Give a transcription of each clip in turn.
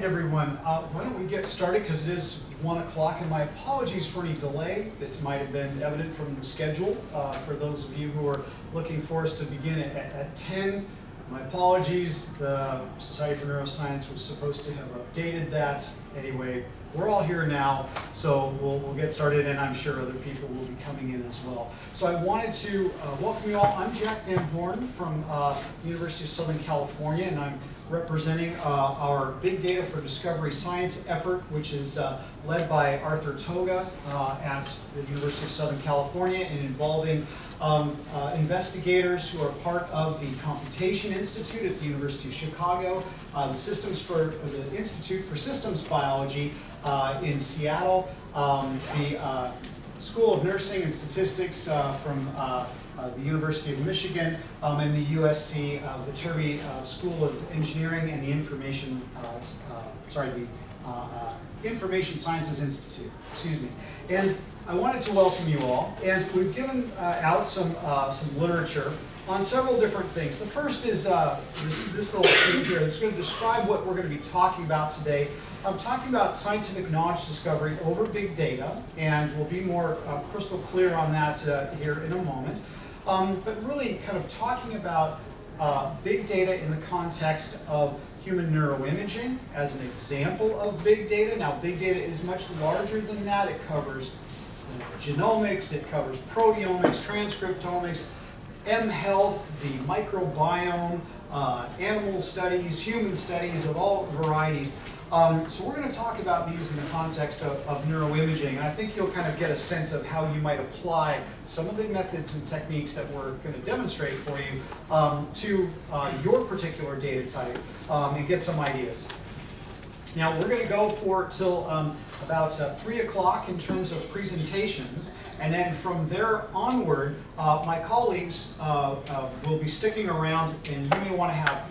everyone. Why don't we get started, because it is 1 o'clock, and my apologies for any delay that might have been evident from the schedule. For those of you who are looking for us to begin at 10, my apologies. The Society for Neuroscience was supposed to have updated that. Anyway, we're all here now, so we'll get started, and I'm sure other people will be coming in as well. So I wanted to welcome you all. I'm Jack Van Horn from the University of Southern California, and I'm representing our Big Data for Discovery Science effort, which is led by Arthur Toga at the University of Southern California, and involving investigators who are part of the Computation Institute at the University of Chicago, the Institute for Systems Biology in Seattle, the School of Nursing and Statistics from the University of Michigan, and the USC Viterbi School of Engineering and the Information Sciences Institute. Excuse me. And I wanted to welcome you all, and we've given out some literature on several different things. The first is this little thing here. It's going to describe what we're going to be talking about today. I'm talking about scientific knowledge discovery over big data, and we'll be more crystal clear on that here in a moment. But really kind of talking about big data in the context of human neuroimaging as an example of big data. Now, big data is much larger than that. It covers genomics, it covers proteomics, transcriptomics, M-health, the microbiome, animal studies, human studies of all varieties. So we're going to talk about these in the context of neuroimaging, and I think you'll kind of get a sense of how you might apply some of the methods and techniques that we're going to demonstrate for you to your particular data type and get some ideas. Now, we're going to go for till about 3 o'clock in terms of presentations, and then from there onward, my colleagues will be sticking around, and you may want to have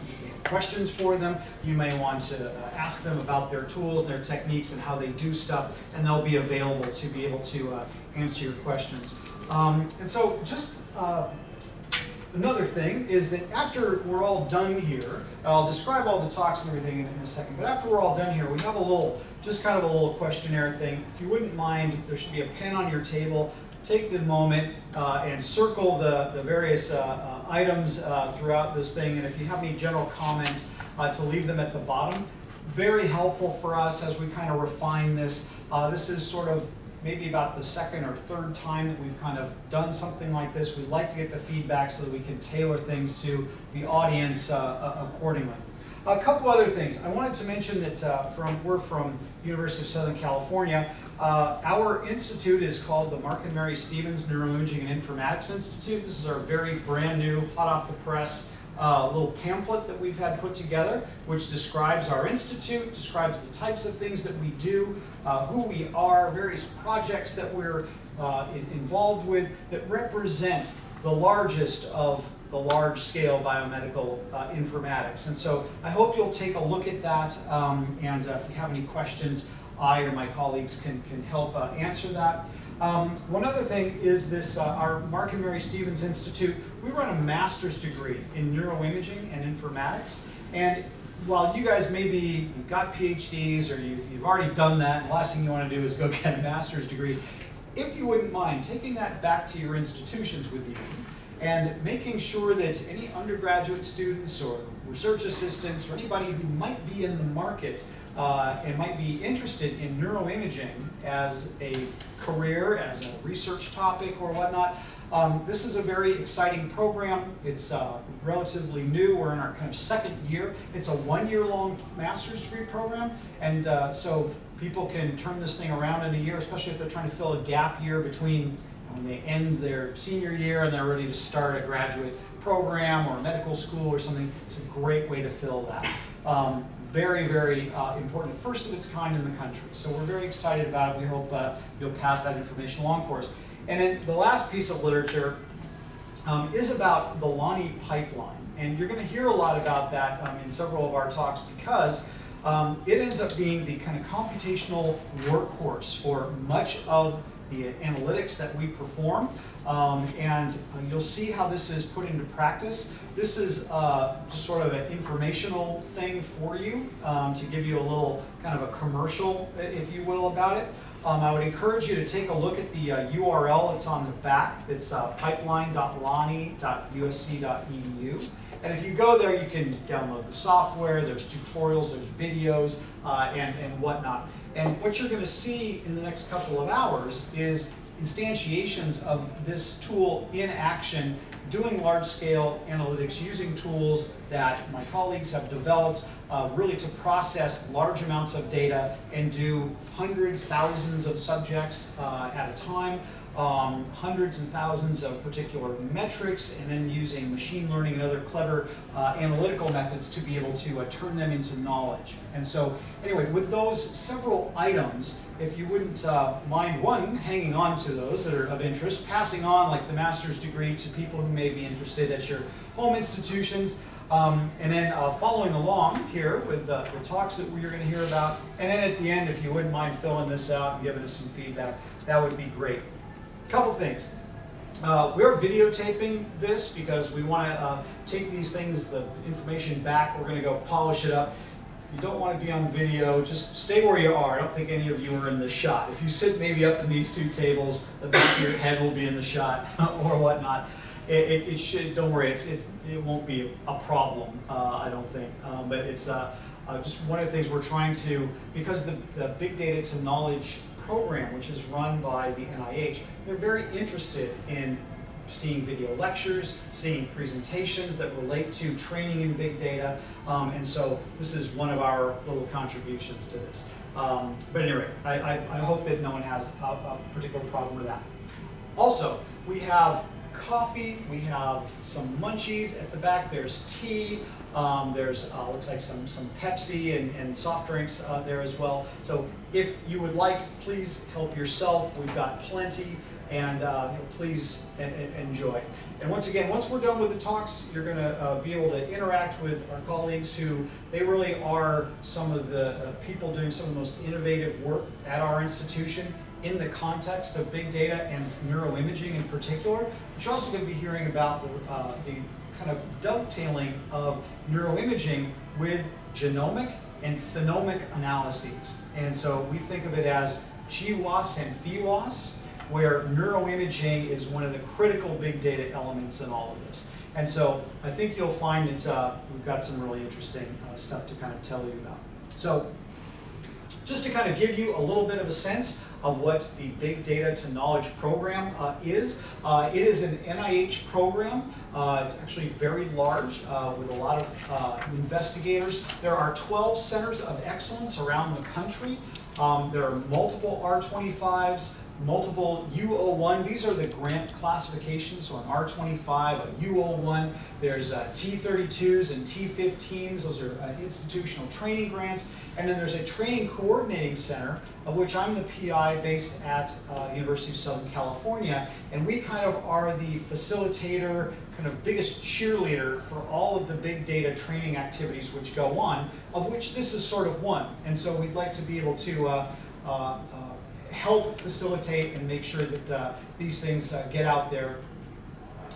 questions for them. You may want to ask them about their tools, their techniques, and how they do stuff, and they'll be available to be able to answer your questions. And so just another thing is that after we're all done here, I'll describe all the talks and everything in a second, but after we're all done here, we have a little, just kind of a little questionnaire thing. If you wouldn't mind, there should be a pen on your table. Take the moment and circle the various items throughout this thing, and if you have any general comments, to leave them at the bottom. Very helpful for us as we kind of refine this. This is sort of maybe about the second or third time that we've kind of done something like this. We'd like to get the feedback so that we can tailor things to the audience accordingly. A couple other things. I wanted to mention that we're from University of Southern California. Our institute is called the Mark and Mary Stevens Neuroimaging and Informatics Institute. This is our very brand new, hot off the press little pamphlet that we've had put together, which describes our institute, describes the types of things that we do, who we are, various projects that we're involved with that represent the largest of the large-scale biomedical informatics. And so I hope you'll take a look at that, and if you have any questions, I or my colleagues can help answer that. One other thing is this, our Mark and Mary Stevens Institute, we run a master's degree in neuroimaging and informatics. And while you guys maybe you've got PhDs or you've already done that, and the last thing you want to do is go get a master's degree, if you wouldn't mind taking that back to your institutions with you and making sure that any undergraduate students or research assistants or anybody who might be in the market and might be interested in neuroimaging as a career, as a research topic or whatnot. This is a very exciting program. It's relatively new. We're in our kind of second year. It's a 1-year-long master's degree program, and so people can turn this thing around in a year, especially if they're trying to fill a gap year between when they end their senior year and they're ready to start a graduate program or medical school or something. It's a great way to fill that. Very, very important, first of its kind in the country. So we're very excited about it. We hope you'll pass that information along for us. And then the last piece of literature is about the Lonnie pipeline. And you're going to hear a lot about that in several of our talks, because it ends up being the kind of computational workhorse for much of the analytics that we perform, and you'll see how this is put into practice. This is just sort of an informational thing for you to give you a little kind of a commercial, if you will, about it. I would encourage you to take a look at the URL that's on the back. It's pipeline.lonnie.usc.edu. And if you go there, you can download the software, there's tutorials, there's videos, and whatnot. And what you're going to see in the next couple of hours is instantiations of this tool in action, doing large-scale analytics using tools that my colleagues have developed really to process large amounts of data and do hundreds, thousands of subjects at a time, hundreds and thousands of particular metrics, and then using machine learning and other clever analytical methods to be able to turn them into knowledge. And so anyway, with those several items, if you wouldn't mind, one, hanging on to those that are of interest, passing on like the master's degree to people who may be interested at your home institutions, and then following along here with the talks that we're going to hear about, and then at the end, if you wouldn't mind filling this out and giving us some feedback, that would be great. Couple things. We're videotaping this because we want to take these things, the information back. We're going to go polish it up. If you don't want to be on video, just stay where you are. I don't think any of you are in the shot. If you sit maybe up in these two tables, the back of your head will be in the shot or whatnot. It should. Don't worry. It won't be a problem. I don't think. But it's just one of the things we're trying to, because the big data to knowledge program, which is run by the NIH, they're very interested in seeing video lectures, seeing presentations that relate to training in big data, and so this is one of our little contributions to this. But anyway, I hope that no one has a particular problem with that. Also, we have coffee, we have some munchies at the back, there's tea, there's looks like some Pepsi and soft drinks there as well. So if you would like, please help yourself. We've got plenty, and please enjoy. And once again, once we're done with the talks, you're going to be able to interact with our colleagues who, they really are some of the people doing some of the most innovative work at our institution in the context of big data and neuroimaging in particular. But you're also going to be hearing about the kind of dovetailing of neuroimaging with genomic and phenomic analyses. And so we think of it as GWAS and PheWAS, where neuroimaging is one of the critical big data elements in all of this. And so I think you'll find that we've got some really interesting stuff to kind of tell you about. So just to kind of give you a little bit of a sense of what the Big Data to Knowledge program is. It is an NIH program. It's actually very large with a lot of investigators. There are 12 centers of excellence around the country. There are multiple R25s, multiple U01. These are the grant classifications, so an R25, a U01. There's T32s and T15s. Those are institutional training grants. And then there's a training coordinating center, of which I'm the PI based at University of Southern California. And we kind of are the facilitator, kind of biggest cheerleader for all of the big data training activities which go on, of which this is sort of one. And so we'd like to be able to help facilitate and make sure that these things get out there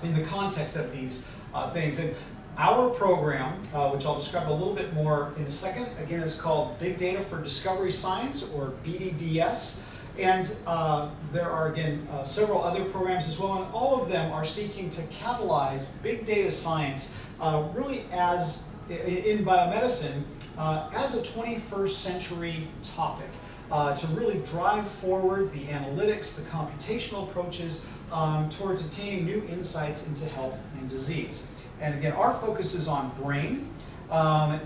in the context of these things. And our program, which I'll describe a little bit more in a second, again, is called Big Data for Discovery Science, or BDDS. And there are, again, several other programs as well, and all of them are seeking to catalyze big data science really as, in biomedicine, as a 21st century topic. To really drive forward the analytics, the computational approaches towards obtaining new insights into health and disease. And again, our focus is on brain.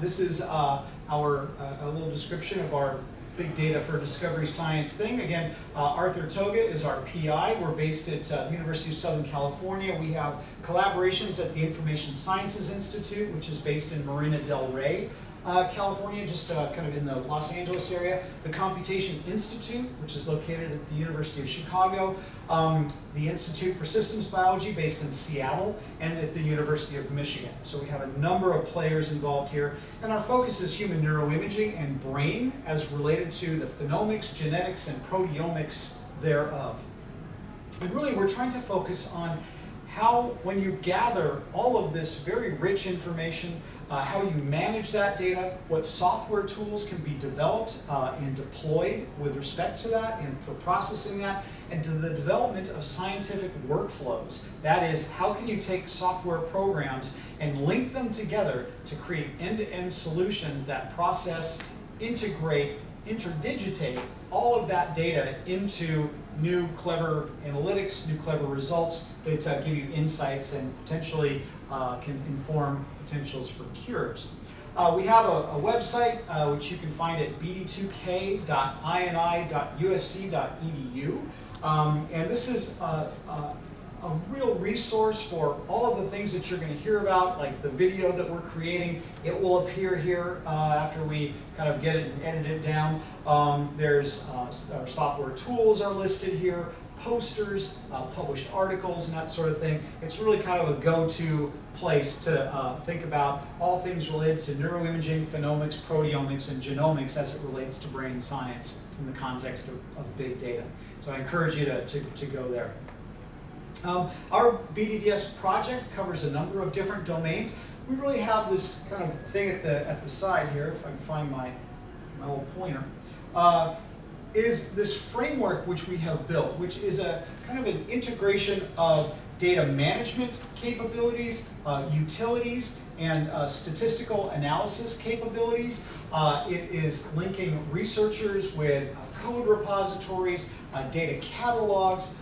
This is a little description of our Big Data for Discovery Science thing. Again, Arthur Toga is our PI. We're based at the University of Southern California. We have collaborations at the Information Sciences Institute, which is based in Marina del Rey, California, just kind of in the Los Angeles area. The Computation Institute, which is located at the University of Chicago. The Institute for Systems Biology, based in Seattle, and at the University of Michigan. So we have a number of players involved here. And our focus is human neuroimaging and brain as related to the phenomics, genetics, and proteomics thereof. And really, we're trying to focus on how, when you gather all of this very rich information, how you manage that data, what software tools can be developed and deployed with respect to that and for processing that, and to the development of scientific workflows. That is, how can you take software programs and link them together to create end-to-end solutions that process, integrate, interdigitate all of that data into new clever analytics, new clever results that give you insights and potentially can inform potentials for cures. We have a website which you can find at bd2k.ini.usc.edu. And this is a real resource for all of the things that you're going to hear about, like the video that we're creating. It will appear here after we kind of get it and edit it down. There's our software tools are listed here, posters, published articles, and that sort of thing. It's really kind of a go-to place to think about all things related to neuroimaging, phenomics, proteomics, and genomics as it relates to brain science in the context of big data. So I encourage you to go there. Our BDDS project covers a number of different domains. We really have this kind of thing at the side here, if I can find my little pointer, is this framework which we have built, which is a kind of an integration of data management capabilities, utilities, and statistical analysis capabilities. It is linking researchers with code repositories, data catalogs,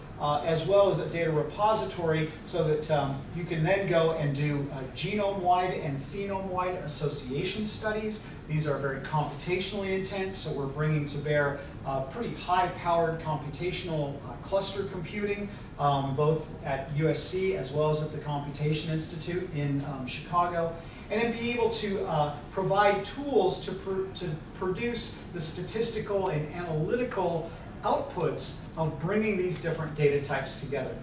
as well as a data repository, so that you can then go and do genome-wide and phenome-wide association studies. These are very computationally intense, so we're bringing to bear pretty high-powered computational cluster computing, both at USC as well as at the Computation Institute in Chicago. And then be able to provide tools to produce the statistical and analytical outputs of bringing these different data types together.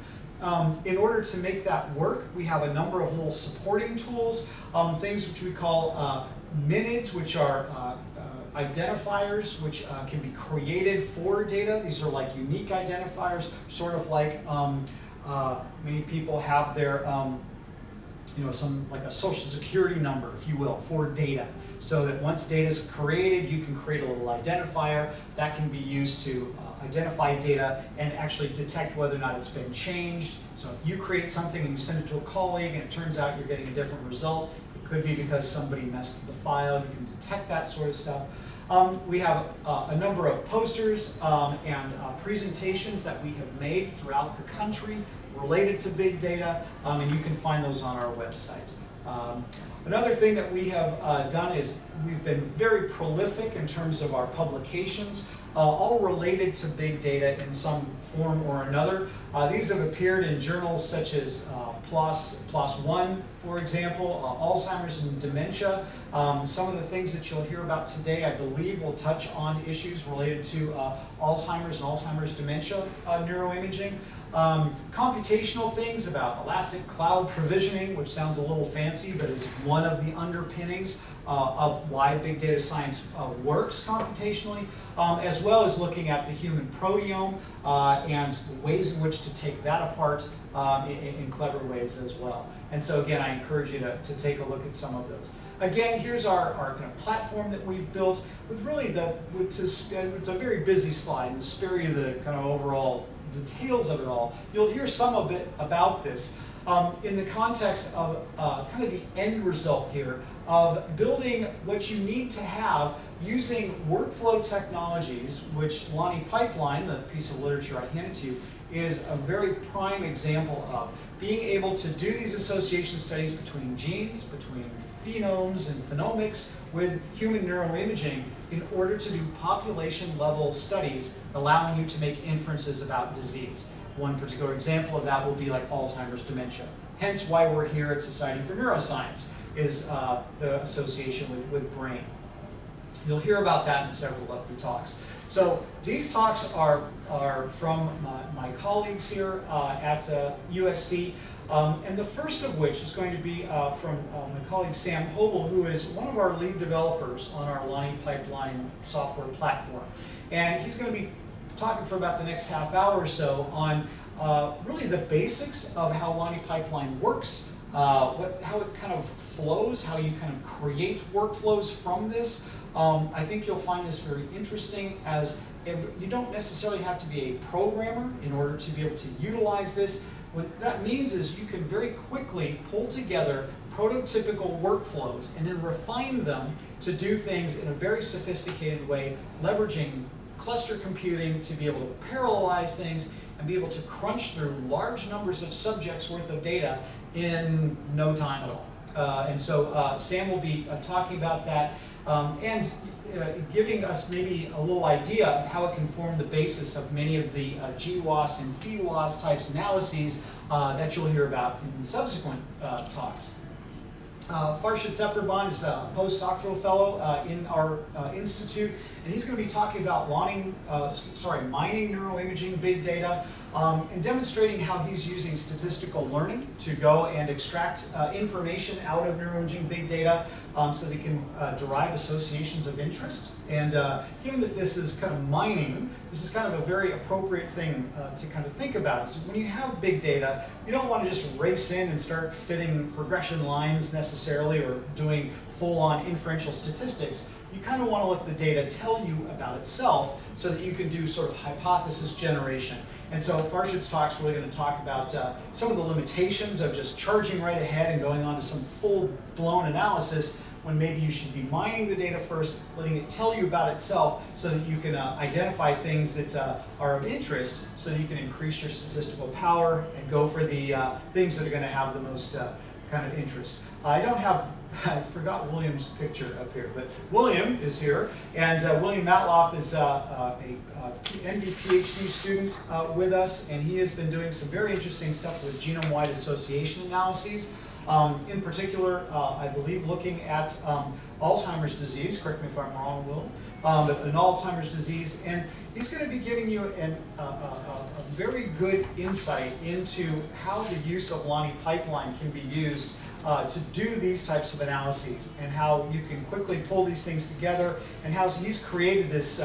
In order to make that work, we have a number of little supporting tools, things which we call MINIDs, which are identifiers which can be created for data. These are like unique identifiers, sort of like many people have their like a social security number, if you will, for data. So that once data is created, you can create a little identifier that can be used to identify data and actually detect whether or not it's been changed. So if you create something and you send it to a colleague and it turns out you're getting a different result, it could be because somebody messed with the file. You can detect that sort of stuff. We have a number of posters and presentations that we have made throughout the country related to big data, and you can find those on our website. Another thing that we have done is we've been very prolific in terms of our publications, all related to big data in some form or another. These have appeared in journals such as PLOS One, for example, Alzheimer's and dementia. Some of the things that you'll hear about today, I believe, will touch on issues related to Alzheimer's and Alzheimer's dementia neuroimaging. Computational things about elastic cloud provisioning, which sounds a little fancy, but is one of the underpinnings of why big data science works computationally, as well as looking at the human proteome and ways in which to take that apart in clever ways as well. And so again, I encourage you to take a look at some of those. Again, here's our kind of platform that we've built with really it's a very busy slide, and to spare you the kind of overall details of it all. You'll hear some of it about this in the context of kind of the end result here of building what you need to have using workflow technologies, which Lonnie Pipeline, the piece of literature I handed to you, is a very prime example of. Being able to do these association studies between genes, between phenomes and phenomics with human neuroimaging in order to do population-level studies, allowing you to make inferences about disease. One particular example of that will be like Alzheimer's dementia. Hence why we're here at Society for Neuroscience, is the association with brain. You'll hear about that in several of the talks. So these talks are from my colleagues here at USC. And the first of which is going to be from my colleague Sam Hobel, who is one of our lead developers on our Lonnie Pipeline software platform. And he's going to be talking for about the next half hour or so on really the basics of how Lonnie Pipeline works, how it kind of flows, how you kind of create workflows from this. I think you'll find this very interesting, as you don't necessarily have to be a programmer in order to be able to utilize this. What that means is you can very quickly pull together prototypical workflows and then refine them to do things in a very sophisticated way, leveraging cluster computing to be able to parallelize things and be able to crunch through large numbers of subjects worth of data in no time at all. And so Sam will be talking about that and giving us maybe a little idea of how it can form the basis of many of the GWAS and PWAS types analyses that you'll hear about in subsequent talks. Farshid Sepperban is a postdoctoral fellow in our institute, and he's going to be talking about mining neuroimaging big data and demonstrating how he's using statistical learning to go and extract information out of neuroimaging big data so that he can derive associations of interest. And given that this is kind of mining, this is kind of a very appropriate thing to kind of think about. So when you have big data, you don't want to just race in and start fitting regression lines necessarily or doing full-on inferential statistics. You kind of want to let the data tell you about itself so that you can do sort of hypothesis generation. And so Farshid's talk's really going to talk about some of the limitations of just charging right ahead and going on to some full-blown analysis, when maybe you should be mining the data first, letting it tell you about itself so that you can identify things that are of interest so that you can increase your statistical power and go for the things that are going to have the most kind of interest. I forgot William's picture up here, but William is here, and William Matloff is a MD PhD student with us, and he has been doing some very interesting stuff with genome-wide association analyses. In particular, I believe looking at Alzheimer's disease, correct me if I'm wrong, Will, but an Alzheimer's disease, and he's going to be giving you a very good insight into how the use of Lonnie Pipeline can be used to do these types of analyses, and how you can quickly pull these things together, and how he's created this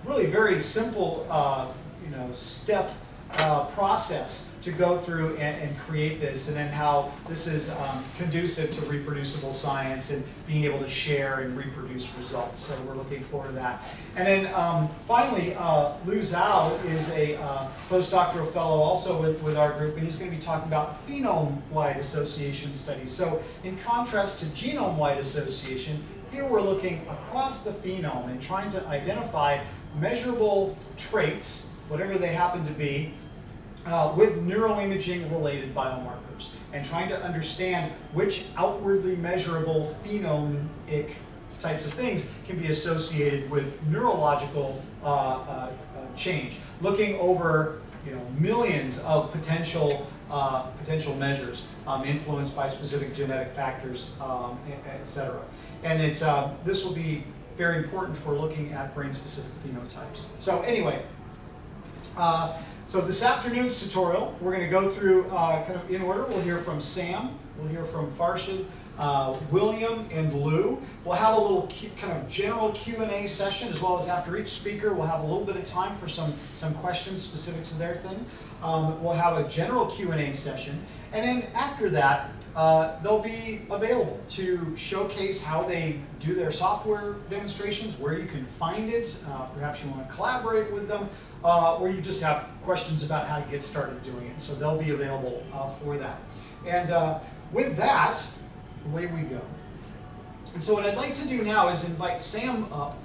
really very simple step process to go through and create this, and then how this is conducive to reproducible science and being able to share and reproduce results. So we're looking forward to that. And then finally, Lu Zhao is a postdoctoral fellow also with our group, and he's going to be talking about phenome-wide association studies. So in contrast to genome-wide association, here we're looking across the phenome and trying to identify measurable traits, whatever they happen to be, with neuroimaging-related biomarkers, and trying to understand which outwardly measurable phenomic types of things can be associated with neurological change. Looking over millions of potential measures influenced by specific genetic factors, etc. And this will be very important for looking at brain-specific phenotypes. So anyway. So this afternoon's tutorial, we're going to go through kind of in order. We'll hear from Sam, we'll hear from Farshid, William, and Lou. We'll have a little kind of general Q&A session, as well as after each speaker, we'll have a little bit of time for some questions specific to their thing. We'll have a general Q&A session, and then after that, they'll be available to showcase how they do their software demonstrations, where you can find it. Perhaps you want to collaborate with them, or you just have questions about how to get started doing it. So they'll be available for that. And with that, away we go. And so what I'd like to do now is invite Sam up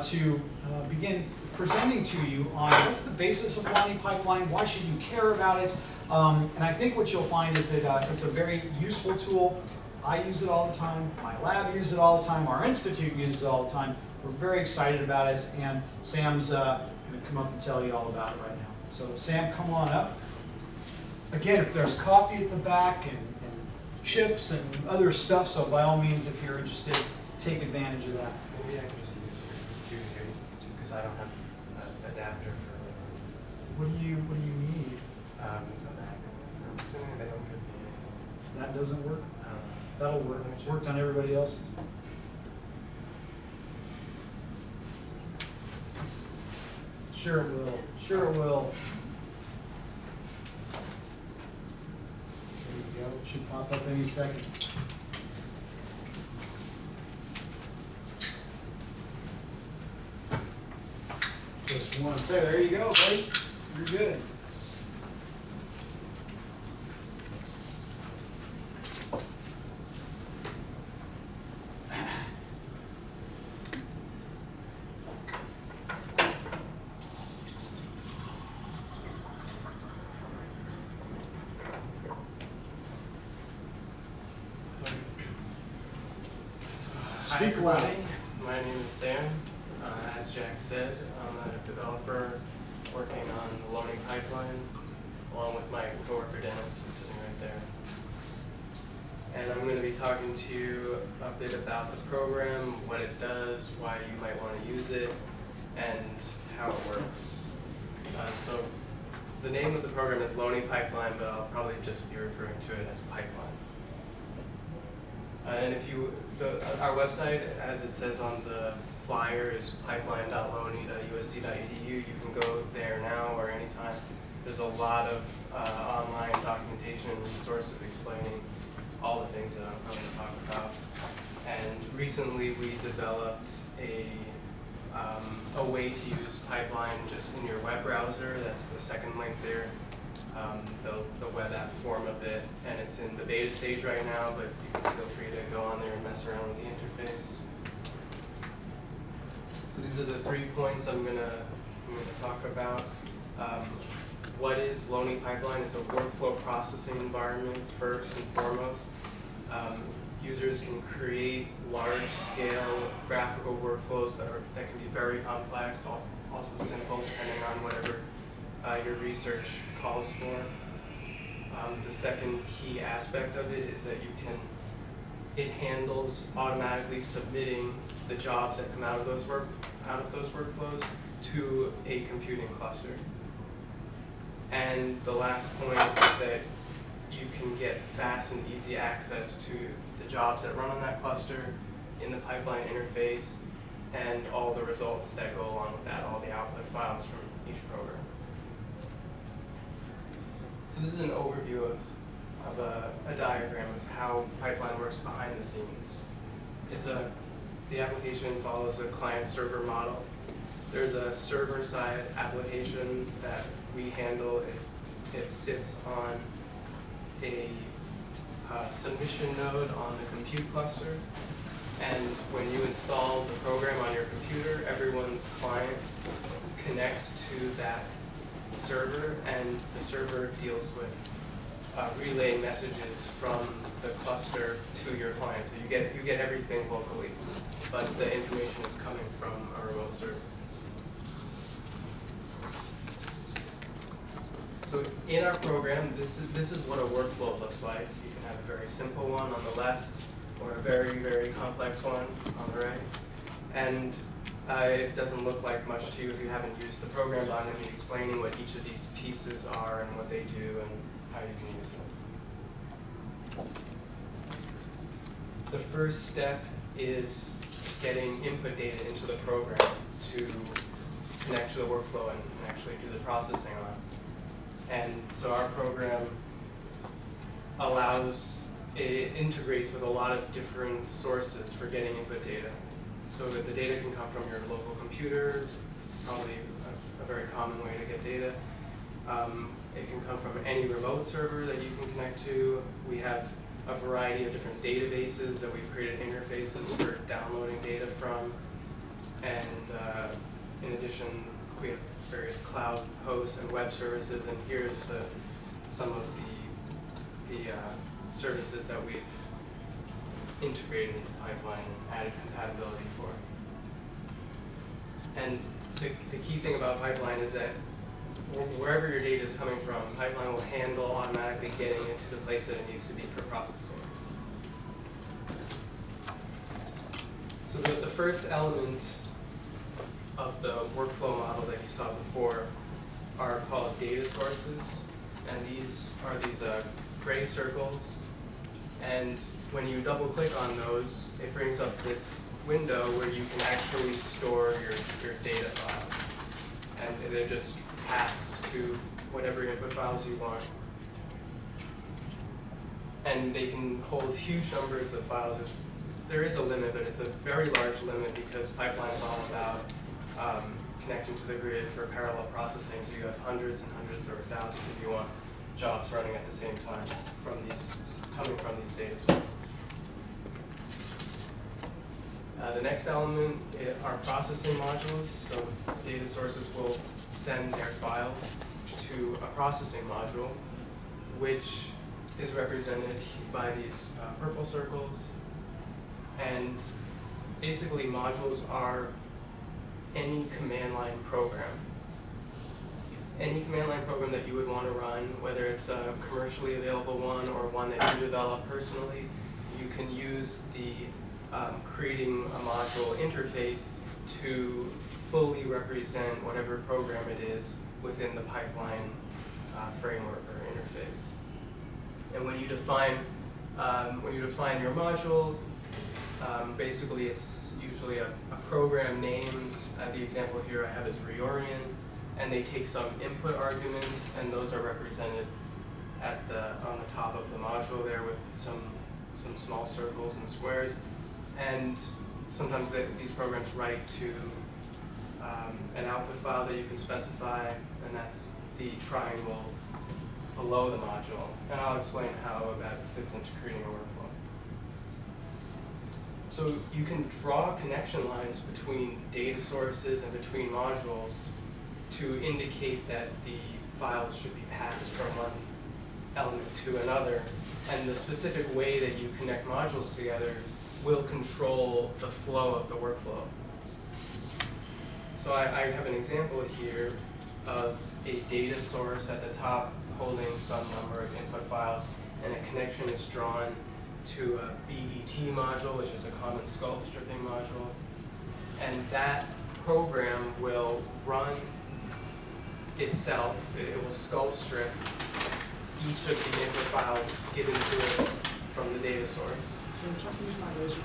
to begin presenting to you on what's the basis of Lonnie Pipeline, why should you care about it. And I think what you'll find is that it's a very useful tool. I use it all the time, my lab uses it all the time, our institute uses it all the time. We're very excited about it, and Sam's going to come up and tell you all about it right now. So Sam, come on up. Again, if there's coffee at the back and chips and other stuff, so by all means, if you're interested, take advantage of that. Maybe I can just use your computer here, because I don't have an adapter for What do you need? a Mac. I'm assuming they don't give the... That doesn't work? I That'll work. It's worked on everybody else's. Sure it will. Sure it will. Should pop up any second. Just one. So there you go, buddy. You're good. Hi Speak loud. everybody, my name is Sam. As Jack said, I'm a developer working on the loaning pipeline, along with my coworker Dennis, who's sitting right there. And I'm going to be talking to you a bit about the program, what it does, why you might want to use it, and how it works. So the name of the program is Loaning Pipeline, but I'll probably just be referring to it as Pipeline. And if you go, our website, as it says on the flyer, is pipeline.loany.usc.edu. You can go there now or anytime. There's a lot of online documentation and resources explaining all the things that I'm going to talk about. And recently we developed a way to use Pipeline just in your web browser. That's the second link there. The web app form of it, and it's in the beta stage right now, but you can feel free to go on there and mess around with the interface. So these are the 3 points I'm gonna talk about. What is Loaning Pipeline? It's a workflow processing environment first and foremost. Users can create large-scale graphical workflows that can be very complex, also simple, depending on whatever your research calls for. The second key aspect of it is that it handles automatically submitting the jobs that come out of those workflows to a computing cluster. And the last point is that you can get fast and easy access to the jobs that run on that cluster in the pipeline interface and all the results that go along with that, all the output files from each program. So this is an overview of a diagram of how Pipeline works behind the scenes. The application follows a client-server model. There's a server-side application that we handle. It sits on a submission node on the compute cluster. And when you install the program on your computer, everyone's client connects to that server, and the server deals with relaying messages from the cluster to your client. So you get everything locally, but the information is coming from a remote server. So in our program, this is what a workflow looks like. You can have a very simple one on the left, or a very, very complex one on the right. And it doesn't look like much to you if you haven't used the program, but I'm going to be explaining what each of these pieces are and what they do and how you can use them. The first step is getting input data into the program to connect to the workflow and actually do the processing on it. And so our program it integrates with a lot of different sources for getting input data. So that the data can come from your local computer, probably a very common way to get data. It can come from any remote server that you can connect to. We have a variety of different databases that we've created interfaces for downloading data from. And in addition, we have various cloud hosts and web services. And here's some of the services that we've integrated into Pipeline and added compatibility for. And the key thing about Pipeline is that wherever your data is coming from, Pipeline will handle automatically getting it to the place that it needs to be for processing. So the first element of the workflow model that you saw before are called data sources. And these are these gray circles. And when you double click on those, it brings up this window where you can actually store your data files. And they're just paths to whatever input files you want. and they can hold huge numbers of files. There is a limit, but it's a very large limit because pipeline is all about connecting to the grid for parallel processing. So you have hundreds and hundreds or thousands, if you want, jobs running at the same time coming from these data sources. The next element are processing modules. So data sources will send their files to a processing module, which is represented by these purple circles. And basically, modules are any command line program. Any command line program that you would want to run, whether it's a commercially available one or one that you develop personally, you can use the creating a module interface to fully represent whatever program it is within the pipeline framework or interface. And when you define your module, basically it's usually a program named. The example here I have is reorient, and they take some input arguments, and those are represented on the top of the module there with some small circles and squares. And sometimes these programs write to an output file that you can specify, and that's the triangle below the module. And I'll explain how that fits into creating a workflow. So you can draw connection lines between data sources and between modules to indicate that the files should be passed from one element to another. And the specific way that you connect modules together will control the flow of the workflow. So I have an example here of a data source at the top holding some number of input files, and a connection is drawn to a BDT module, which is a common skull stripping module. And that program will run itself. It will skull strip each of the input files given to it from the data source. So Chuck, use my laser.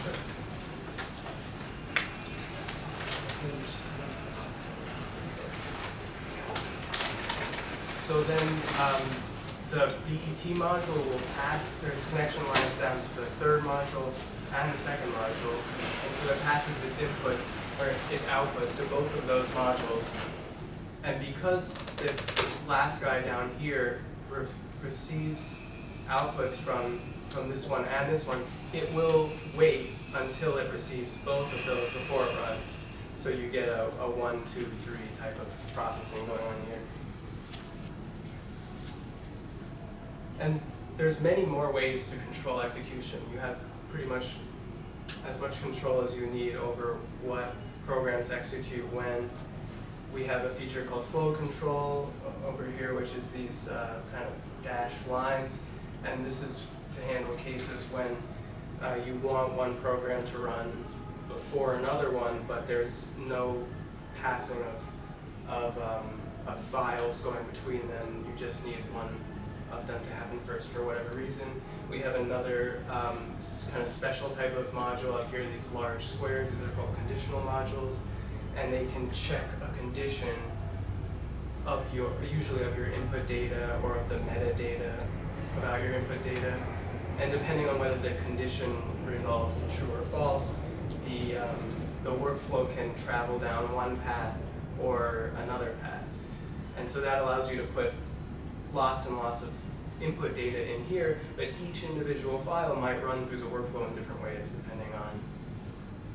Sure. So then the BET module will pass, there's connection lines down to the third module and the second module. And so it passes its inputs, or its outputs to both of those modules. And because this last guy down here receives outputs from this one and this one, it will wait until it receives both of those before it runs. So you get a 1, 2, 3 type of processing going on here. And there's many more ways to control execution. You have pretty much as much control as you need over what programs execute when. We have a feature called flow control over here, which is these kind of dashed lines. And this is to handle cases when you want one program to run before another one, but there's no passing of files going between them. You just need one of them to happen first for whatever reason. We have another kind of special type of module up here, these large squares. These are called conditional modules, and they can check a condition of usually of your input data or of the metadata about your input data. And depending on whether the condition resolves to true or false, the workflow can travel down one path or another path. And so that allows you to put lots and lots of input data in here, but each individual file might run through the workflow in different ways depending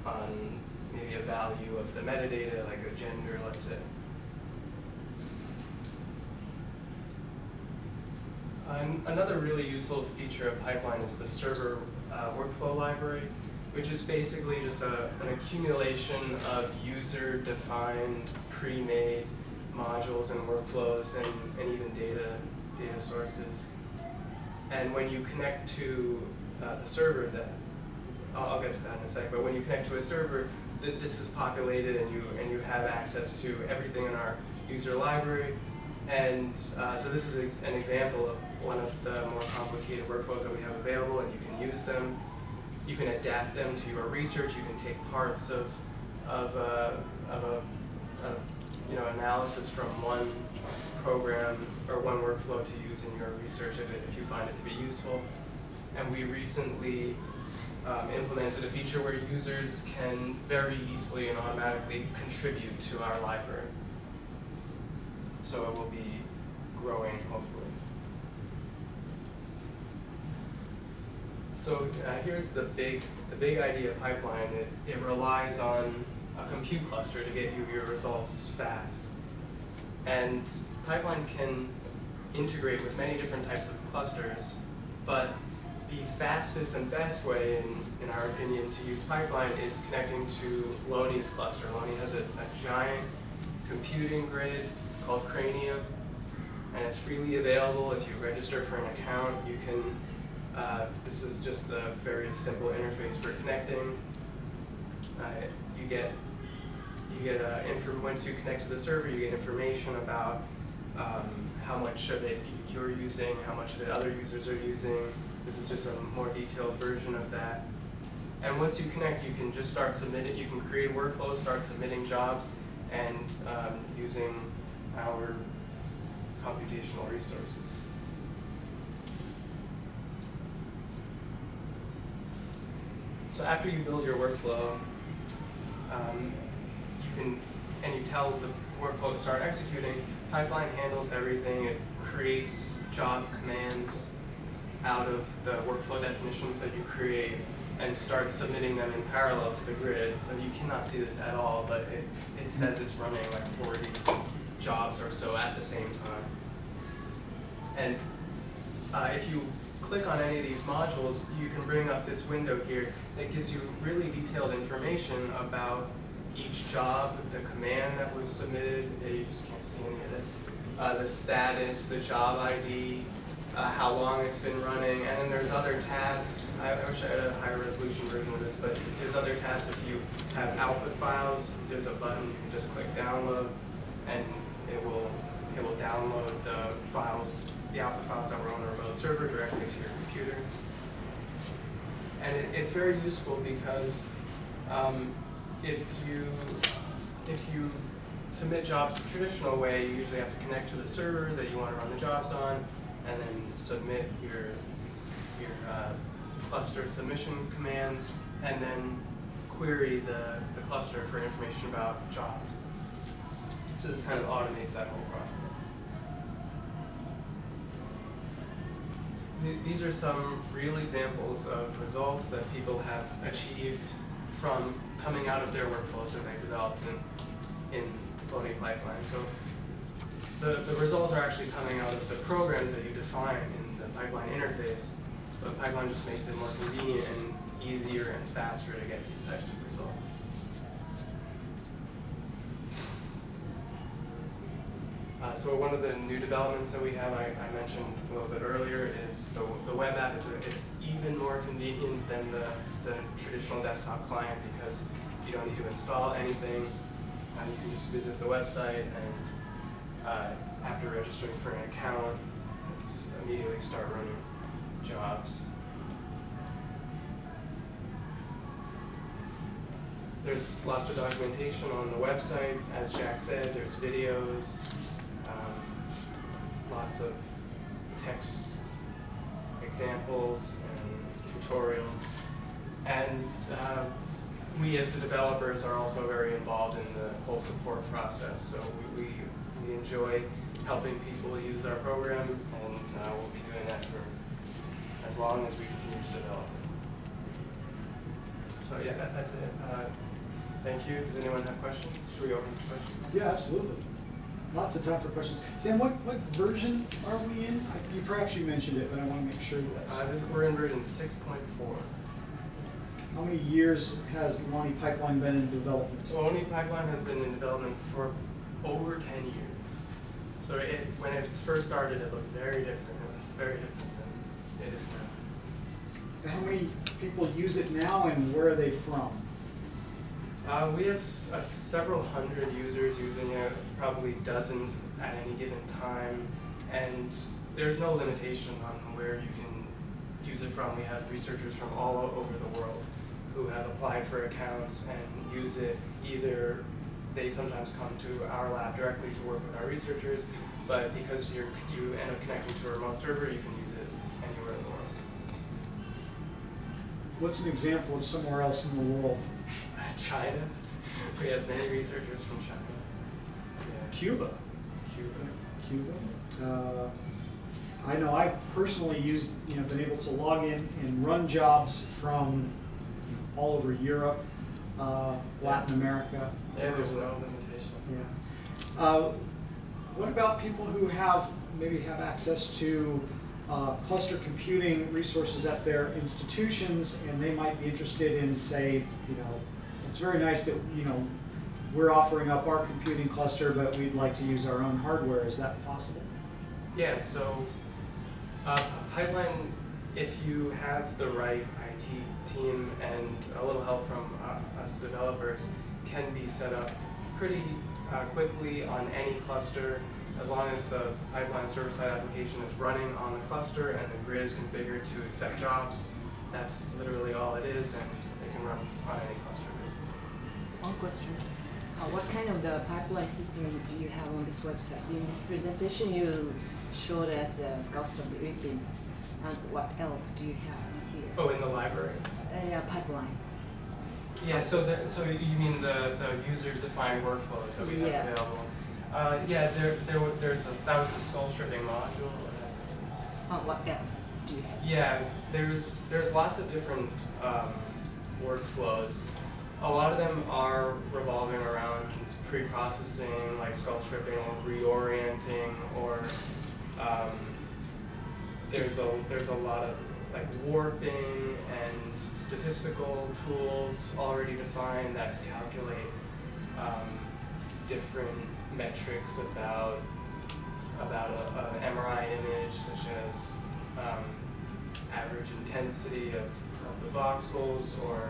on maybe a value of the metadata, like a gender, let's say. Another really useful feature of Pipeline is the server workflow library, which is basically just an accumulation of user-defined, pre-made modules and workflows and even data sources. And when you connect to the server, I'll get to that in a sec, but when you connect to a server, this is populated and you have access to everything in our user library. And so this is an example of one of the more complicated workflows that we have available, and you can use them. You can adapt them to your research. You can take parts of a analysis from one program or one workflow to use in your research if you find it to be useful. And we recently implemented a feature where users can very easily and automatically contribute to our library. So it will be growing, hopefully. So here's the big idea of pipeline. It relies on a compute cluster to get you your results fast. And pipeline can integrate with many different types of clusters, but the fastest and best way, in our opinion, to use pipeline is connecting to Loney's cluster. Loney has a giant computing grid called Cranium, and it's freely available. If you register for an account, you can, this is just a very simple interface for connecting. Once you connect to the server, you get information about how much of it you're using, how much of it other users are using. This is just a more detailed version of that. And once you connect, you can just start submitting, you can create workflows, start submitting jobs, and using our computational resources. So after you build your workflow, you tell the workflow to start executing, pipeline handles everything. It creates job commands out of the workflow definitions that you create and starts submitting them in parallel to the grid. So you cannot see this at all, but it says it's running like 40 jobs or so at the same time. And if you click on any of these modules, you can bring up this window here that gives you really detailed information about each job, the command that was submitted. You just can't see any of this. The status, the job ID, how long it's been running, and then there's other tabs. I wish I had a higher resolution version of this, but there's other tabs. If you have output files, there's a button you can just click download, and it will download the files, the output files that were on the remote server directly to your computer. And it's very useful because if you submit jobs the traditional way, you usually have to connect to the server that you want to run the jobs on, and then submit your cluster submission commands, and then query the cluster for information about jobs. So this kind of automates that whole process. These are some real examples of results that people have achieved from coming out of their workflows that they developed in Loney Pipeline. So the results are actually coming out of the programs that you define in the pipeline interface, but pipeline just makes it more convenient and easier and faster to get these types of results. So one of the new developments that we have, I mentioned a little bit earlier, is the web app. It's even more convenient than the traditional desktop client because you don't need to install anything. You can just visit the website and after registering for an account, immediately start running jobs. There's lots of documentation on the website. As Jack said, there's videos, lots of text examples and tutorials. And we as the developers are also very involved in the whole support process. So we enjoy helping people use our program, and we'll be doing that for as long as we continue to develop it. So yeah, that's it. Thank you. Does anyone have questions? Should we open to questions? Yeah, absolutely. Lots of time for questions. Sam, what version are we in? Perhaps you mentioned it, but I want to make sure that's... We're in version 6.4. How many years has Loney Pipeline been in development? So Loney Pipeline has been in development for over 10 years. So when it first started, it looked very different. It was very different than it is now. And how many people use it now, and where are they from? We have several hundred users using it, probably dozens at any given time, and there's no limitation on where you can use it from. We have researchers from all over the world who have applied for accounts and use it either they sometimes come to our lab directly to work with our researchers, but because you end up connecting to a remote server, you can use it anywhere in the world. What's an example of somewhere else in the world? China. We have many researchers from China. Yeah. Cuba. Cuba. Cuba. I know I've personally used, been able to log in and run jobs from all over Europe, Latin America. Yeah, there's no limitation. Yeah. What about people who maybe have access to cluster computing resources at their institutions, and they might be interested in, say, it's very nice that we're offering up our computing cluster, but we'd like to use our own hardware. Is that possible? Yeah. So, pipeline, if you have the right IT team and a little help from us developers, can be set up pretty quickly on any cluster, as long as the pipeline server-side application is running on the cluster and the grid is configured to accept jobs. That's literally all it is, and they can run on any cluster, basically. One question. What kind of the pipeline system do you have on this website? In this presentation, you showed us scalability, and what else do you have here? Oh, in the library? Yeah, pipeline. Yeah, so you mean the user-defined workflows that we have available? Yeah, that was the skull stripping module. What else do you have? Yeah, there's lots of different workflows. A lot of them are revolving around pre-processing, like skull stripping or reorienting, or there's a lot of like warping and statistical tools already defined that calculate different metrics about an MRI image, such as average intensity of the voxels, or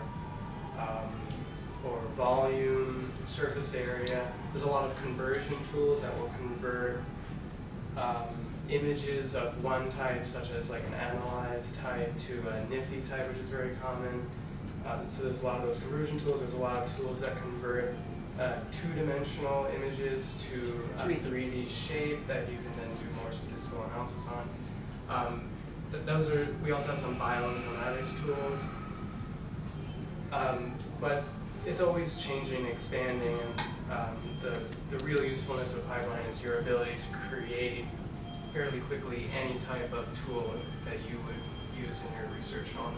volume, surface area. There's a lot of conversion tools that will convert images of one type, such as like an analyzed type, to a nifty type, which is very common. So there's a lot of those conversion tools. There's a lot of tools that convert two-dimensional images to a 3D shape that you can then do more statistical analysis on. We also have some bioinformatics tools. But it's always changing, expanding, and the real usefulness of pipeline is your ability to create fairly quickly any type of tool that you would use in your research on.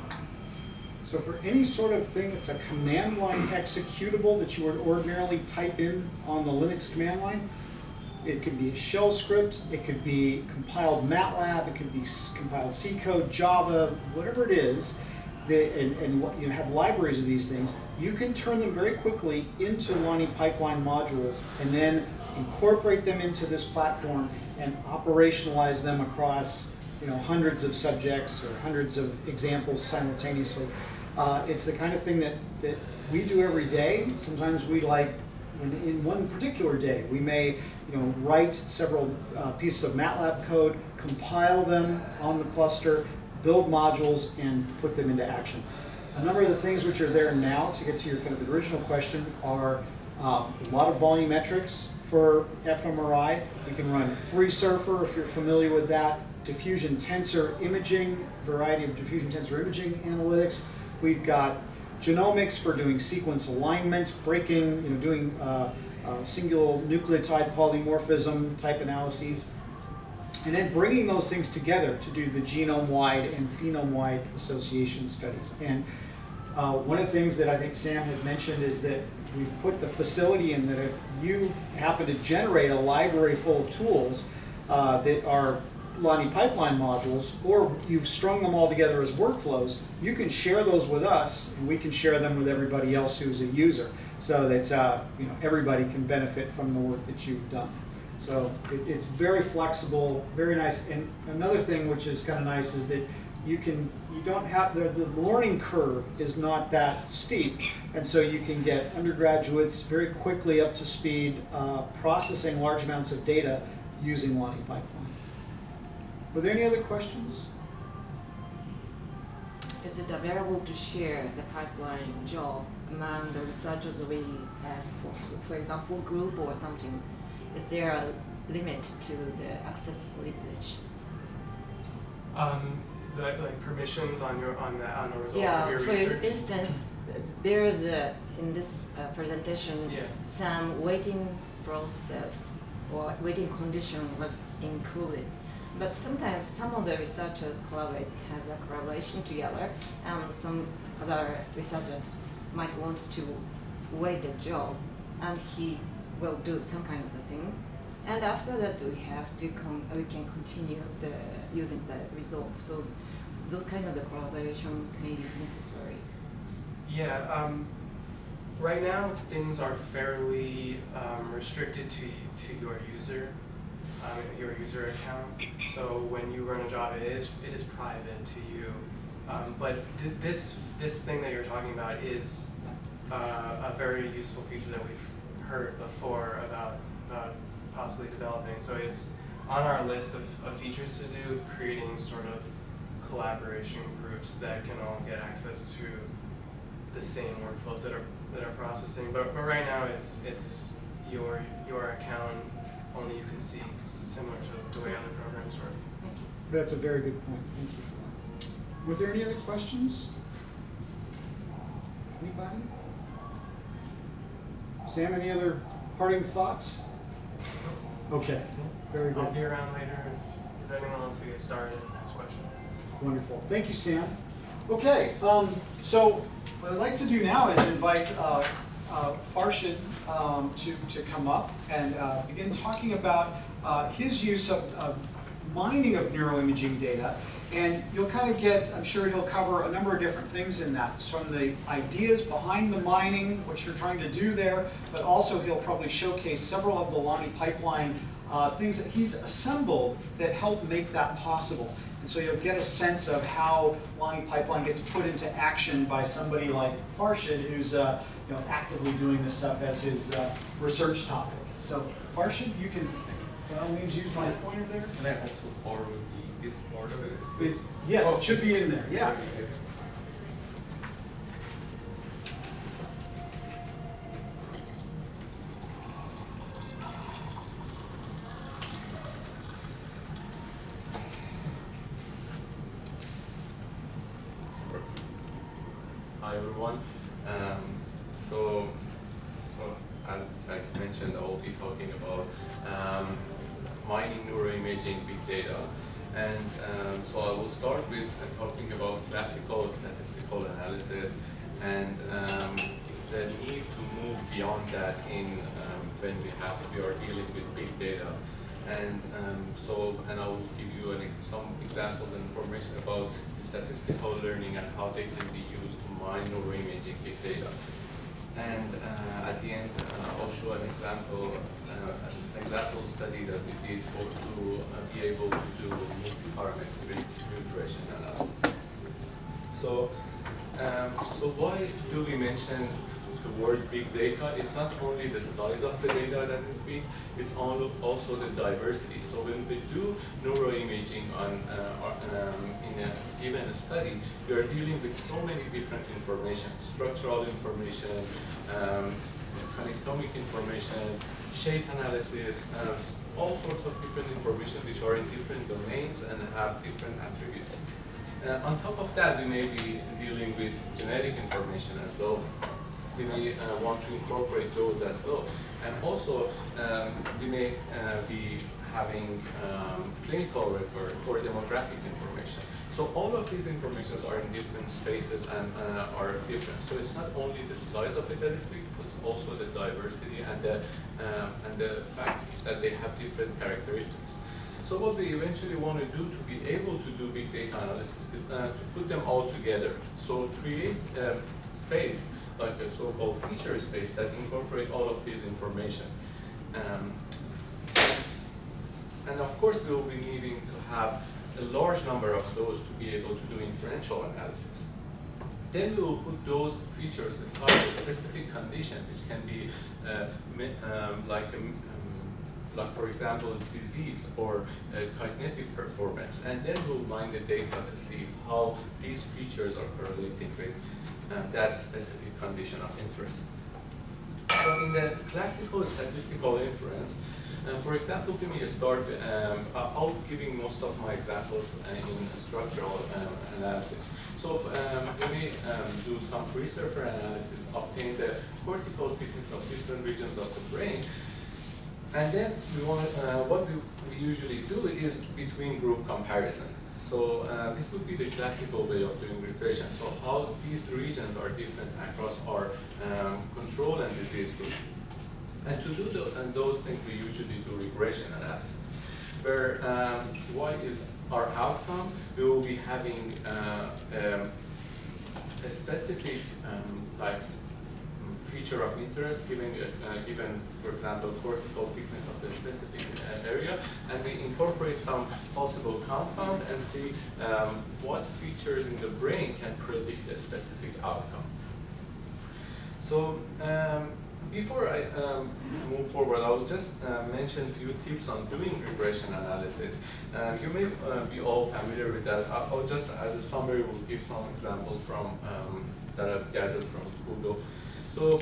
So for any sort of thing that's a command line executable that you would ordinarily type in on the Linux command line, it could be a shell script, it could be compiled MATLAB, it could be compiled C code, Java, whatever it is, and you have libraries of these things, you can turn them very quickly into Lani pipeline modules and then incorporate them into this platform and operationalize them across hundreds of subjects or hundreds of examples simultaneously. It's the kind of thing that we do every day. Sometimes we in one particular day, we may write several pieces of MATLAB code, compile them on the cluster, build modules, and put them into action. A number of the things which are there now, to get to your kind of original question, are a lot of volumetrics for fMRI. We can run FreeSurfer if you're familiar with that. Diffusion tensor imaging, variety of diffusion tensor imaging analytics. We've got genomics for doing sequence alignment, breaking, doing single nucleotide polymorphism type analyses, and then bringing those things together to do the genome-wide and phenome-wide association studies. And one of the things that I think Sam had mentioned is that we've put the facility in that if you happen to generate a library full of tools that are Lani pipeline modules, or you've strung them all together as workflows, you can share those with us, and we can share them with everybody else who's a user, so that everybody can benefit from the work that you've done. So it's very flexible, very nice. And another thing which is kind of nice is that you don't have the learning curve is not that steep, and so you can get undergraduates very quickly up to speed processing large amounts of data using Lani pipeline. Were there any other questions? Is it available to share the pipeline job among the researchers we ask for example, group or something, is there a limit to the access privilege? Like permissions on the results of Yeah, your for research. instance, there is in this presentation Yeah. some waiting process or waiting condition was included. But sometimes some of the researchers has a collaboration together, and some other researchers might want to wait the job, and he will do some kind of a thing. And after that, we can continue using the result. So those kind of the collaboration may be necessary. Yeah. Right now, things are fairly restricted to your your user account. So when you run a job, it is private to you. But this thing that you're talking about is a very useful feature that we've heard before about possibly developing. So it's on our list of features to do, creating sort of collaboration groups that can all get access to the same workflows that are processing. But right now it's your account, only you can see, similar to the way other programs work. Thank you. That's a very good point. Thank you for that. Were there any other questions? Anybody? Sam, any other parting thoughts? Okay, very I'll good. be around later if anyone wants to get started and ask questions. Wonderful. Thank you, Sam. Okay, so what I'd like to do now is invite Farshid to come up and begin talking about his use of mining of neuroimaging data. And you'll kind of get, I'm sure he'll cover a number of different things in that, from the ideas behind the mining, what you're trying to do there, but also he'll probably showcase several of the Lonnie pipeline things that he's assembled that help make that possible. And so you'll get a sense of how Lonnie pipeline gets put into action by somebody like Farshid, who's actively doing this stuff as his research topic. So Farshid, you can by all means use my pointer there. Can I also borrow this border? Yes, it should be in there, yeah. Hi everyone. So as Jack mentioned, I will be talking about mining neuroimaging big data. And so I will start with talking about classical statistical analysis and the need to move beyond that in when we are dealing with big data. And I will give you some examples and information about the statistical learning and how they can be used to mine neuroimaging big data. And at the end, I'll show an example study that we did to be able to do multi-parametric regression analysis. So why do we mention the word big data? It's not only the size of the data that is big, it's also the diversity. So when we do neuroimaging in a given study, we are dealing with so many different information, structural information, anatomic information, shape analysis, all sorts of different information which are in different domains and have different attributes. On top of that, we may be dealing with genetic information as well. We may want to incorporate those as well. And also, we may be having clinical record or demographic information. So all of these informations are in different spaces and are different. So it's not only the size of it that is big, but it's also the diversity and the fact that they have different characteristics. So what we eventually want to do to be able to do big data analysis is to put them all together. So create a space, like a so-called feature space, that incorporate all of this information. And of course, we will be needing to have a large number of those to be able to do inferential analysis. Then we will put those features aside a specific condition, which can be like for example, disease or cognitive performance. And then we'll mine the data to see how these features are correlating with that specific condition of interest. So in the classical statistical inference, for example, let me start, I'll giving most of my examples in structural analysis. So let me do some free-surfer analysis, obtain the cortical thickness of different regions of the brain, and then we want what we usually do is between group comparison. So this would be the classical way of doing regression. So how these regions are different across our control and disease group. And to do those things, we usually do regression analysis, where what is our outcome? We will be having a specific feature of interest, given, for example, cortical thickness of the specific area, and we incorporate some possible confound and see what features in the brain can predict a specific outcome. So before I move forward, I will just mention a few tips on doing regression analysis. You may be all familiar with that. I'll just, as a summary, will give some examples from that I've gathered from Google. So,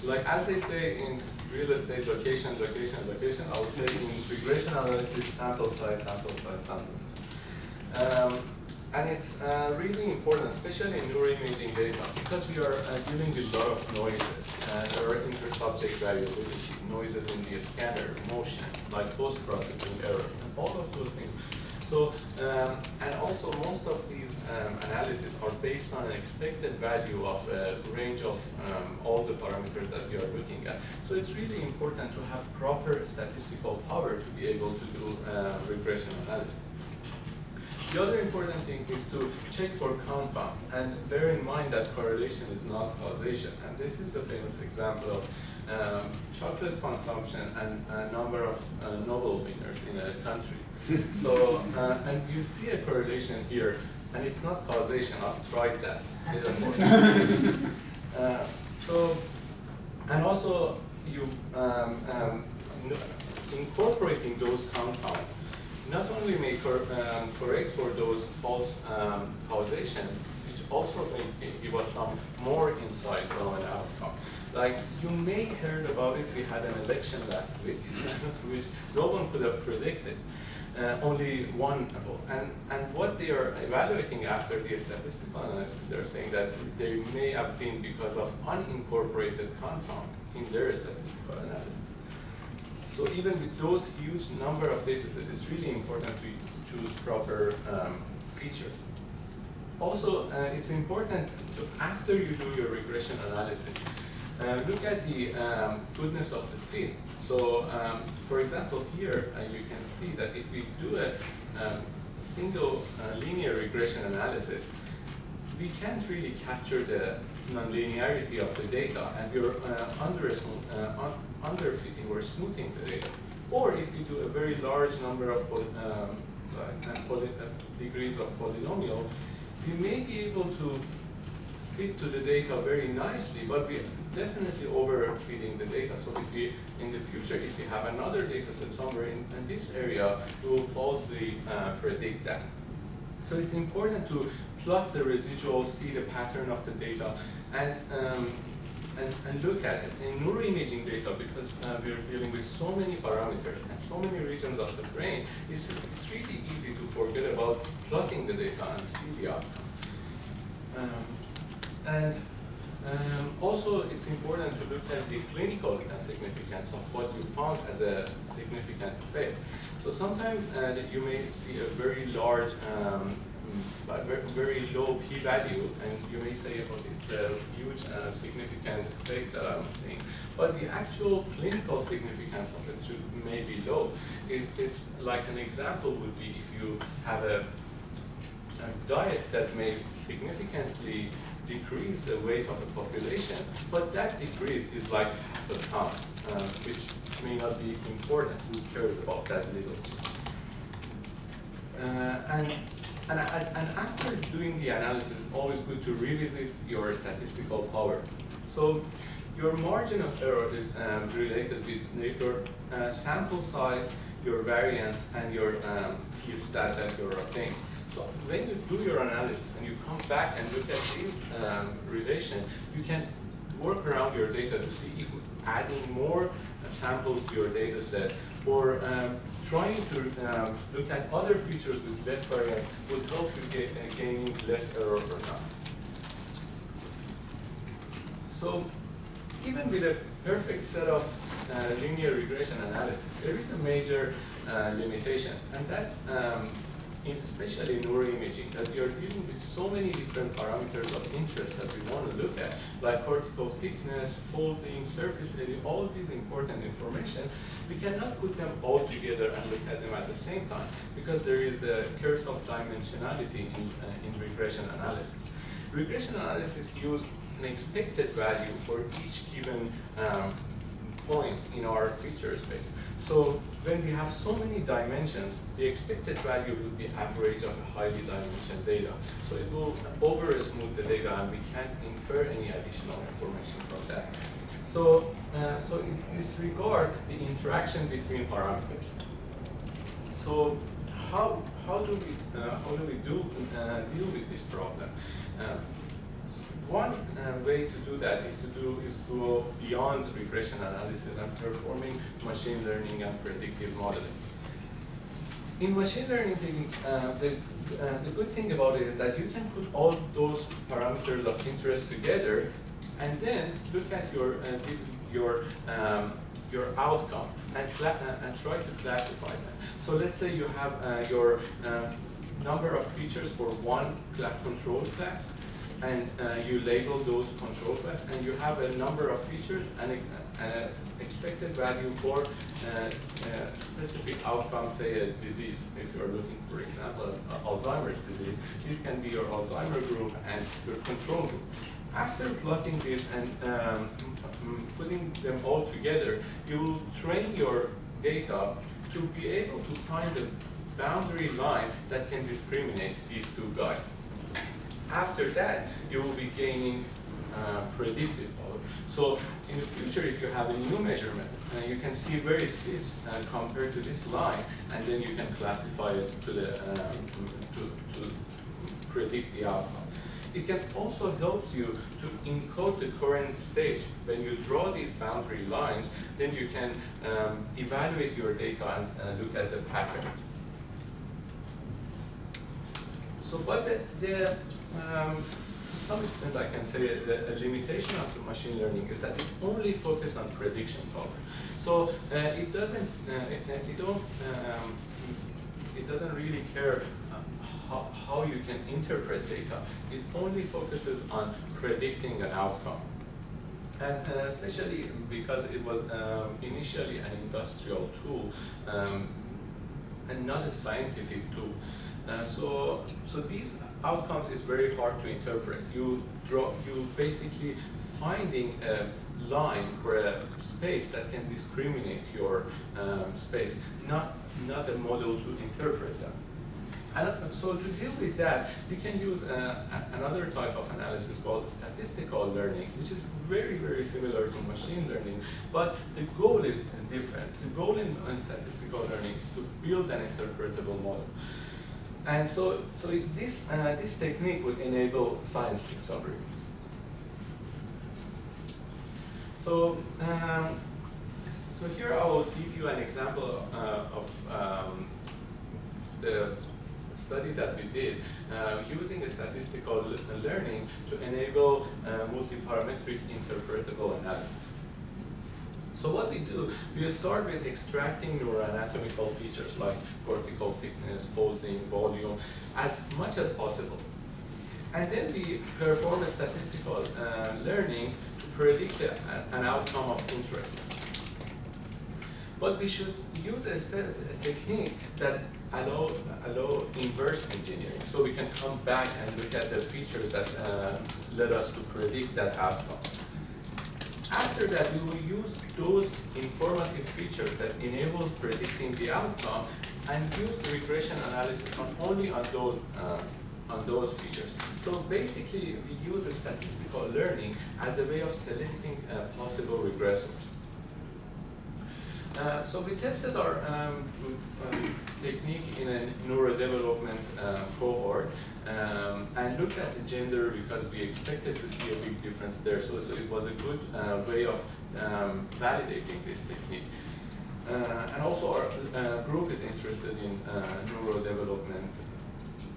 like as they say in real estate, location, location, location, I would say in regression analysis, sample size, sample size, sample size. And it's really important, especially in neuroimaging data, because we are dealing with a lot of noises. There are intersubject variability, noises in the scanner, motion, like post-processing errors, and all of those things. So, and also most of these analyses are based on an expected value of a range of all the parameters that we are looking at. So it's really important to have proper statistical power to be able to do regression analysis. The other important thing is to check for confound, and bear in mind that correlation is not causation. And this is the famous example of chocolate consumption and a number of Nobel winners in a country. So, and you see a correlation here, and it's not causation. I've tried that. It doesn't work. So, and also you incorporating those compounds not only may correct for those false causation, which also may give us some more insight from an outcome. Like, you may heard about it, we had an election last week, which no one could have predicted. Only one, and what they are evaluating after the statistical analysis, they're saying that they may have been because of unincorporated confound in their statistical analysis. So even with those huge number of data sets, it's really important to choose proper features. Also, it's important to, after you do your regression analysis, look at the goodness of the fit. So, for example, here you can see that if we do a single linear regression analysis, we can't really capture the nonlinearity of the data, and we're underfitting or smoothing the data. Or if we do a very large number of degrees of polynomial, we may be able to fit to the data very nicely, but we definitely overfitting the data. So if we, in the future, if we have another data set somewhere in this area, we will falsely predict that. So it's important to plot the residual, see the pattern of the data, and look at it. In neuroimaging data, because we're dealing with so many parameters and so many regions of the brain, it's really easy to forget about plotting the data and see the outcome. Also, it's important to look at the clinical significance of what you found as a significant effect. So sometimes you may see a very large, very low p-value, and you may say, oh, it's a huge significant effect that I'm seeing. But the actual clinical significance of it may be low. It's like an example would be if you have a diet that may significantly decrease the weight of the population, but that decrease is like half a pound, which may not be important. Who cares about that little? And after doing the analysis, it's always good to revisit your statistical power. So your margin of error is related with your sample size, your variance, and your t-stat that you're obtaining. So when you do your analysis and you come back and look at these relations, you can work around your data to see if adding more samples to your data set or trying to look at other features with less variance would help you gaining less error or not. So even with a perfect set of linear regression analysis, there is a major limitation, and that's especially in neuroimaging, that we are dealing with so many different parameters of interest that we want to look at, like cortical thickness, folding, surface area, all these important information. We cannot put them all together and look at them at the same time, because there is a curse of dimensionality in regression analysis. Regression analysis uses an expected value for each given point in our feature space. So when we have so many dimensions, the expected value will be average of a highly dimensioned data. So it will over-smooth the data, and we can't infer any additional information from that. So, so in this regard, the interaction between parameters. So how do we deal with this problem? One way to do that is to go beyond regression analysis and performing machine learning and predictive modeling. In machine learning, the good thing about it is that you can put all those parameters of interest together and then look at your outcome and try to classify them. So let's say you have your number of features for one control class, and you label those control class, and you have a number of features and an expected value for specific outcome, say a disease. If you're looking, for example, Alzheimer's disease, this can be your Alzheimer group and your control group. After plotting this and putting them all together, you will train your data to be able to find a boundary line that can discriminate these two guys. After that, you will be gaining predictive power. So in the future, if you have a new measurement, you can see where it sits compared to this line, and then you can classify it to predict the outcome. It can also help you to encode the current stage. When you draw these boundary lines, then you can evaluate your data and look at the pattern. So, but to some extent, I can say that a limitation of the machine learning is that it only focuses on prediction power. So it doesn't really care how you can interpret data. It only focuses on predicting an outcome. And especially because it was initially an industrial tool and not a scientific tool. So these outcomes is very hard to interpret. You basically finding a line or a space that can discriminate your space, not a model to interpret them. And so to deal with that, you can use another type of analysis called statistical learning, which is very, very similar to machine learning, but the goal is different. The goal in statistical learning is to build an interpretable model. And so this technique would enable science discovery. So here I will give you an example of the study that we did using a statistical learning to enable multiparametric interpretable analysis. So what we do, we start with extracting neuroanatomical features like cortical thickness, folding, volume, as much as possible. And then we perform a statistical learning to predict an outcome of interest. But we should use a technique that allow inverse engineering, so we can come back and look at the features that led us to predict that outcome. After that, we will use those informative features that enables predicting the outcome and use regression analysis only on those features. So basically, we use a statistical learning as a way of selecting possible regressors. So we tested our technique in a neurodevelopment cohort and looked at the gender because we expected to see a big difference there. So it was a good way of validating this technique. And also our group is interested in neurodevelopment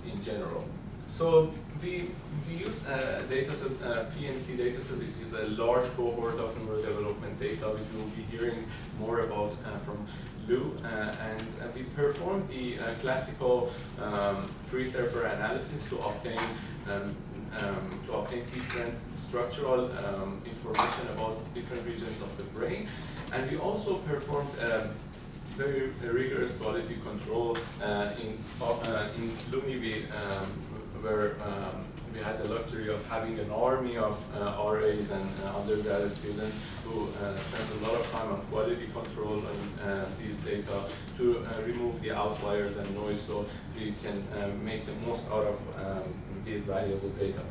in general. So we use data set, PNC data set, which is a large cohort of neurodevelopment data, which we'll be hearing more about from Lou. And we performed the classical free surfer analysis to obtain different structural information about different regions of the brain. And we also performed very rigorous quality control in Lunivi, where we had the luxury of having an army of RAs and undergraduate students who spent a lot of time on quality control on these data to remove the outliers and noise so we can make the most out of these valuable data.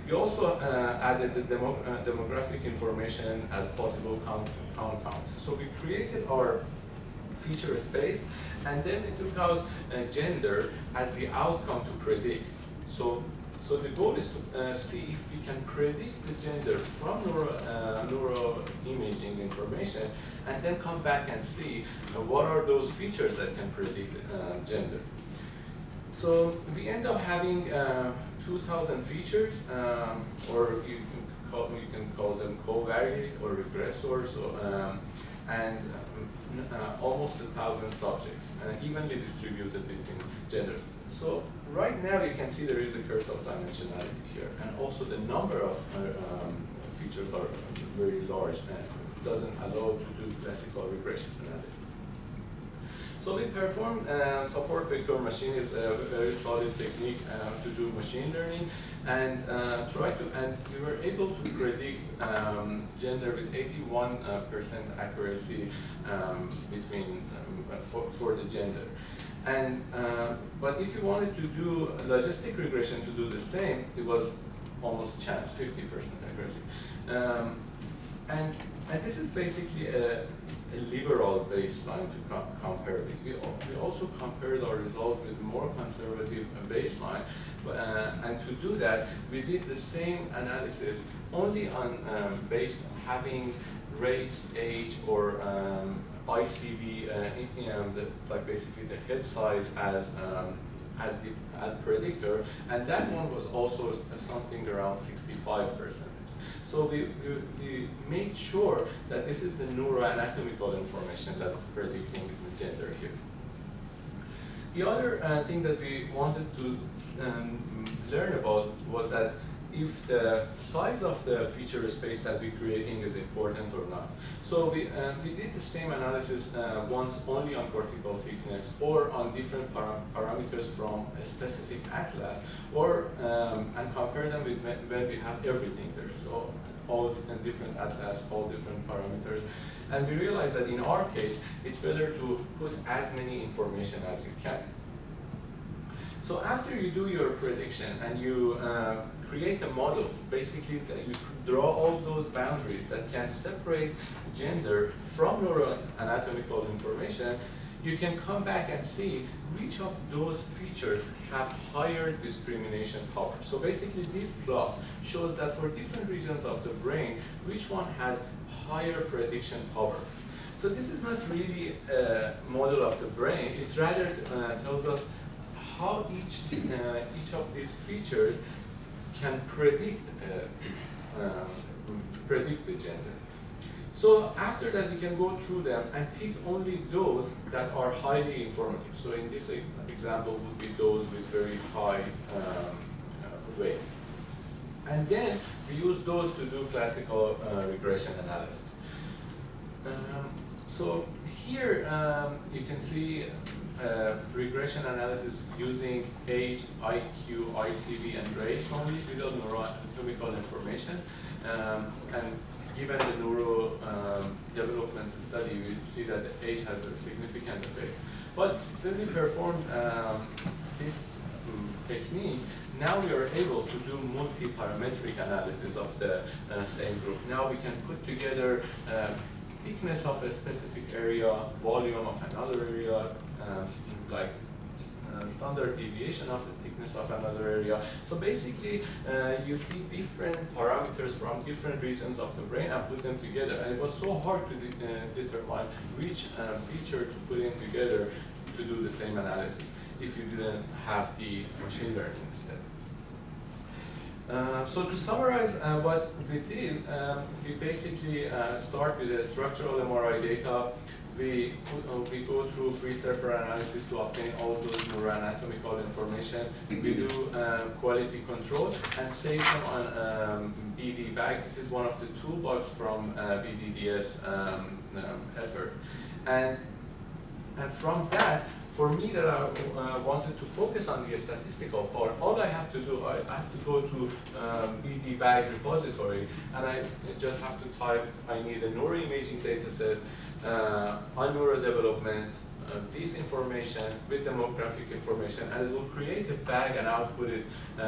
We also added the demographic information as possible confound. So we created our feature space, and then we took out gender as the outcome to predict. So the goal is to see if we can predict the gender from neuroimaging information, and then come back and see what are those features that can predict gender. So we end up having 2,000 features, or you can call them covariate or regressors, and almost 1,000 subjects, evenly distributed between genders. So right now you can see there is a curse of dimensionality here, and also the number of features are very large and doesn't allow to do classical regression analysis. So we performed support vector machine is a very solid technique to do machine learning, and we were able to predict gender with 81% accuracy between for the gender. And but if you wanted to do logistic regression to do the same, it was almost chance, 50% accuracy. And this is basically a liberal baseline to compare with. We also compared our result with more conservative baseline, and to do that, we did the same analysis only on based having race, age, or ICV, like basically the head size as predictor, and that one was also something around 65%. So we made sure that this is the neuroanatomical information that is predicting the gender here. The other thing that we wanted to learn about was that if the size of the feature space that we're creating is important or not. So we did the same analysis once only on cortical thickness or on different parameters from a specific atlas, or and compare them with when we have everything there. So all different atlas, all different parameters. And we realized that in our case, it's better to put as many information as you can. So after you do your prediction and you create a model, basically you draw all those boundaries that can separate gender from neuroanatomical information, you can come back and see which of those features have higher discrimination power. So basically this plot shows that for different regions of the brain, which one has higher prediction power. So this is not really a model of the brain, it's rather tells us how each of these features can predict the gender. So after that, we can go through them and pick only those that are highly informative. So in this example would be those with very high weight. And then we use those to do classical regression analysis. So here you can see regression analysis using age, IQ, ICV, and race only without neuroanatomical information. And given the neuro development study, we see that the age has a significant effect. But when we perform this technique, now we are able to do multi-parametric analysis of the same group. Now we can put together thickness of a specific area, volume of another area, like standard deviation of the thickness of another area. So basically, you see different parameters from different regions of the brain and put them together. And it was so hard to determine which feature to put in together to do the same analysis if you didn't have the machine learning step. So to summarize what we did, we basically start with the structural MRI data. We go through free surfer analysis to obtain all those neuroanatomical information. We do quality control and save them on BD bag. This is one of the toolbox from BDDS effort. And from that, for me that I wanted to focus on the statistical part, all I have to do, I have to go to BD bag repository and I just have to type, I need a neuroimaging data set, on neurodevelopment, this information with demographic information, and it will create a bag and output it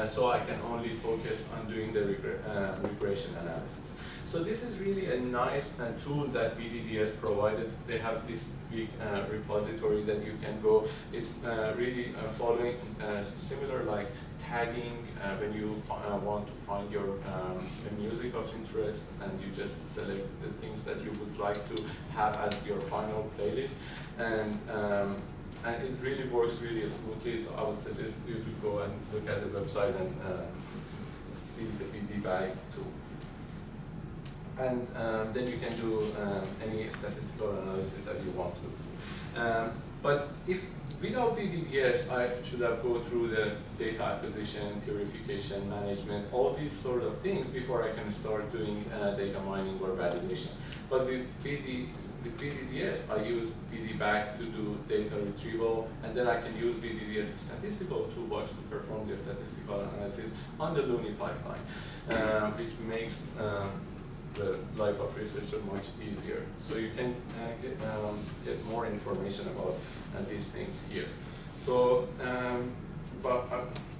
so I can only focus on doing the regression analysis. So this is really a nice tool that BDDS provided. They have this big repository that you can go. It's really following similar like tagging when you want to find your music of interest, and you just select the things that you would like to have as your final playlist. And it really works really smoothly, so I would suggest you to go and look at the website and see the BD bag too. And then you can do any statistical analysis that you want to. But if without BDDS, I should have go through the data acquisition, purification, management, all these sort of things before I can start doing data mining or validation. But with BDDS, I use BDBAG to do data retrieval, and then I can use BDDS statistical toolbox to perform the statistical analysis on the Looney pipeline, which makes the life of researcher much easier. So you can get more information about these things here. So,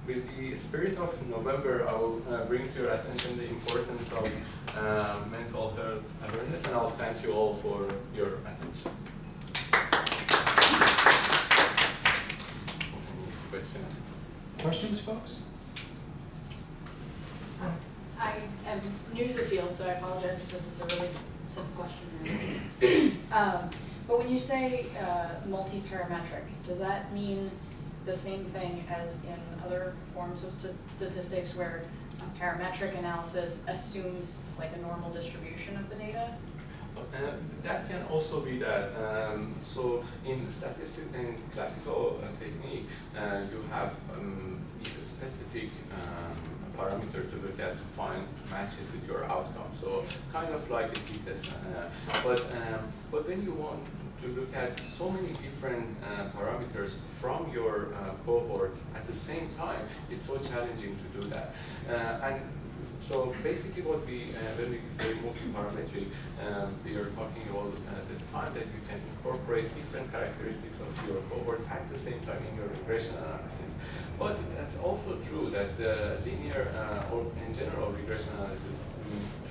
with the spirit of November, I will bring to your attention the importance of mental health awareness, and I'll thank you all for your attention. Any Questions, folks? I am new to the field, so I apologize if this is a really simple question. But when you say multi-parametric, does that mean the same thing as in other forms of statistics where a parametric analysis assumes like a normal distribution of the data? That can also be that. So in classical technique, you have a specific parameter to look at to match it with your outcome. So kind of like a t-test. But when you want to look at so many different parameters from your cohorts at the same time, it's so challenging to do that. And so basically what when we say multi-parametric, we are talking about the time that you can incorporate different characteristics of your cohort at the same time in your regression analysis. But that's also true that the linear or in general regression analysis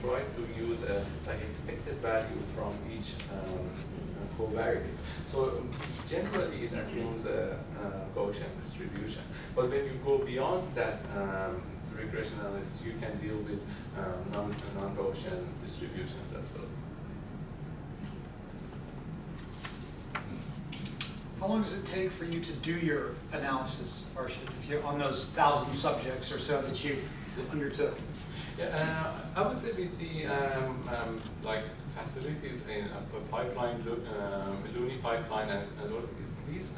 try to use a like expected value from each covariate. So generally it assumes a Gaussian distribution. But when you go beyond that regression analysis, you can deal with non-Gaussian distributions as well. How long does it take for you to do your analysis, Arshad, if you're on those 1,000 subjects or so that you undertook? Yeah, I would say with the like facilities in a pipeline, Looney pipeline, and these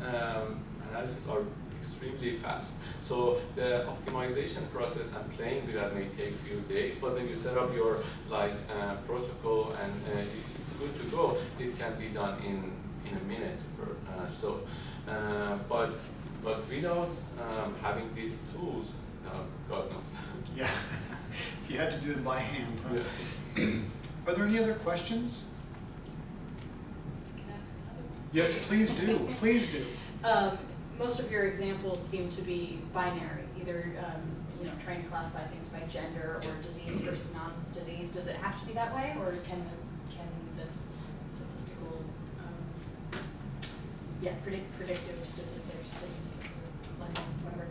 analyses are extremely fast. So the optimization process and playing with that may take a few days, but when you set up your like protocol and it's good to go, it can be done in a minute or so. But without having these tools, God knows. Yeah, you had to do them by hand. Huh? Yeah. Are there any other questions? Can I ask another? Yes, please do. Please do. Most of your examples seem to be binary, either trying to classify things by gender or disease versus non-disease. Does it have to be that way, or can this predictive statistics, whatever.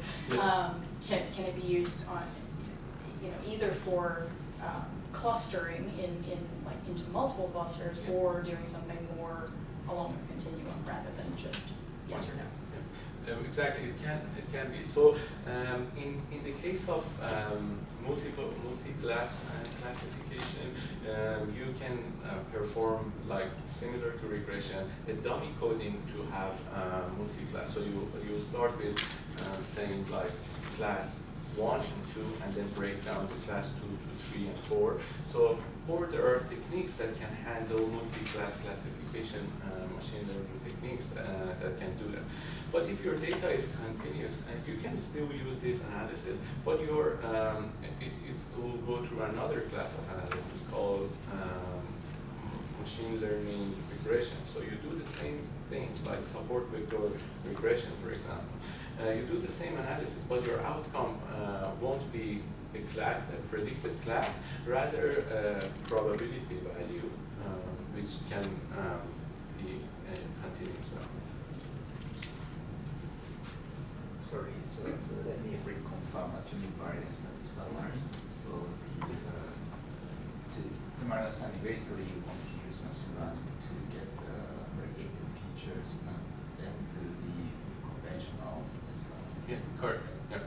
Can it be used on, either for clustering into multiple clusters, or doing something more along the continuum rather than just yes or no? Exactly, it can be. So in the case of multi-class classification, you can perform like similar to regression, a dummy coding to have multi-class. So you start with saying like class 1 and 2, and then break down to class 2 to 3 and 4. So or there are techniques that can handle multi-class classification, machine learning techniques that can do that. But if your data is continuous, you can still use this analysis, but it will go through another class of analysis called machine learning regression. So you do the same thing, like support vector regression, for example. You do the same analysis, but your outcome won't be a predicted class, rather a probability value, which can be continuous. Sorry, so let me reconfirm what you mean by statistical learning. So to my understanding, basically you want to use machine learning to get predictive features and then to the conventional statistical. Yeah, correct. Yeah.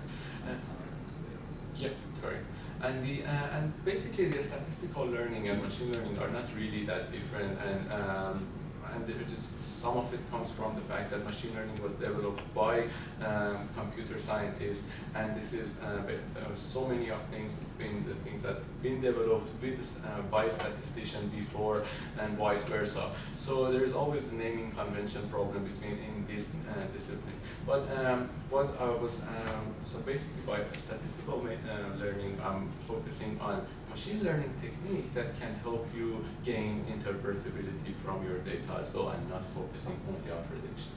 And something to it. Yeah, correct. And basically the statistical learning and machine learning are not really that different, and they're just, some of it comes from the fact that machine learning was developed by computer scientists, and this is so many of things the things that have been developed with by a statistician before, and vice versa. So there's always a naming convention problem in this discipline. But what I was so basically by statistical learning, I'm focusing on machine learning technique that can help you gain interpretability from your data as well, and not focusing only on prediction.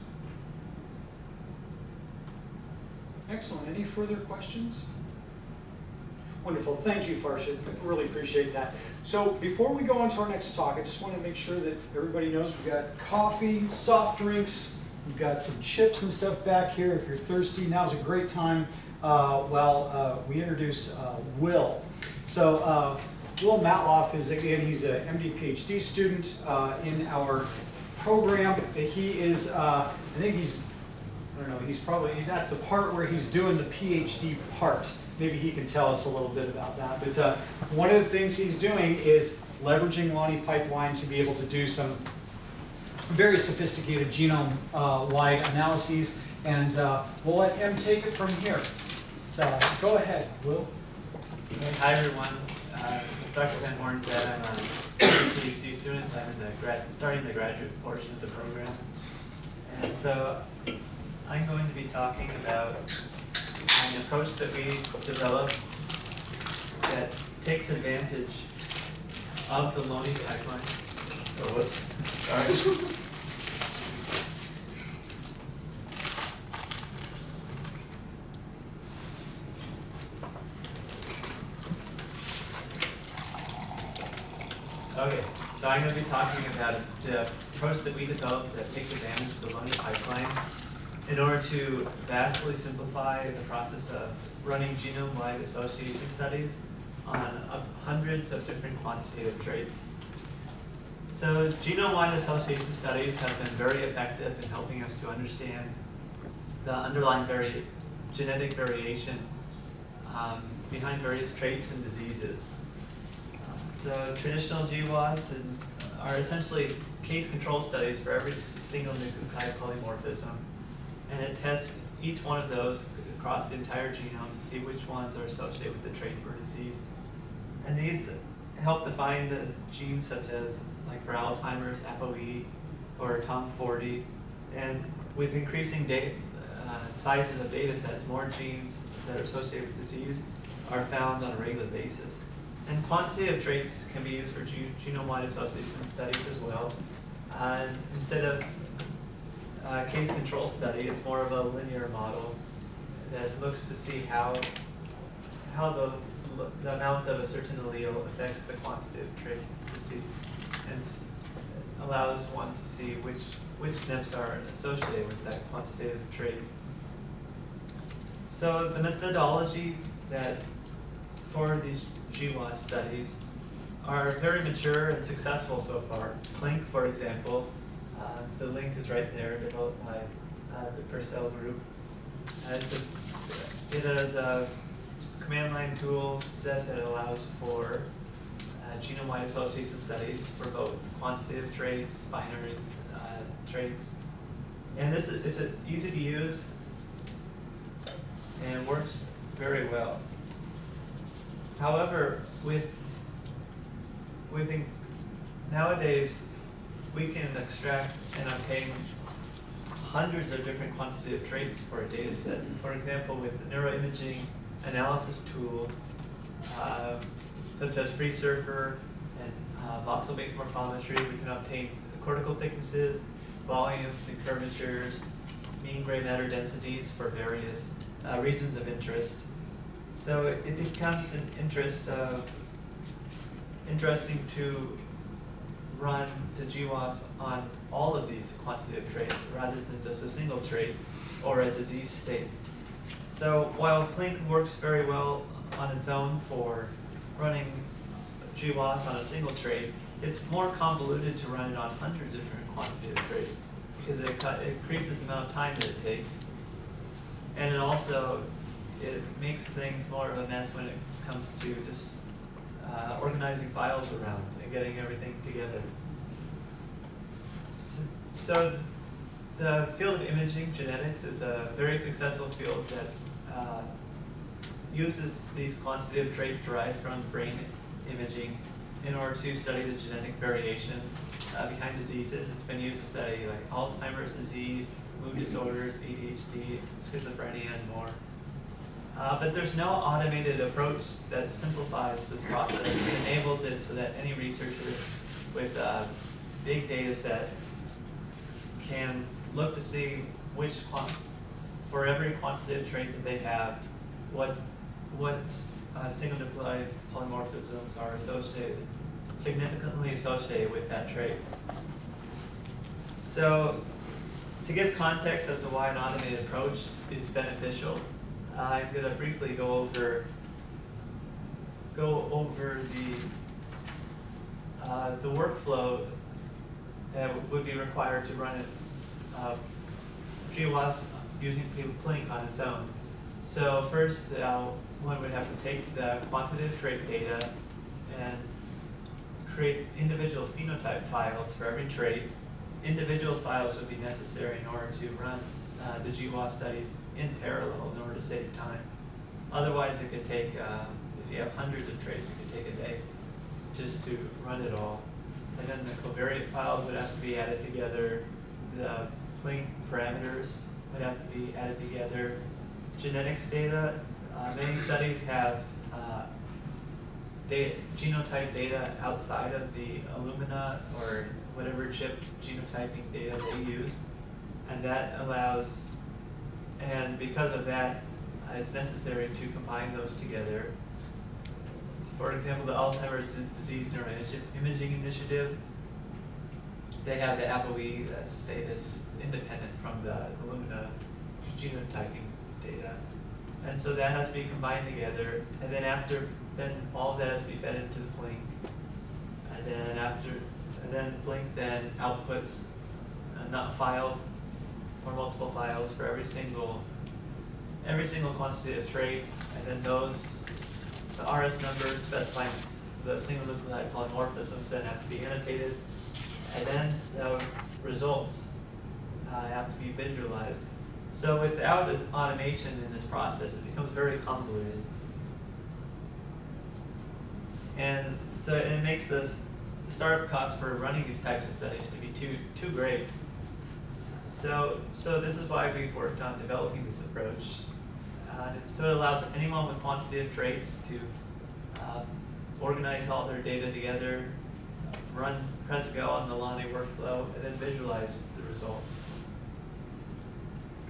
Excellent. Any further questions? Wonderful. Thank you, Farshid. Really appreciate that. So before we go on to our next talk, I just want to make sure that everybody knows we've got coffee, soft drinks, we've got some chips and stuff back here. If you're thirsty, now's a great time while we introduce Will. So Will Matloff is, again, he's an MD PhD student in our program. He is, I think he's, I don't know, he's at the part where he's doing the PhD part. Maybe he can tell us a little bit about that. But one of the things he's doing is leveraging Lonnie Pipeline to be able to do some very sophisticated genome-wide analyses. And we'll let him take it from here. So go ahead, Will. Hi everyone. As Dr. Van Horn said, I'm a PhD student. I'm in starting the graduate portion of the program. And so I'm going to be talking about an approach that we developed that takes advantage of the Lonnie pipeline. Oh, whoops. Sorry. Okay, so I'm going to be talking about the approach that we developed that takes advantage of the Lonnie pipeline in order to vastly simplify the process of running genome-wide association studies on hundreds of different quantitative traits. So genome-wide association studies have been very effective in helping us to understand the underlying genetic variation behind various traits and diseases. So traditional GWAS are essentially case control studies for every single nucleotide polymorphism, and it tests each one of those across the entire genome to see which ones are associated with the trait or disease. And these help define the genes such as, like for Alzheimer's, ApoE, or TOM40, and with increasing sizes of data sets, more genes that are associated with disease are found on a regular basis. And quantitative traits can be used for genome-wide association studies as well. Instead of a case control study, it's more of a linear model that looks to see how the amount of a certain allele affects the quantitative traits to see, and allows one to see which which SNPs are associated with that quantitative trait. So the methodology that for these GWAS studies are very mature and successful so far. Clink, for example, the link is right there, developed by the Purcell group. It has a command line tool set that allows for genome-wide association studies for both quantitative traits, binary traits. And it's easy to use and works very well. However, nowadays, we can extract and obtain hundreds of different quantitative traits for a data set. For example, with neuroimaging analysis tools, such as FreeSurfer and voxel-based morphometry, we can obtain cortical thicknesses, volumes and curvatures, mean gray matter densities for various regions of interest. So it becomes an interesting to run the GWAS on all of these quantitative traits rather than just a single trait or a disease state. So while Clink works very well on its own for running GWAS on a single trait, it's more convoluted to run it on hundreds of different quantitative traits because it increases the amount of time that it takes. And it makes things more of a mess when it comes to just organizing files around and getting everything together. So the field of imaging genetics is a very successful field that uses these quantitative traits derived from brain imaging in order to study the genetic variation behind diseases. It's been used to study like Alzheimer's disease, mood disorders, ADHD, schizophrenia, and more. But there's no automated approach that simplifies this process and enables it so that any researcher with a big data set can look to see for every quantitative trait that they have, what single nucleotide polymorphisms are significantly associated with that trait. So to give context as to why an automated approach is beneficial, I'm going to briefly go over the workflow that would be required to run GWAS using Clink on its own. So first, one would have to take the quantitative trait data and create individual phenotype files for every trait. Individual files would be necessary in order to run the GWAS studies in parallel in order to save time. Otherwise, it could take, if you have hundreds of traits, it could take a day just to run it all. And then the covariate files would have to be added together. The Clink parameters would have to be added together. Genetics data, many studies have genotype data outside of the Illumina or whatever chip genotyping data they use. And that allows, and because of that, it's necessary to combine those together. For example, the Alzheimer's Disease Neuroimaging Initiative, they have the ApoE status independent from the Illumina genotyping data. And so that has to be combined together, and then all of that has to be fed into the Clink. And then Clink then outputs a file or multiple files for every single quantitative trait, and then the RS numbers specifying the single nucleotide polymorphisms then have to be annotated, and then the results have to be visualized. So without automation in this process, it becomes very convoluted. And so it makes the startup cost for running these types of studies to be too great. So this is why we've worked on developing this approach. So it allows anyone with quantitative traits to organize all their data together, press go on the Lonnie workflow, and then visualize the results.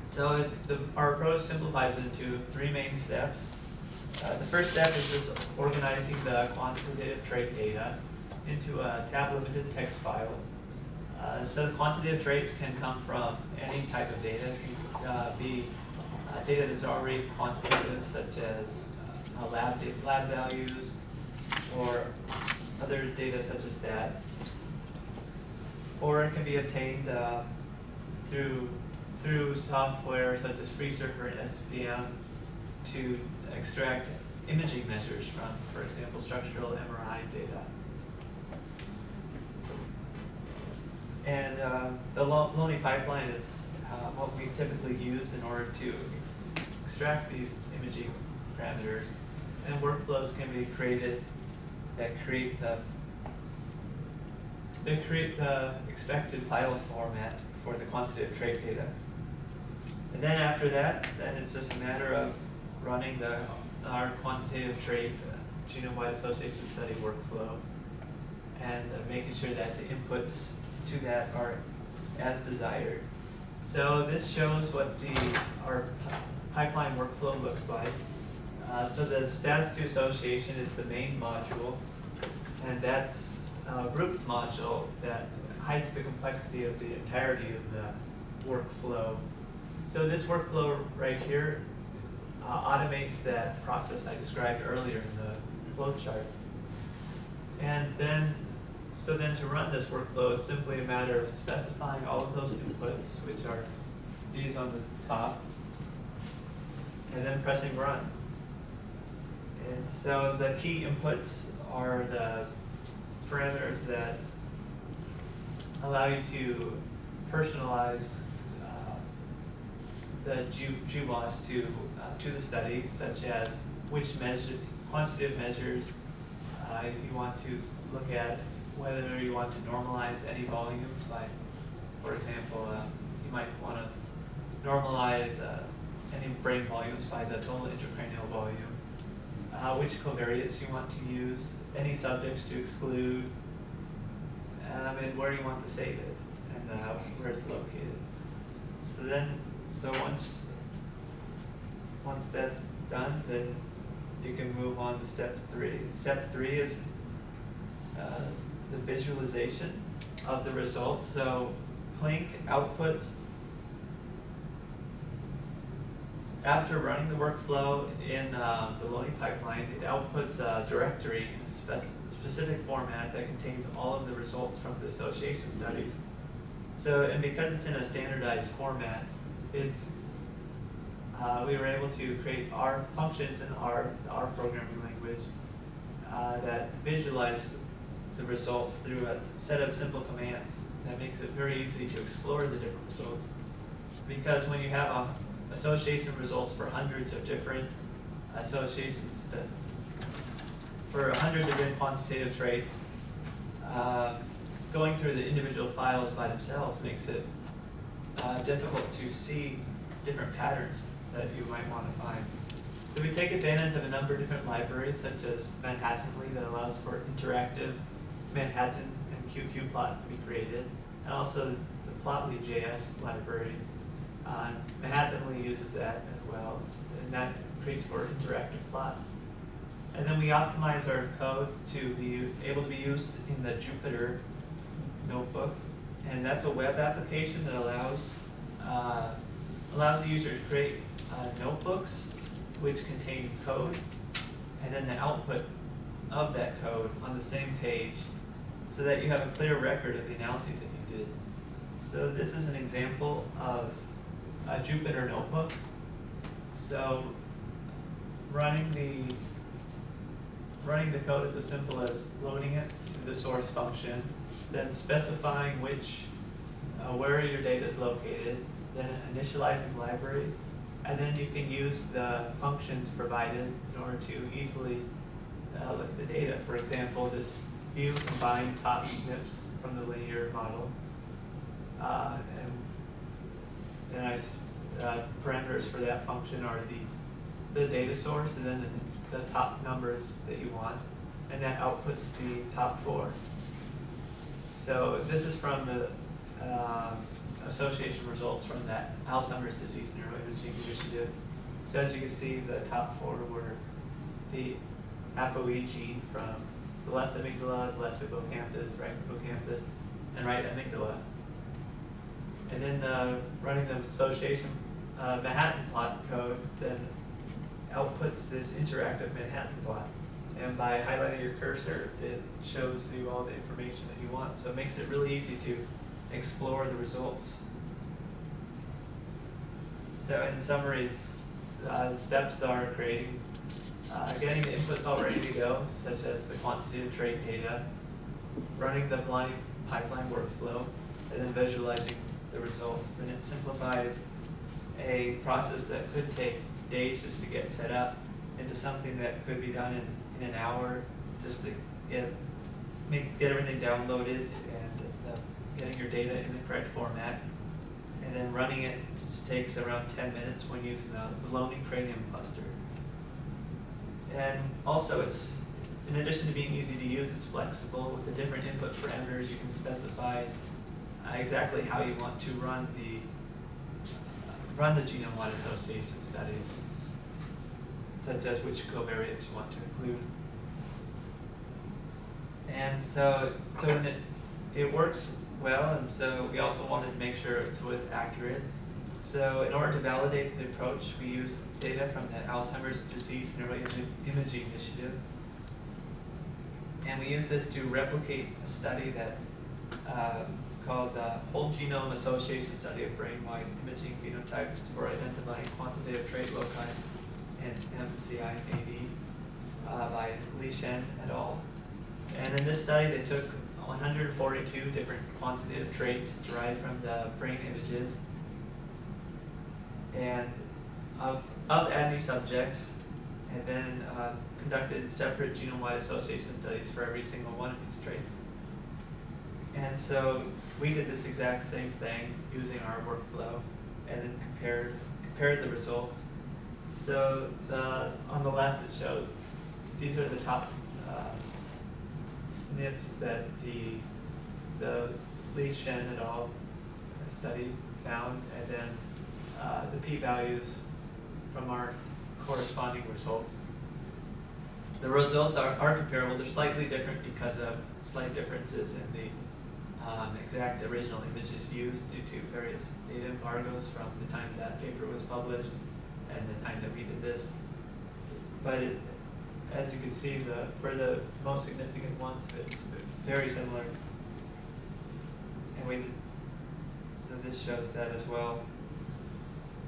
So our approach simplifies it into three main steps. The first step is just organizing the quantitative trait data into a tab-limited text file. So the quantitative traits can come from any type of data. It can be data that's already quantitative, such as lab values or other data such as that. Or it can be obtained through software such as FreeSurfer and SFN to extract imaging measures from, for example, structural MRI data. And the Lonely pipeline is what we typically use in order to extract these imaging parameters. And workflows can be created that create the expected file format for the quantitative trait data. And then after that, then it's just a matter of running our quantitative trait genome-wide association study workflow and making sure that the inputs to that are as desired. So this shows what our pipeline workflow looks like. So the status to association is the main module, and that's a grouped module that hides the complexity of the entirety of the workflow. So this workflow right here automates that process I described earlier in the flow chart. And then, so then to run this workflow is simply a matter of specifying all of those inputs, which are these on the top, and then pressing run. And so the key inputs are the parameters that allow you to personalize the GWAS to the study, such as which quantitative measures you want to look at, whether you want to normalize any volumes by, for example, you might want to normalize any brain volumes by the total intracranial volume, which covariates you want to use, any subjects to exclude, and where you want to save it, and where it's located. So once that's done, then you can move on to step 3. Step 3 is the visualization of the results. So Plink outputs, after running the workflow in the Lonely pipeline, it outputs a directory in a specific format that contains all of the results from the association studies. So, and because it's in a standardized format, we were able to create our functions in our programming language that visualize the results through a set of simple commands. That makes it very easy to explore the different results. Because when you have association results for hundreds of different associations, for 100 different quantitative traits, going through the individual files by themselves makes it difficult to see different patterns that you might want to find. So we take advantage of a number of different libraries, such as Manhattanly, that allows for interactive Manhattan and QQ plots to be created, and also the Plotly.js library. Manhattanly uses that as well, and that creates for interactive plots. And then we optimize our code to be able to be used in the Jupyter notebook, and that's a web application that allows the user to create notebooks which contain code, and then the output of that code on the same page, so that you have a clear record of the analyses that you did. So this is an example of a Jupyter notebook. So running the code is as simple as loading it to the source function, then specifying where your data is located, then initializing libraries, and then you can use the functions provided in order to easily look at the data. For example, this view combine top SNPs from the linear model, and then parameters for that function are the data source and then the top numbers that you want, and that outputs the top 4. So this is from the association results from that Alzheimer's disease neuroimaging initiative. So as you can see, the top 4 were the ApoE gene from the left amygdala, the left hippocampus, right hippocampus, and right amygdala. And then running the association Manhattan plot code then outputs this interactive Manhattan plot. And by highlighting your cursor, it shows you all the information that you want. So it makes it really easy to explore the results. So in summary, the steps are getting the inputs all ready to go, such as the quantitative trait data, running the Blondie pipeline workflow, and then visualizing the results. And it simplifies a process that could take days just to get set up into something that could be done in an hour, just to get everything downloaded and getting your data in the correct format. And then running it just takes around 10 minutes when using the Lonely Cranium cluster. And also it's, in addition to being easy to use, it's flexible with the different input parameters. You can specify exactly how you want to run the genome-wide association studies, such as which covariates you want to include. And so it works well, and so we also wanted to make sure it was accurate. So in order to validate the approach, we use data from the Alzheimer's Disease Neuroimaging Initiative. And we use this to replicate a study that called the Whole Genome Association Study of Brain-Wide Imaging Phenotypes for Identifying Quantitative Trait Loci in MCI-AD by Li Shen et al. And in this study, they took 142 different quantitative traits derived from the brain images. And of ADNI subjects, and then conducted separate genome-wide association studies for every single one of these traits. And so we did this exact same thing using our workflow, and then compared the results. So on the left, it shows these are the top SNPs that the Li Shen et al. Study found, and then the p-values from our corresponding results. The results are comparable. They're slightly different because of slight differences in the exact original images used due to various data embargoes from the time that paper was published and the time that we did this. But as you can see, for the most significant ones, it's very similar. And so this shows that as well.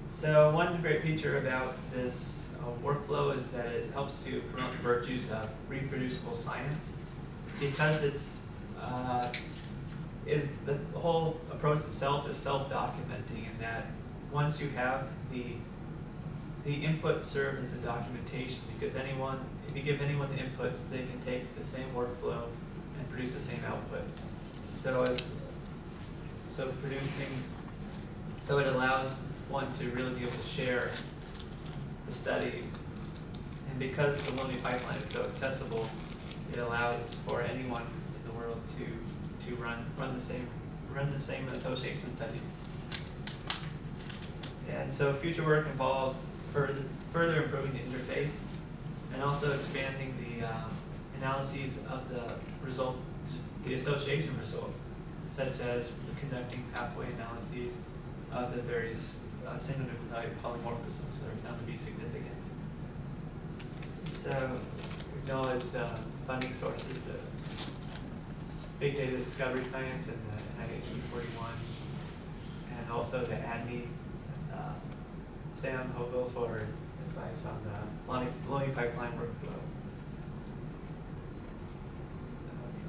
So one great feature about this workflow is that it helps to promote the virtues of reproducible science, because the whole approach itself is self-documenting, in that once you have the input serve as a documentation, because if you give anyone the inputs, they can take the same workflow and produce the same output. So it allows one to really be able to share the study. And because the Lonely pipeline is so accessible, it allows for anyone in the world to run the same association studies. And so future work involves further improving the interface, and also expanding the analyses of the association results, such as conducting pathway analyses of the various single nucleotide polymorphisms that are found to be significant. So we acknowledge funding sources, the Big Data Discovery Science and the NIH 41, and also the ADNI, Sam Hobo for advice on the Lonely pipeline workflow.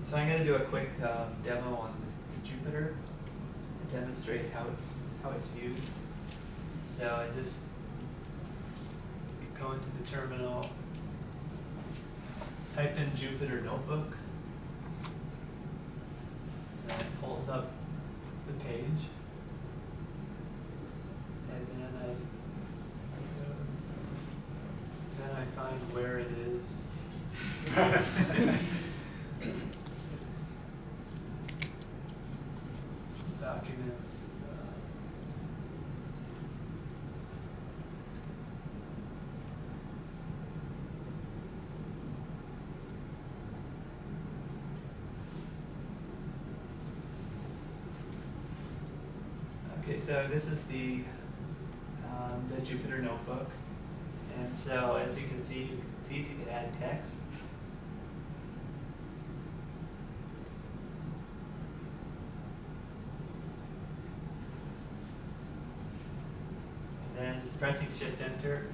So I'm going to do a quick demo on the Jupyter to demonstrate how it's used. So I just go into the terminal, type in Jupyter Notebook, and it pulls up the page. And then I find where it is. Documents. Okay, so this is the Jupyter notebook. And so as you can see, it's easy to add text. And then pressing Shift Enter,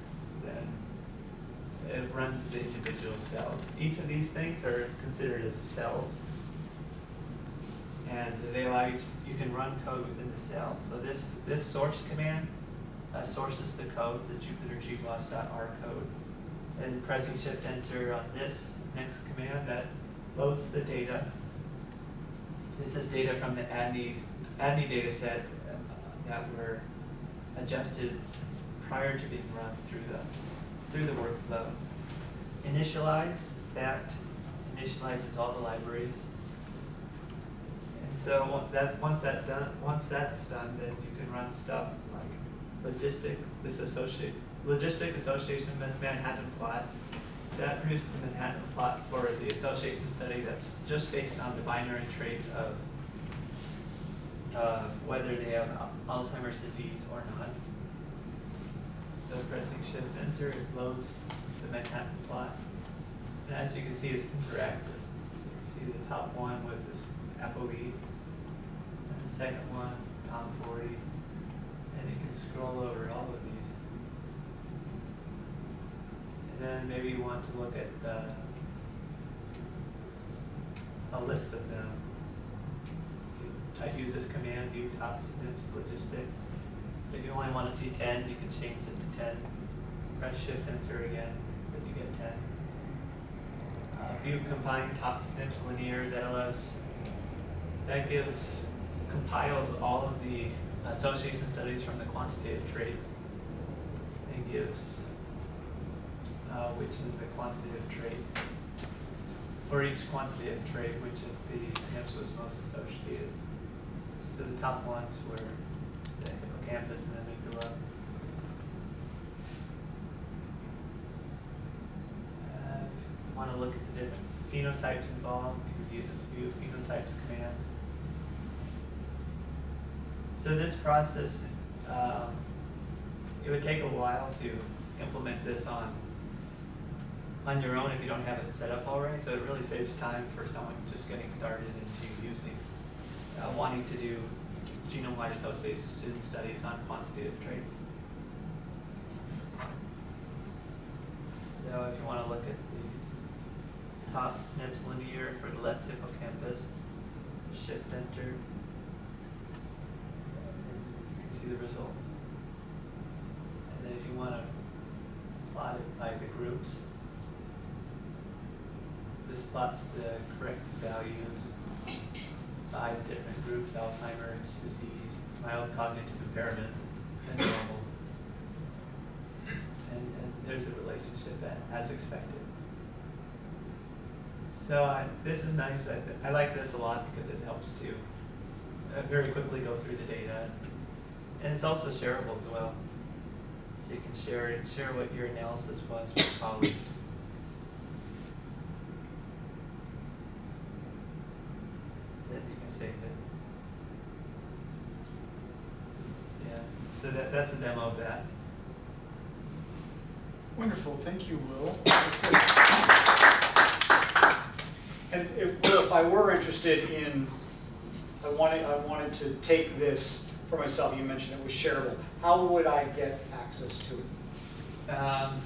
then it runs the individual cells. Each of these things are considered as cells. And they allow you to, you can run code within the cell. So this source command sources the code, the Jupyter gbloss.r code. And pressing Shift Enter on this next command, that loads the data. This is data from the ADNI data set that were adjusted prior to being run through the workflow. Initialize, that initializes all the libraries. And so once that's done, then you can run stuff like logistic association Manhattan plot. That produces a Manhattan plot for the association study that's just based on the binary trait of whether they have Alzheimer's disease or not. So pressing Shift Enter, it loads the Manhattan plot. And as you can see, it's interactive. So you can see the top one was this ApoE, and the second one, Tom 40. And you can scroll over all of these. And then maybe you want to look at a list of them. I use this command, view top SNPs logistic. If you only want to see 10, you can change it to 10. Press Shift Enter again, then you get 10. View combine top SNPs linear, that compiles all of the association studies from the quantitative traits and gives which is the quantitative traits. For each quantitative trait, which of the SNPs was most associated. So the top ones were the hippocampus and the amygdala. If you want to look at the different phenotypes involved, you could use this view phenotypes command. So this process, it would take a while to implement this on your own if you don't have it set up already. So it really saves time for someone just getting started into using, wanting to do genome-wide association studies on quantitative traits. So if you want to look at the top SNPs linear for the left hippocampus, Shift Enter, and you can see the results. And then if you want to plot it by the groups, this plots the correct values by the different groups: Alzheimer's disease, mild cognitive impairment, and normal. And there's a relationship as expected. So this is nice. I like this a lot because it helps to very quickly go through the data. And it's also shareable as well. So you can share what your analysis was with colleagues. Then you can save it. Yeah, so that's a demo of that. Wonderful, thank you, Will. And Will, if I were interested in, I wanted to take this for myself. You mentioned it was shareable. How would I get access to it?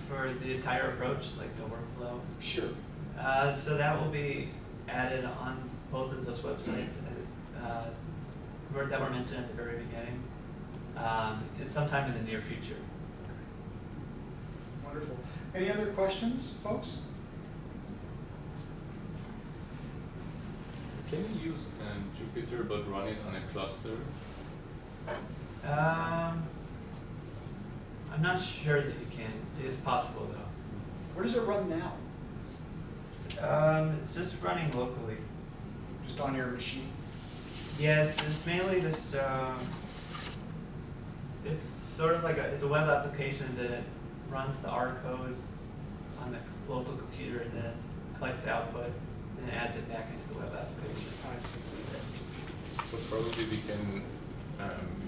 For the entire approach, like the workflow. Sure. So that will be added on both of those websites that were mentioned at the very beginning. It's sometime in the near future. Wonderful. Any other questions, folks? Can you use Jupyter but run it on a cluster? I'm not sure that you can. It's possible though. Where does it run now? It's just running locally. Just on your machine? Yes, it's mainly just, it's sort of like it's a web application that it runs the R codes on the local computer and then collects the output and adds it back into the web application. I see. So probably we can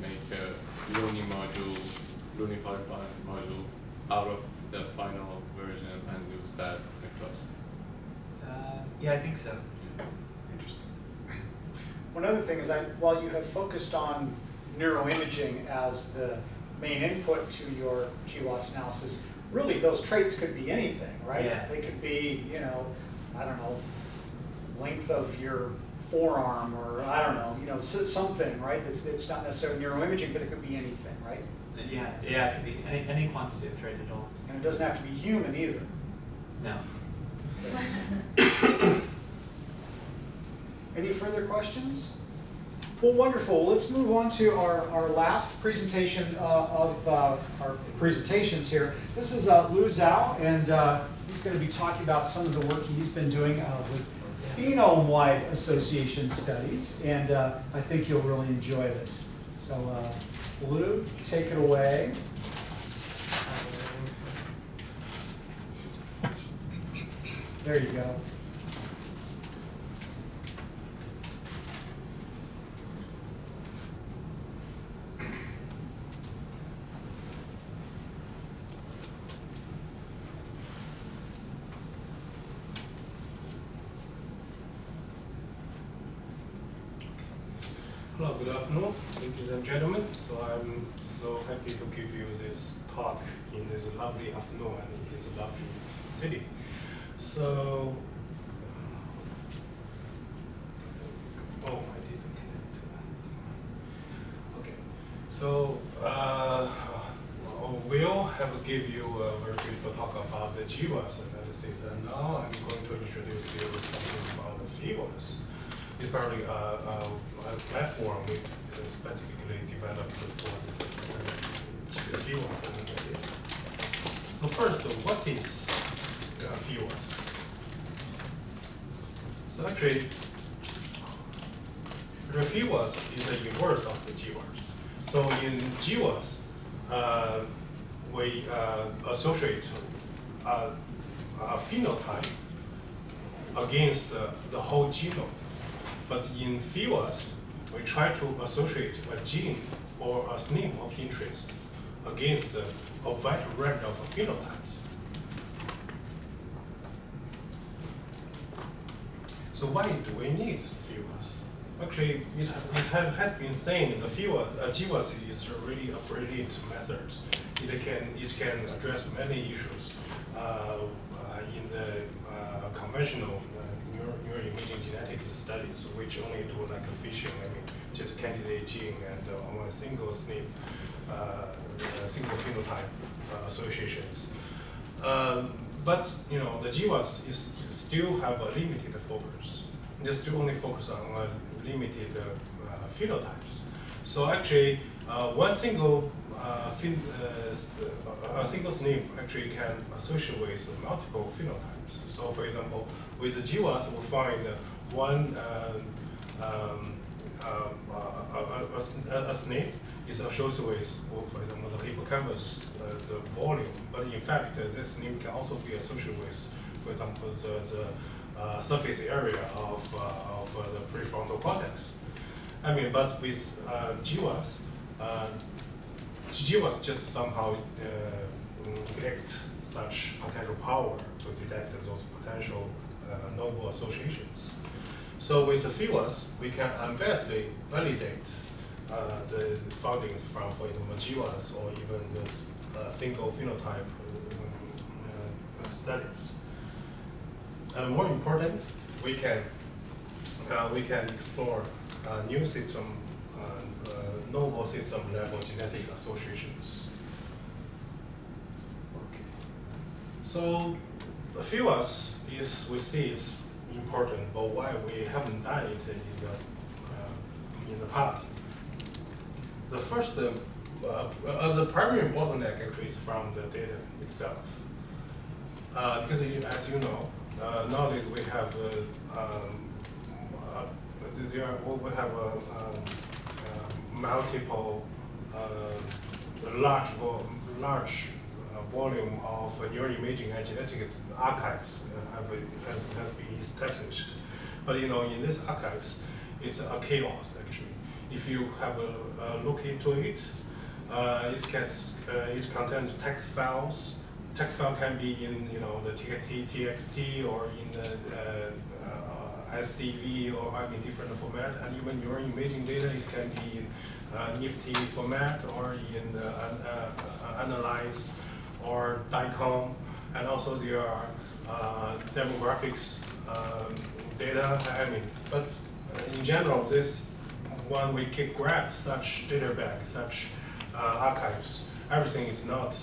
make a learning module, learning pipeline module out of the final version and use that across. Yeah, I think so. Interesting. One other thing is, while you have focused on neuroimaging as the main input to your GWAS analysis, really those traits could be anything, right? Yeah. They could be, you know, I don't know, length of your forearm, or I don't know, you know, something, right? It's not necessarily neuroimaging, but it could be anything, right? Yeah, it could be any quantitative trait at all. And it doesn't have to be human either. No. Any further questions? Well, wonderful. Let's move on to our last presentation of our presentations here. This is Lu Zhao, and he's going to be talking about some of the work he's been doing with phenome-wide association studies, and I think you'll really enjoy this. So, Lu, take it away. There you go. Hello, good afternoon, ladies and gentlemen. So I'm so happy to give you this talk in this lovely afternoon and in this lovely city. So, oh, I didn't connect. Okay, so we'll have to give you a very brief talk about the GWAS analysis, and now I'm going to introduce you something about the FIWAS. It's probably a platform we specifically developed for the FIWAS analysis. So first, what is FIWAS? So actually, the FIWAS is the inverse of the GWAS. So in GWAS, we associate a phenotype against the whole genome. But in FIWAS, we try to associate a gene or a SNP of interest against a wide range of phenotypes. So why do we need FIWAS? Actually, it has been saying the GWAS is a really a brilliant method. It can address many issues in the conventional neuroimaging genetics studies, which only do like a fishing, just candidate gene and on a single SNP, single phenotype associations. But you know, the GWAS is still have a limited focus. They still only focus on limited phenotypes. So actually, one single a single SNP actually can associate with multiple phenotypes. So for example, with the GWAS, we find one a SNP is associated with, for example, the hippocampus, the volume. But in fact, this SNP can also be associated with, for example, the surface area of the prefrontal cortex. But with GWAS, GWAS just somehow neglect such potential power to detect those potential novel associations. So with the FIWAS, we can unbiasedly validate the findings from, for example, GWAS or even the single phenotype studies. And more important, we can explore new system, novel system level genetic associations. Okay. So the FIWAS is, we see it's important, but why we haven't done it in the past? The first, the primary bottleneck actually is from the data itself. Because as you know, nowadays we have multiple large volume of neuroimaging and genetics archives has been established. But you know, in these archives, it's a chaos actually. if you have a look into it, it contains text files. Text file can be in the TXT or in the SDV or different format, and even your imaging data, it can be in Nifty format or in Analyze or DICOM, and also there are demographics data. But in general, this when we can grab such data back, such archives, everything is not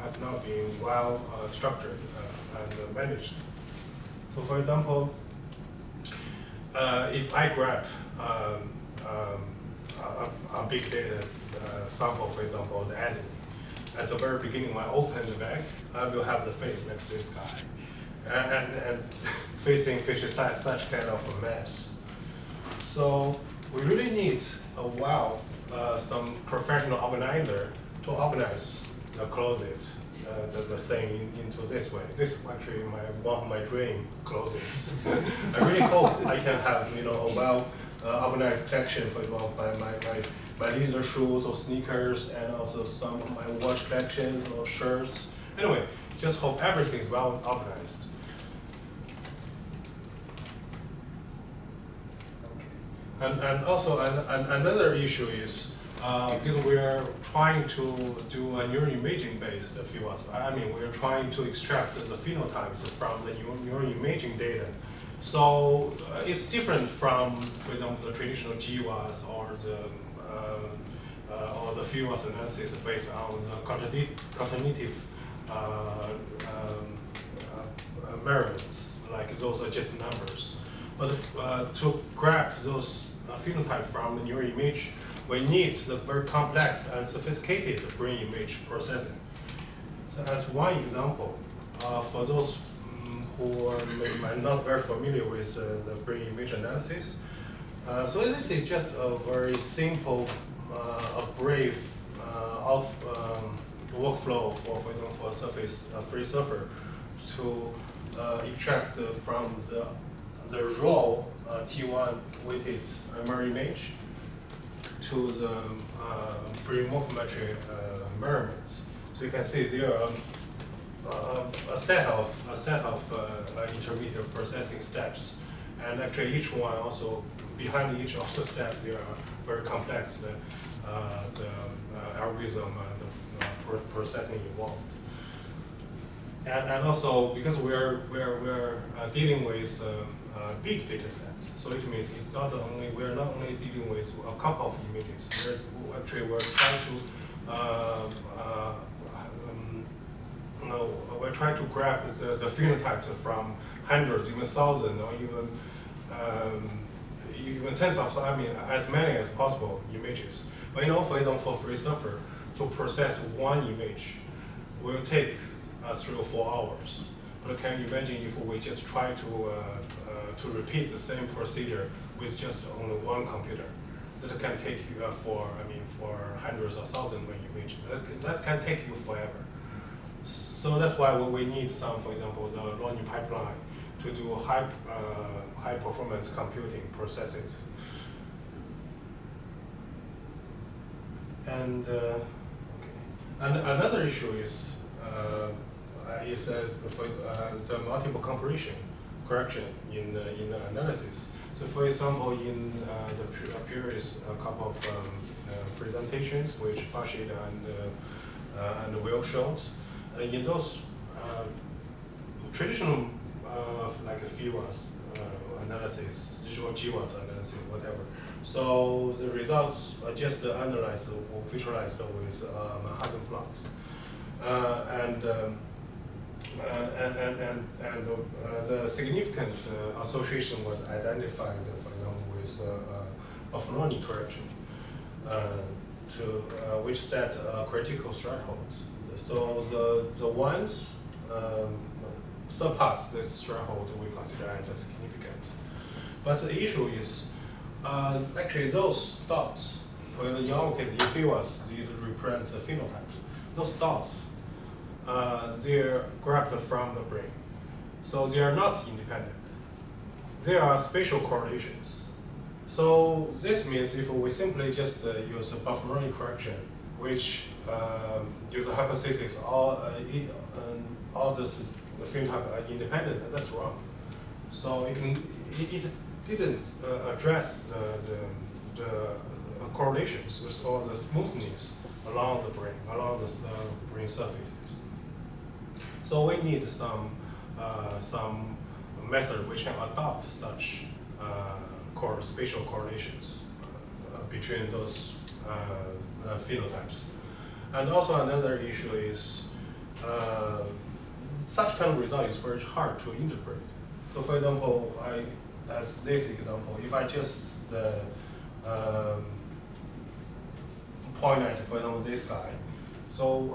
has not been well structured and managed. So, for example, if I grab a big data sample, for example, the adenine, at the very beginning when I open the bag, I will have the face like this guy, and facing fish size such kind of a mess. So we really need some professional organizer to organize the closet, the thing into this way. This is actually one of my dream closets. I really hope I can have a well organized collection, for example, my leather shoes or sneakers, and also some of my watch collections or shirts. Anyway, just hope everything is well organized. And also another issue is because we are trying to do a neuroimaging based fieldwork. We are trying to extract the phenotypes from the neuroimaging data. So it's different from, for example, the traditional GWAS or the fieldwork analysis based on the quantitative measurements, like those are just numbers. But to grab those phenotypes from the neuroimage, we need the very complex and sophisticated brain image processing. So as one example, for those who are not very familiar with the brain image analysis, so this is just a very simple, a brief workflow for example, for surface free surfer to extract from the raw T1 weighted MR image to the brain morphometry measurements. So you can see there are a set of intermediate processing steps, and actually each one also behind each of the steps there are very complex the algorithm and the processing involved. And also because we're dealing with big data sets, so it means we're not only dealing with a couple of images. We're trying to we're trying to grab the phenotypes from hundreds, even thousands, or even tens of, as many as possible images. But for example, for free surfer, to process one image will take 3 or 4 hours. But can you imagine if we just try to repeat the same procedure with just only one computer? That can take you for hundreds of thousands of images. That can take you forever. So that's why we need some, for example, the learning pipeline to do high performance computing processes. And another issue is the multiple correction in the analysis. So for example, in the previous couple of presentations, which Fashid and Will showed, in those traditional like a FIWAS analysis, or GWAS analysis, whatever. So the results are just analyzed or visualized with Manhattan plots. And the significant association was identified, for example, with Buffaloni correction, which set critical thresholds. So the ones surpass this threshold we consider as significant. But the issue is actually those dots, for the young case, if it was, these represent the phenotypes. Those dots, they're grabbed from the brain. So they are not independent. There are spatial correlations. So this means if we simply just use a buffering correction, which use a hypothesis all this the phenotype are independent, that's wrong. So it didn't address the correlations with all the smoothness along the brain surfaces. So we need some method which can adopt such spatial correlations between those phenotypes. And also another issue is such kind of result is very hard to interpret. So for example, as this example, if I just point at, for example, this guy, so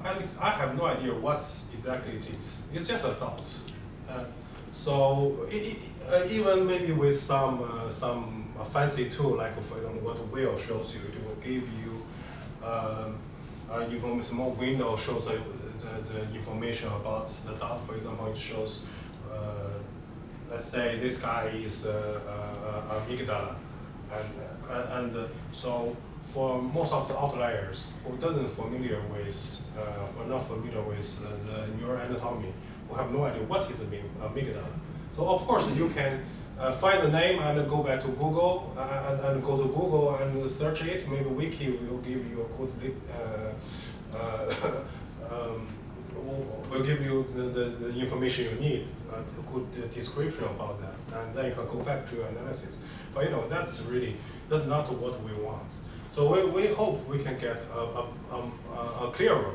I have no idea what exactly it is. It's just a dot. So even maybe with some fancy tool, like for example, what Will shows you, it will give you even small window shows the information about the dot. For example, it shows, let's say this guy is amygdala, and so for most of the outliers who doesn't familiar with, who are not familiar with the neuroanatomy, who have no idea what is amygdala. So of course you can find the name and go back to Google and go to Google and search it. Maybe Wiki will give you a good will give you the information you need, a good description about that, and then you can go back to analysis. But you know, that's not what we want. So we hope we can get a clearer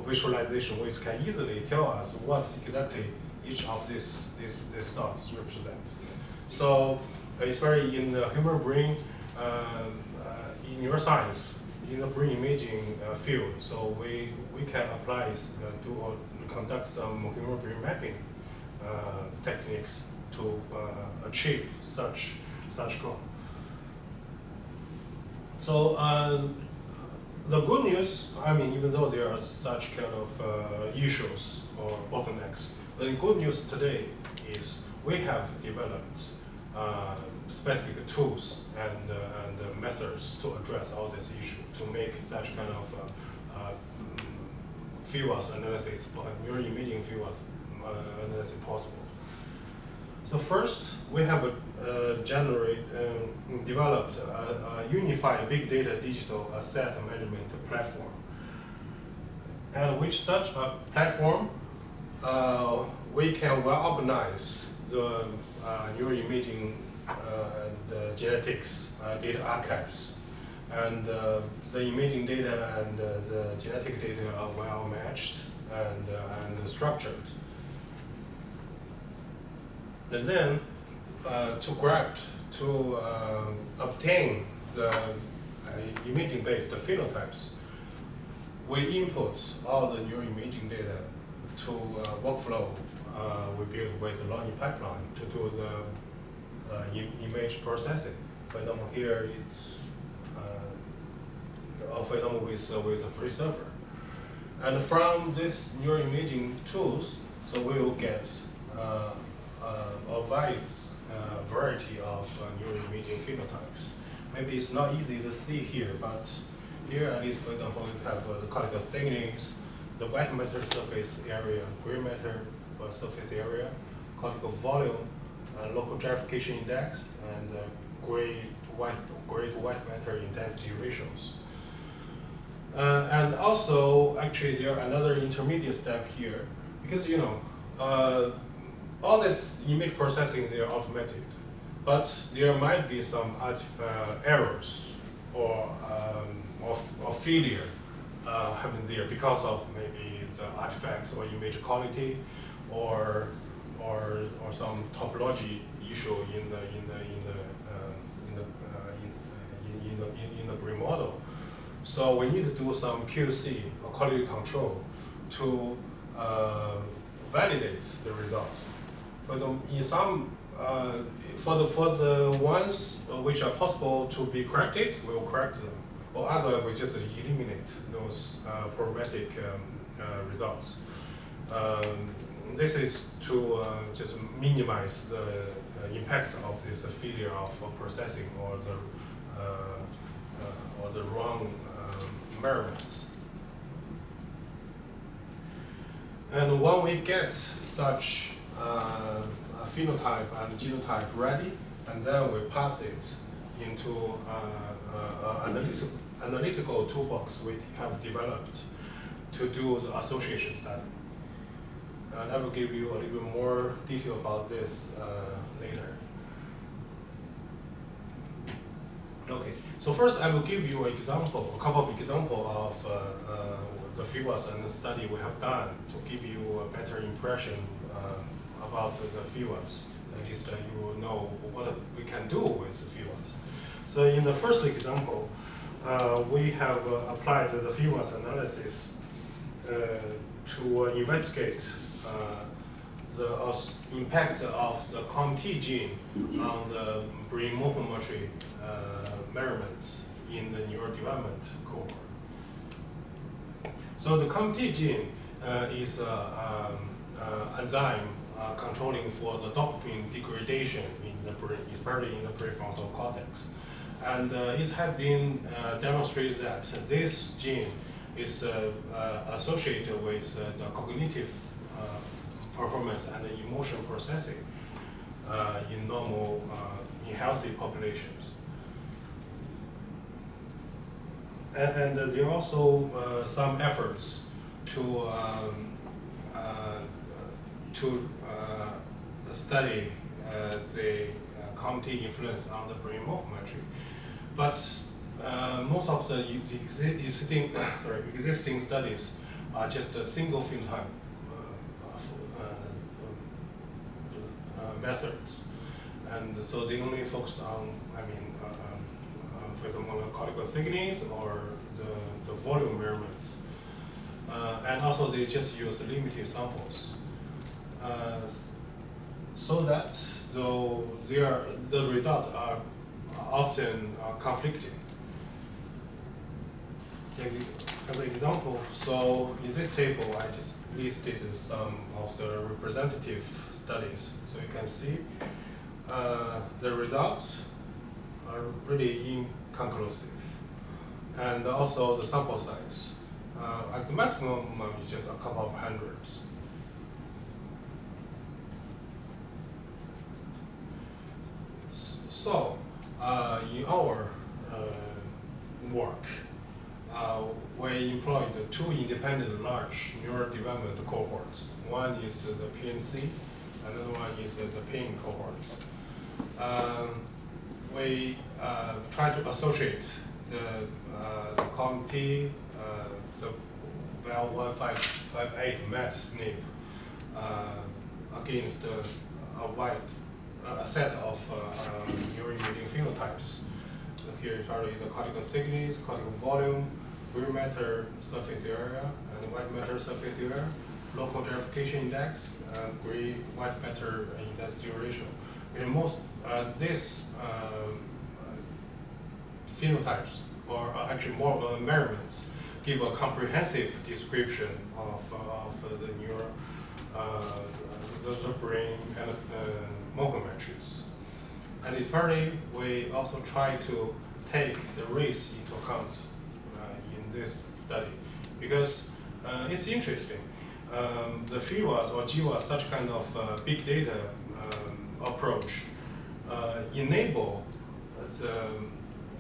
visualization which can easily tell us what exactly each of these dots represent. So especially in the human brain, in neuroscience, in the brain imaging field, so we can apply to conduct some human brain mapping techniques to achieve such goal. So the good news, I mean, even though there are such kind of issues or bottlenecks, the good news today is we have developed specific tools and methods to address all this issue, to make such kind of fieldwork analysis, neuroimaging fieldwork analysis possible. So first, we have developed a unified big data digital asset management platform, and with such a platform, we can well organize the neuroimaging and genetics data archives, and the imaging data and the genetic data are well matched and structured. And then to obtain the imaging-based phenotypes, we input all the neuroimaging data to workflow we built with the learning pipeline to do the image processing. For example, here it's for example with a free server. And from this neuroimaging tools, so we will get a wide variety of neuroimaging phenotypes. Maybe it's not easy to see here, but here at least, for example, we have the cortical thickness, the white matter surface area, gray matter surface area, cortical volume, local gyrification index, and gray to white matter intensity ratios. And also, actually, there are another intermediate step here, because you know, all this image processing, they are automated, but there might be some errors or failure happening there because of maybe the artifacts or image quality, or some topology issue in the brain model. So we need to do some QC or quality control to validate the results. But in some, for the ones which are possible to be corrected, we will correct them. Or otherwise, we just eliminate those problematic results. this is to just minimize the impact of this failure of processing or the wrong measurements. And when we get such a phenotype and genotype ready, and then we pass it into analytical toolbox we have developed to do the association study. And I will give you a little bit more detail about this later. Okay, so first I will give you an example, a couple of examples of the fieldwork and the study we have done to give you a better impression about the fieldwork. At least you will know what we can do with the fieldwork. So in the first example, we have applied the fieldwork analysis to investigate the impact of the COMT gene on the brain morphometry measurements in the neurodevelopment cohort. So the COMT gene is an enzyme controlling for the dopamine degradation in the brain, especially in the prefrontal cortex. And it has been demonstrated that this gene is associated with the cognitive performance and the emotion processing in normal, in healthy populations. And there are also some efforts to study the COMT influence on the brain morphometry. But most of the existing studies are just a single phenotype methods, and so they only focus on, for example, cortical thickness or the volume measurements, and also they just use limited samples, so that though the results are often conflicting. As an example, so in this table, I just listed some of the representative studies. So you can see the results are really inconclusive. And also the sample size. At the maximum, it's just a couple of hundreds. So, in our work, we employed two independent large neurodevelopment cohorts. One is the PNC, another one is the pain cohorts. We try to associate the COMT, the L1558 MET SNP against a wide set of neuroimaging phenotypes. So here is already the cortical thickness, cortical volume, gray matter surface area, and white matter surface area, local gentrification index, and gray-white matter intensity ratio. In most these phenotypes, or actually more measurements, give a comprehensive description of the neural, the brain and morphometries. And especially, we also try to take the race into account in this study, because it's interesting. The FIWAS or GWAS, such kind of big data approach, enable the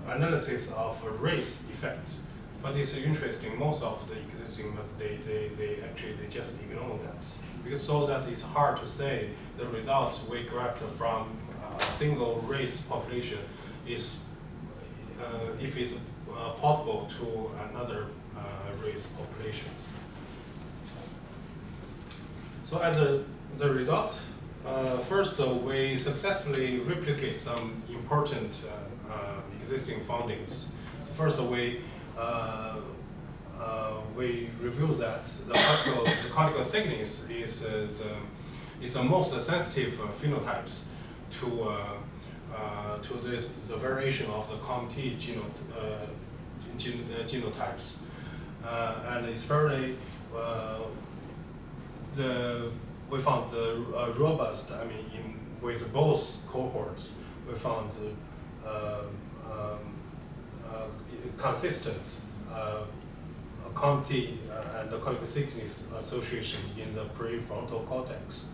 analysis of race effects. But it's interesting, most of the existing methods, they just ignore that. Because so that it's hard to say the results we grabbed from a single race population is, if it's portable to another race populations. So as the result, first we successfully replicate some important existing findings. First, we review that the cortical thickness is the most sensitive phenotypes to the variation of the COMT genotypes, and it's very the we found the robust, with both cohorts, we found consistent COMT and the cortical thickness association in the prefrontal cortex.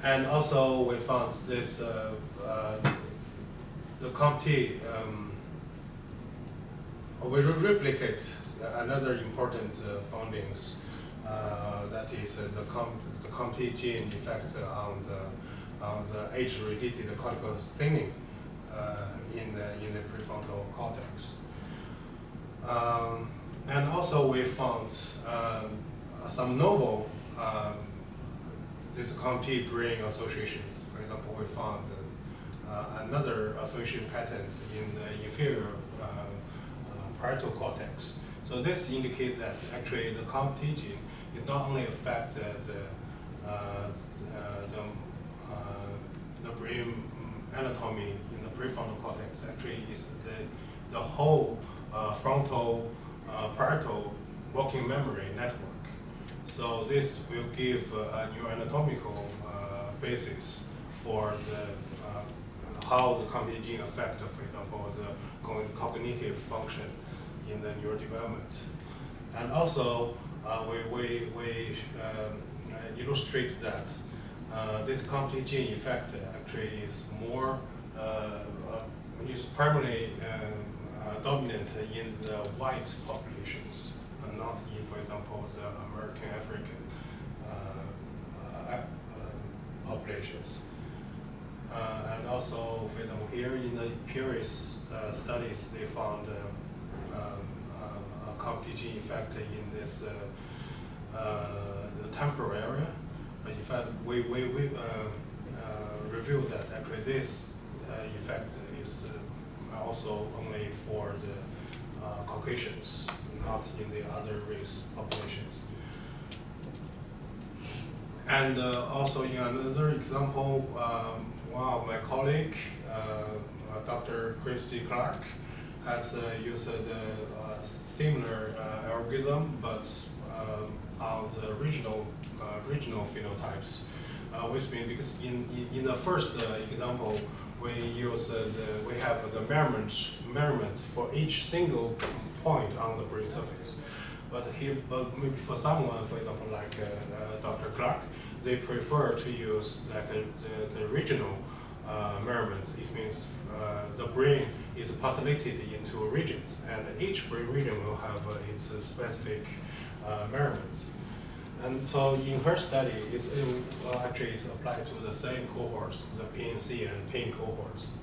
And also we found this, the COMT will replicate another important findings, that is the COMT gene effect on the age-related cortical thinning in the prefrontal cortex. And also we found some novel these COMT brain associations. For example, we found another association patterns in the inferior parietal cortex. So this indicates that actually the COMT gene is not only affect the brain anatomy in the prefrontal cortex. Actually, is the whole frontal parietal working memory network. So this will give a new anatomical basis for the how the COMT gene affect, for example, the cognitive function in the neurodevelopment. And also, we illustrate that this COMT gene effect actually is more is primarily dominant in the white populations, and not in, for example, the American African populations. And also, for example, here in the previous studies, they found a COMT gene effect in this the temporal area. But in fact, we revealed that actually this effect is also only for the Caucasians, not in the other race populations. And also in another example, one of my colleague, Dr. Christy Clark, has used a similar algorithm, but on the regional phenotypes. Which means because in the first example, we use we have the measurements for each single point on the brain surface. But maybe for someone, for example, like Dr. Clark, they prefer to use like the regional measurements. It means the brain is parcellated into regions, and each brain region will have its specific measurements. And so in her study, actually it's applied to the same cohorts, the PNC and pain cohorts.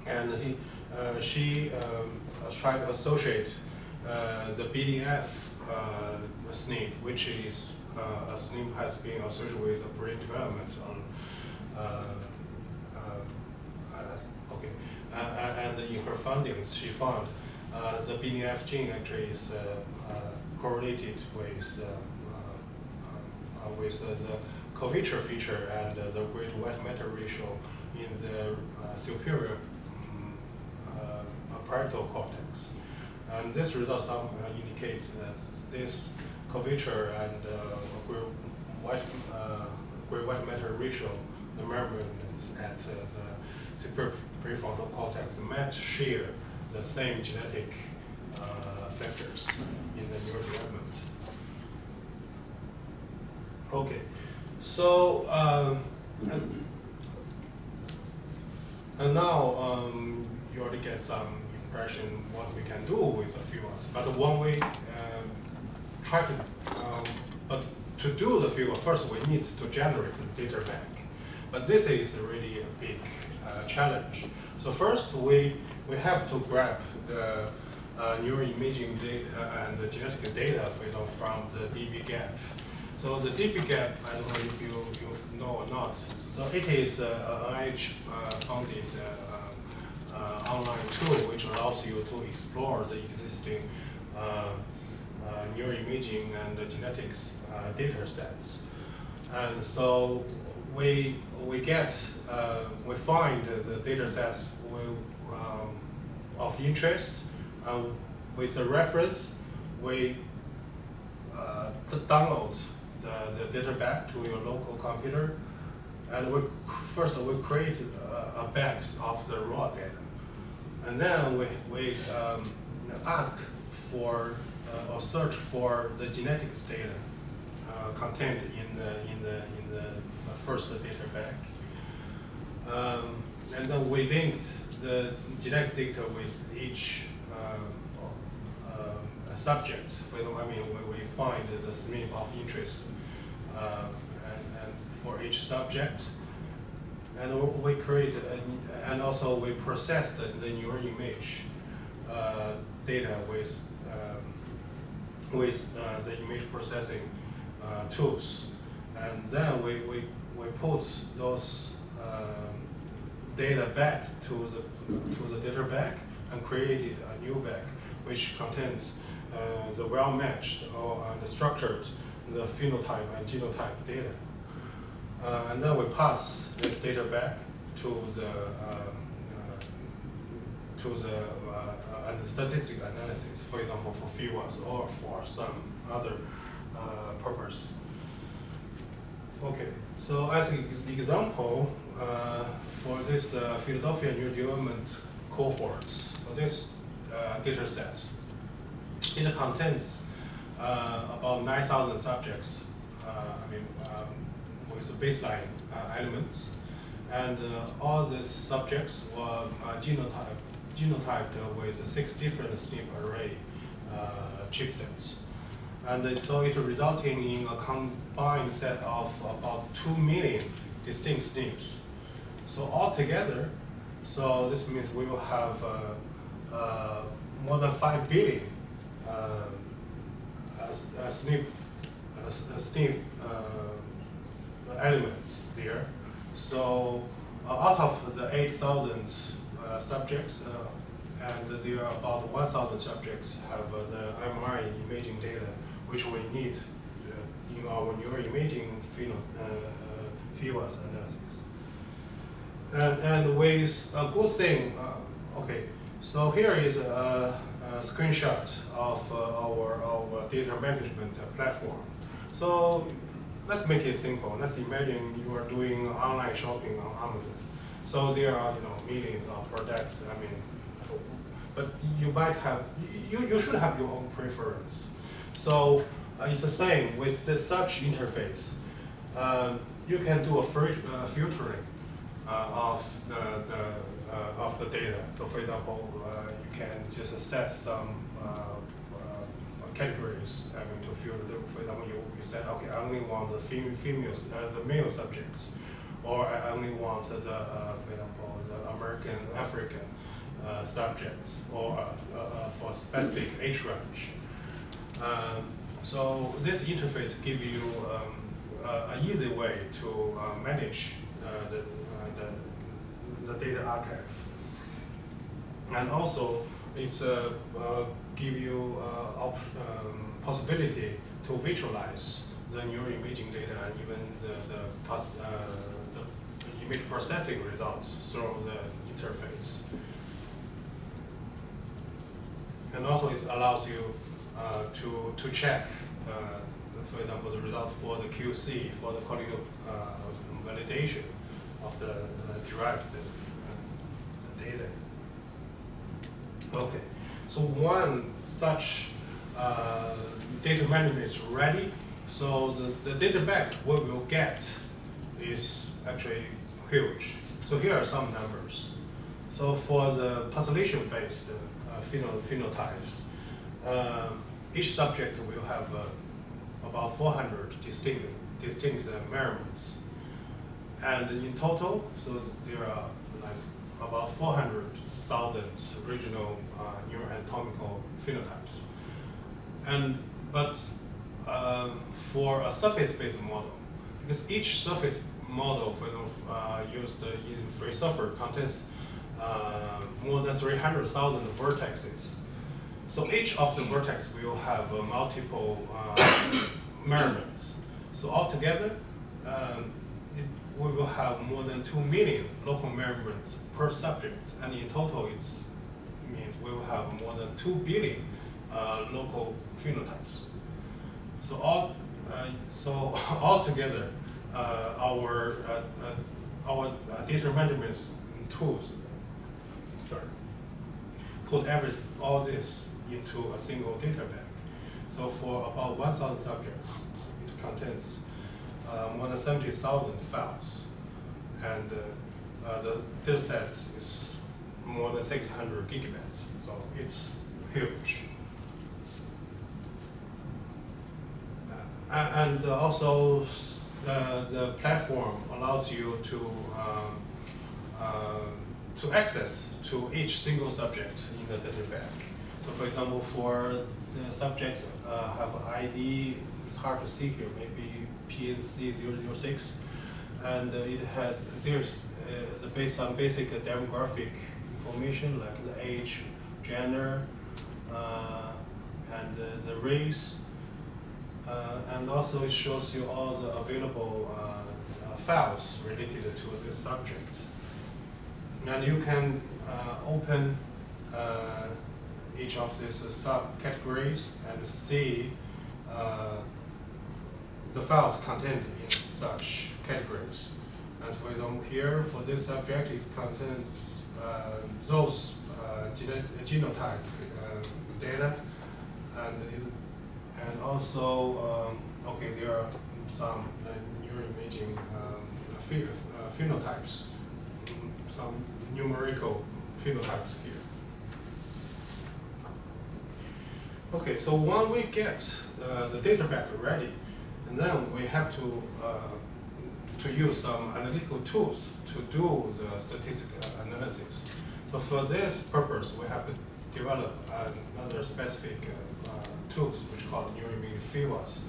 And she tried to associate the BDF SNP, which is a SNP has been associated with brain development and in her findings, she found the BDF gene actually is correlated with the curvature feature and the great white matter ratio in the superior parietal cortex. And this result indicates that this curvature and great white matter ratio, the measurements at the superior prefrontal cortex might share the same genetic factors in the neurodevelopment. Okay, so and now you already get some impression what we can do with the figures. But when we try to, but to do the figure, first we need to generate the data bank. But this is really a big challenge. So first we have to grab the neuroimaging data and the genetic data, for example, from the dbGaP. So the dbGaP, I don't know if you know or not. So it is an NIH funded online tool which allows you to explore the existing neuroimaging and genetics data sets. And so we find the data sets of interest. With a reference, we download the data back to your local computer, and first we create a banks of the raw data, and then we ask for or search for the genetics data contained in the first data bank, and then we linked the genetic data with each subject. We find the SNP of interest and for each subject, and we create and also we process the neural image data with the image processing tools, and then we put those data back to the data bank and created a new bank which contains the well-matched or the structured, the phenotype and genotype data. And then we pass this data back to the statistical analysis, for example, for FIWAs or for some other purpose. Okay, so as an example, for this Philadelphia New Development cohorts, for this data set, it contains about 9,000 subjects, with baseline elements, and all these subjects were genotyped with 6 different SNP array chipsets. And so it resulting in a combined set of about 2 million distinct SNPs. So altogether, so this means we will have more than 5 billion SNP elements there. So out of the 8,000 subjects, and there are about 1,000 subjects have the MRI imaging data, which we need in our neural imaging FIWAs analysis. And with a good thing, okay, so here is a screenshot of our data management platform. So let's make it simple. Let's imagine you are doing online shopping on Amazon. So there are millions of products. But you might have you should have your own preference. So it's the same with the search interface. You can do a filtering of the data. So for example, you can just set some categories to filter. For example, you said, okay, I only want the females, the male subjects, or I only want the, for example, the American, African subjects, or for specific age range. So this interface gives you an easy way to manage the data archive, and also it's give you possibility to visualize the neural imaging data and even the image processing results through the interface. And also it allows you to check, for example, the result for the QC, for the qualitative validation of the derived data. Okay, so one such data management is ready. So the data bank we will get is actually huge. So here are some numbers. So for the population-based phenotypes, each subject will have about 400 distinct measurements. And in total, so there are about 400,000 regional neuroanatomical phenotypes. But for a surface-based model, because each surface model used in free software contains more than 300,000 vertices. So each of the vertex will have multiple measurements. So altogether, we will have more than 2 million local measurements per subject, and in total it means we will have more than 2 billion local phenotypes. So altogether, our data management tools, put all this into a single data bank. So for about 1,000 subjects, it contains more than 70,000 files, and the data set is more than 600 gigabytes. So it's huge. And also, the platform allows you to access to each single subject in the data bank. So, for example, for the subject have an ID, it's hard to see here, maybe PNC 006, and there's based on basic demographic information like the age, gender, and the race. And also it shows you all the available files related to this subject. And you can open each of these subcategories and see the files contained in such categories. And for example, here for this subject, it contains those genotype data, and also, okay, there are some neuroimaging phenotypes, some numerical phenotypes here. Okay, so when we get the data bank ready, and then we have to use some analytical tools to do the statistical analysis. So for this purpose, we have to develop another specific tools, which are called neuroimaging fieldworks,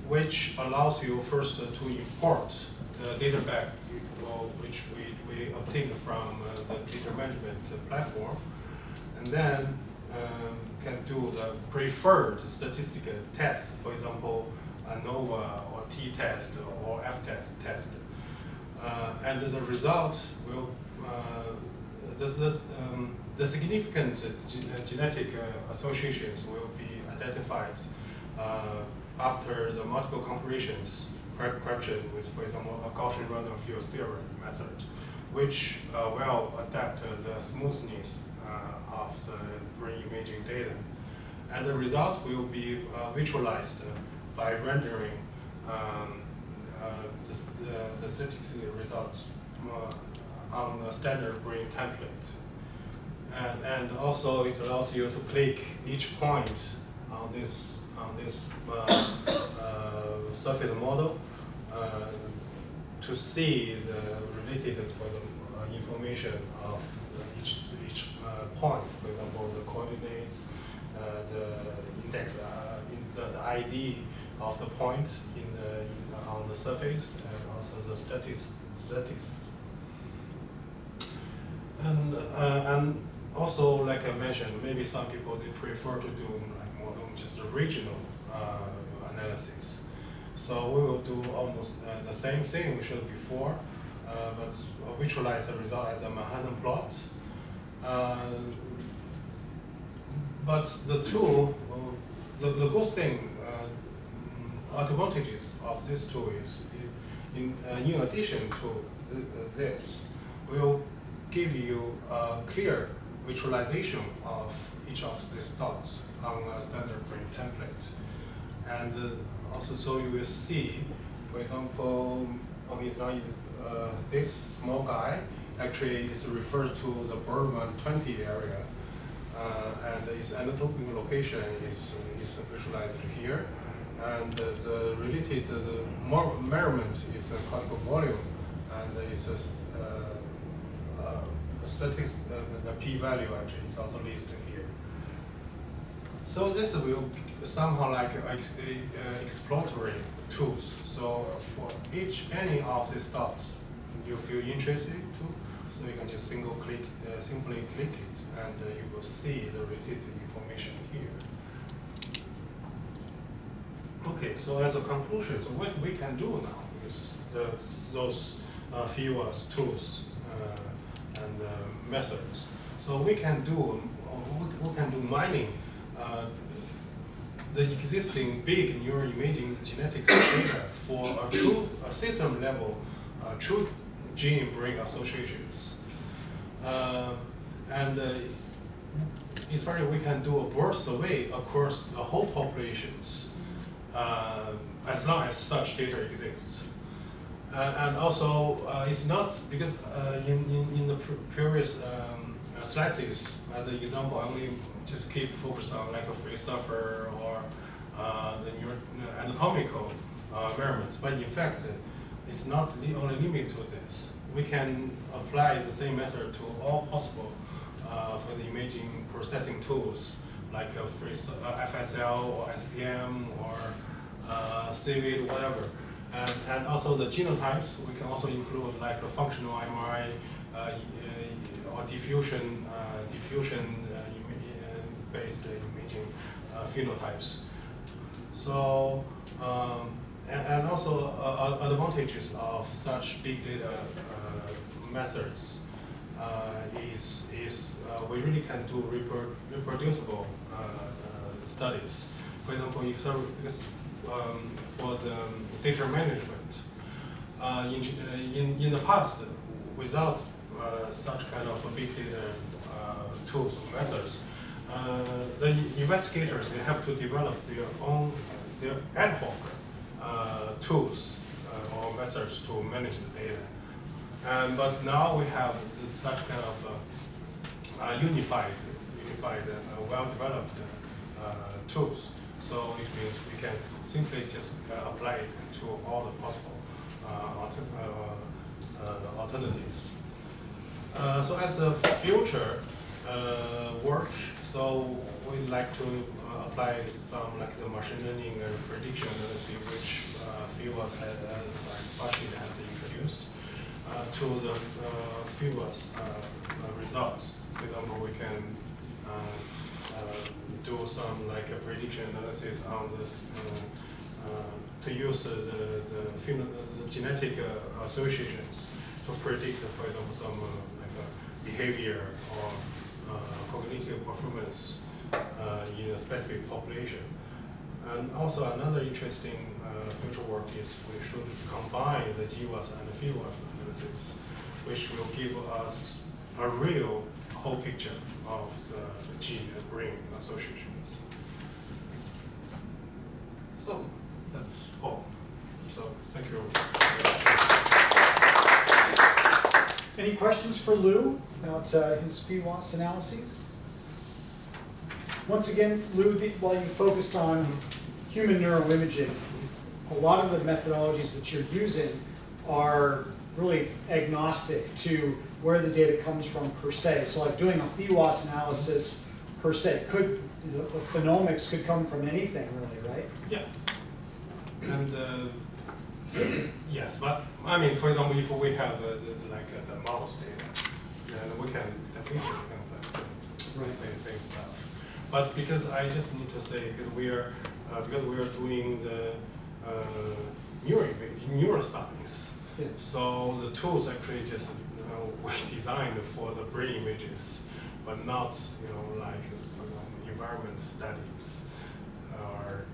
which allows you first to import the data back, which we obtained from the data management platform, and then can do the preferred statistical tests, for example, ANOVA or t-test or f-test. And the result will, the significant genetic associations will be identified after the multiple comparisons correction with, for example, a Gaussian random field theorem method, which will adapt the smoothness of the brain imaging data. And the result will be visualized by rendering the statistical results on a standard brain template. And also it allows you to click each point on this surface model to see the related information of each point. For example, the coordinates, the index, the ID of the point on the surface, and also the statistics. And also, like I mentioned, maybe some people they prefer to do like more just a regional analysis. So we will do almost the same thing we showed before, but visualize the result as a Manhattan plot. But the tool, the good thing, advantages of this tool is, in addition to this, will give you a clear visualization of each of these dots on a standard brain template. And also, so you will see, for example, okay, now this small guy actually is referred to the Bergman 20 area, and its anatomical location is visualized here. And the related measurement is a particle volume, and it's a statistics, the p-value actually is also listed here. So this will somehow like exploratory tools. So for any of these dots you feel interested to, so you can just simply click it, and you will see the related information here. Okay, so as a conclusion, so what we can do now is those fieldworks tools and methods. So we can do mining the existing big neuroimaging genetics data for a true system level, true gene-brain associations. Especially we can do a broad survey across the whole populations as long as such data exists. And also, it's not because in the previous slices, as an example, I only just keep focused on like a free suffer or the anatomical measurements. But in fact, it's not only limited to this. We can apply the same method to all possible for the imaging processing tools like FSL or SPM or CVID, whatever. And also the genotypes, we can also include like a functional MRI or diffusion based imaging phenotypes. So, and also advantages of such big data methods is we really can do reproducible studies. For example, because for the data management, in the past, without such kind of big data tools or methods, the investigators, they have to develop their ad hoc tools or methods to manage the data. But now we have such kind of unified, well-developed tools. So it means we can simply just apply it to all the possible alternatives. So as a future work, so we'd like to apply some like the machine learning and prediction analysis, which Fieldworks has introduced to the Fieldworks results. For example, we can do some like a prediction analysis on this to use the genetic associations to predict, for example, some behavior or cognitive performance in a specific population. And also another interesting future work is we should combine the GWAS and the Fieldworks analysis, which will give us a real whole picture of the gene and brain associations. So that's all. So thank you. Any questions for Lou about his Fieldworks analyses? Once again, Lou, while you focused on human neuroimaging, a lot of the methodologies that you're using are really agnostic to where the data comes from per se. So like doing a Fieldworks analysis per se, the phenomics could come from anything really, right? Yeah. And yes, but I mean, for example, if we have the mouse data, then we can definitely have same stuff. But because I just need to say, because we are doing the neuroscience, yeah. So the tools actually just we designed for the brain images, but not like environment studies or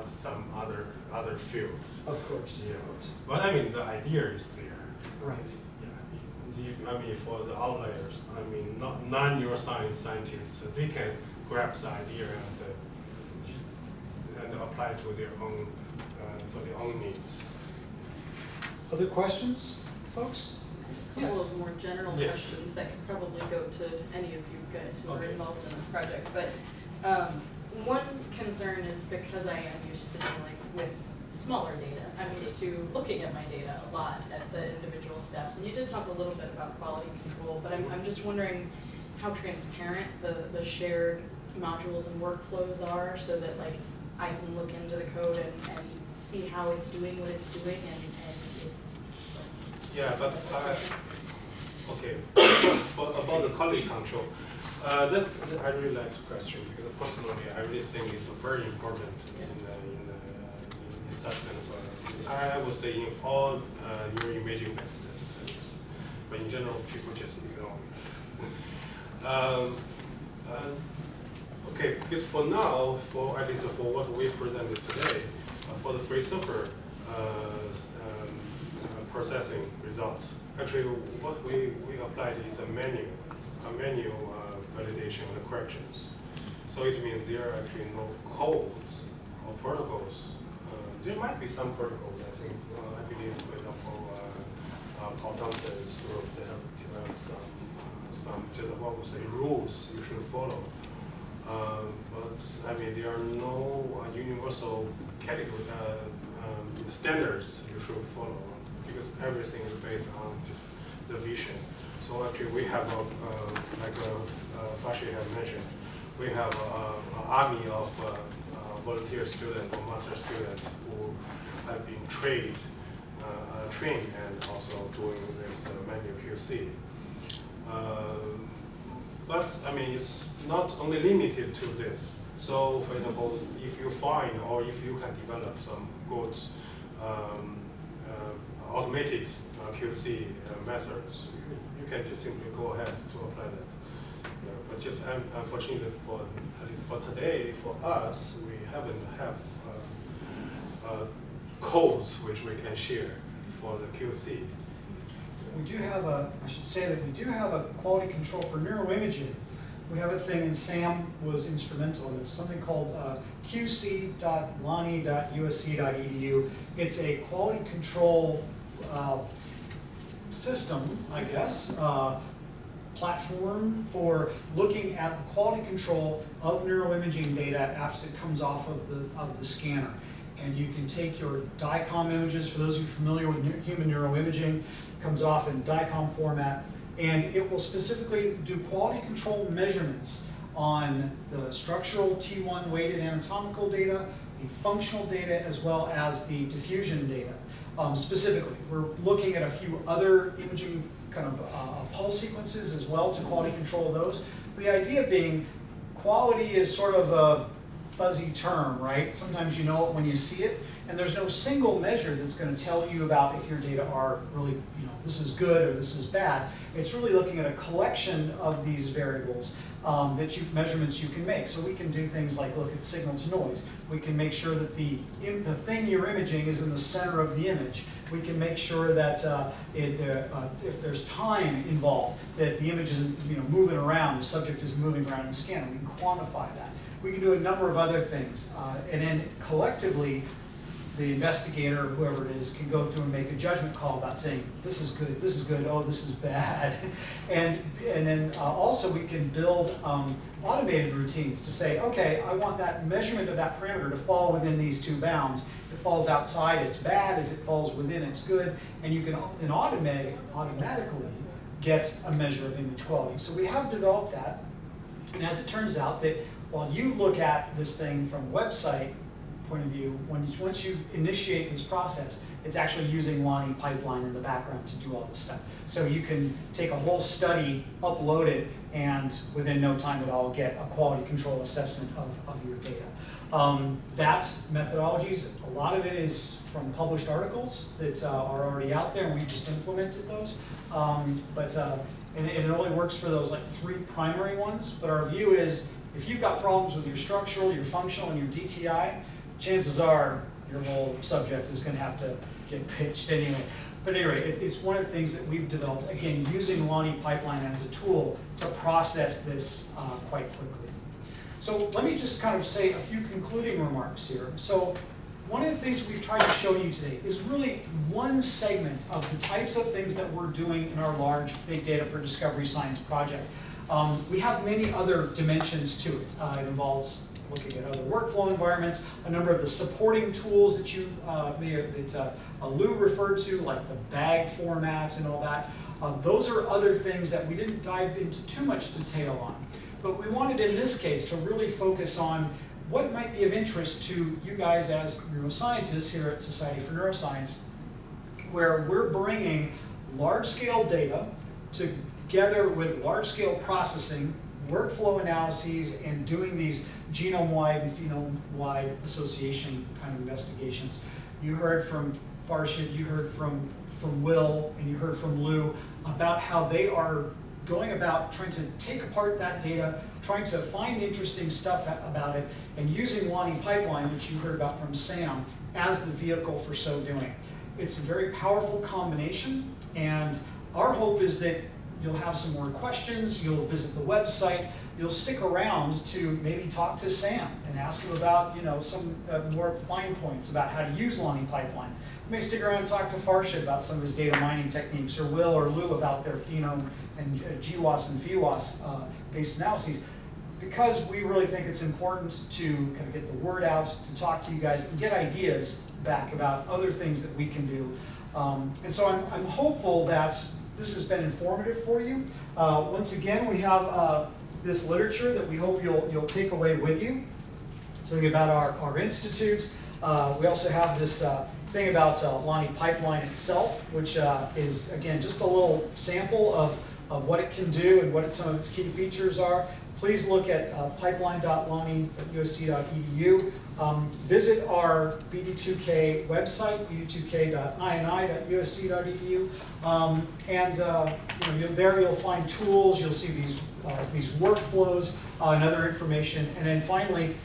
some other fields. Of course. Yeah. Of course. But I mean the idea is there. Right. I mean, for the outliers, I mean, non-neuroscience scientists, they can grab the idea and apply it to their own for their own needs. Other questions, folks? A couple of more general Yeah. questions that could probably go to any of you guys who are Okay. involved in this project. But one concern is because I am used to dealing with smaller data. I'm used to looking at my data a lot at the individual steps. And you did talk a little bit about quality control, but I'm just wondering how transparent the shared modules and workflows are so that like I can look into the code and see how it's doing what it's doing Yeah, but okay. About the quality control, that I really like the question because personally I really think it's very important in such kind of I would say in all neuroimaging methods, but in general people just ignore it. Okay, because for now, at least for what we presented today, for the free surfer processing results, actually what we applied is a manual validation of the corrections. So it means there are actually no codes or protocols. There might be some protocols, I think. I believe, for example, Paul Thompson's group, they have some just what we say rules you should follow. But I mean, there are no universal category standards you should follow, because everything is based on just the vision. So actually, we have like Fashi had mentioned, we have an army of volunteer students or master students who have been trained and also doing this manual QC. But I mean, it's not only limited to this. So, for example, if you find or if you can develop some good automated QC methods, you can just simply go ahead to apply that. But just unfortunately, at least for today, for us, we haven't have codes which we can share for the QC. We do have I should say that we do have a quality control for neuroimaging. We have a thing, and Sam was instrumental in it. It's something called qc.lani.usc.edu. It's a quality control system, I guess, platform for looking at the quality control of neuroimaging data after it comes off of the scanner. And you can take your DICOM images, for those of you familiar with human neuroimaging, comes off in DICOM format, and it will specifically do quality control measurements on the structural T1 weighted anatomical data, the functional data, as well as the diffusion data. Specifically, we're looking at a few other imaging kind of pulse sequences as well to quality control those. The idea being, quality is sort of a fuzzy term, right? Sometimes you know it when you see it, and there's no single measure that's going to tell you about if your data are really, this is good or this is bad. It's really looking at a collection of these variables measurements you can make. So we can do things like look at signal to noise. We can make sure that the thing you're imaging is in the center of the image. We can make sure that if there's time involved, that the image isn't moving around, the subject is moving around in the scanner. We can quantify that. We can do a number of other things. And then collectively, the investigator, or whoever it is, can go through and make a judgment call about saying, this is good, oh, this is bad. And then also we can build automated routines to say, okay, I want that measurement of that parameter to fall within these two bounds. If it falls outside, it's bad. If it falls within, it's good. And you can then automatically get a measure of image quality. So we have developed that. And as it turns out that while you look at this thing from a website point of view, once you initiate this process, it's actually using Lani pipeline in the background to do all this stuff. So you can take a whole study, upload it, and within no time at all get a quality control assessment of your data. That methodologies, a lot of it is from published articles that are already out there, and we just implemented those. And it only works for those like 3 primary ones, but our view is if you've got problems with your structural, your functional, and your DTI, chances are your whole subject is going to have to get pitched anyway. But anyway, it's one of the things that we've developed, again, using Lani pipeline as a tool to process this quite quickly. So let me just kind of say a few concluding remarks here. So one of the things we've tried to show you today is really one segment of the types of things that we're doing in our large Big Data for Discovery Science project. We have many other dimensions to it. It involves looking at other workflow environments, a number of the supporting tools that Lou referred to, like the bag format and all that. Those are other things that we didn't dive into too much detail on. But we wanted in this case to really focus on what might be of interest to you guys as neuroscientists here at Society for Neuroscience, where we're bringing large-scale data together with large-scale processing, workflow analyses, and doing these genome-wide and phenome-wide association kind of investigations. You heard from Farshid, you heard from Will, and you heard from Lou about how they are going about trying to take apart that data, trying to find interesting stuff about it, and using Lonnie Pipeline, which you heard about from Sam, as the vehicle for so doing. It's a very powerful combination, and our hope is that you'll have some more questions, you'll visit the website, you'll stick around to maybe talk to Sam and ask him about some more fine points about how to use Lonnie Pipeline. You may stick around and talk to Farshid about some of his data mining techniques, or Will or Lou about their phenome and GWAS and FWAS based analyses, because we really think it's important to kind of get the word out, to talk to you guys and get ideas back about other things that we can do. And so I'm hopeful that this has been informative for you. Once again, we have this literature that we hope you'll take away with you. Something about our institute. We also have this thing about Lonnie Pipeline itself, which is, again, just a little sample of what it can do and what some of its key features are. Please look at pipeline.lonnie.usc.edu. Visit our BD2K website, bd2k.ini.usc.edu. There you'll find tools, you'll see these workflows and other information. And then finally,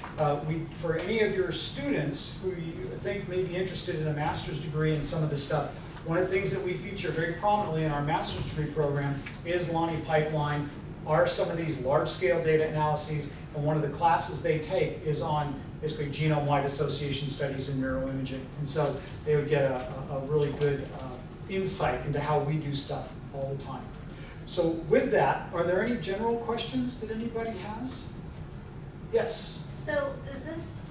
for any of your students who you think may be interested in a master's degree in some of this stuff, one of the things that we feature very prominently in our master's degree program is Lonnie Pipeline, are some of these large-scale data analyses, and one of the classes they take is on basically genome-wide association studies in neuroimaging. And so they would get a really good insight into how we do stuff all the time. So with that, are there any general questions that anybody has? Yes? So is this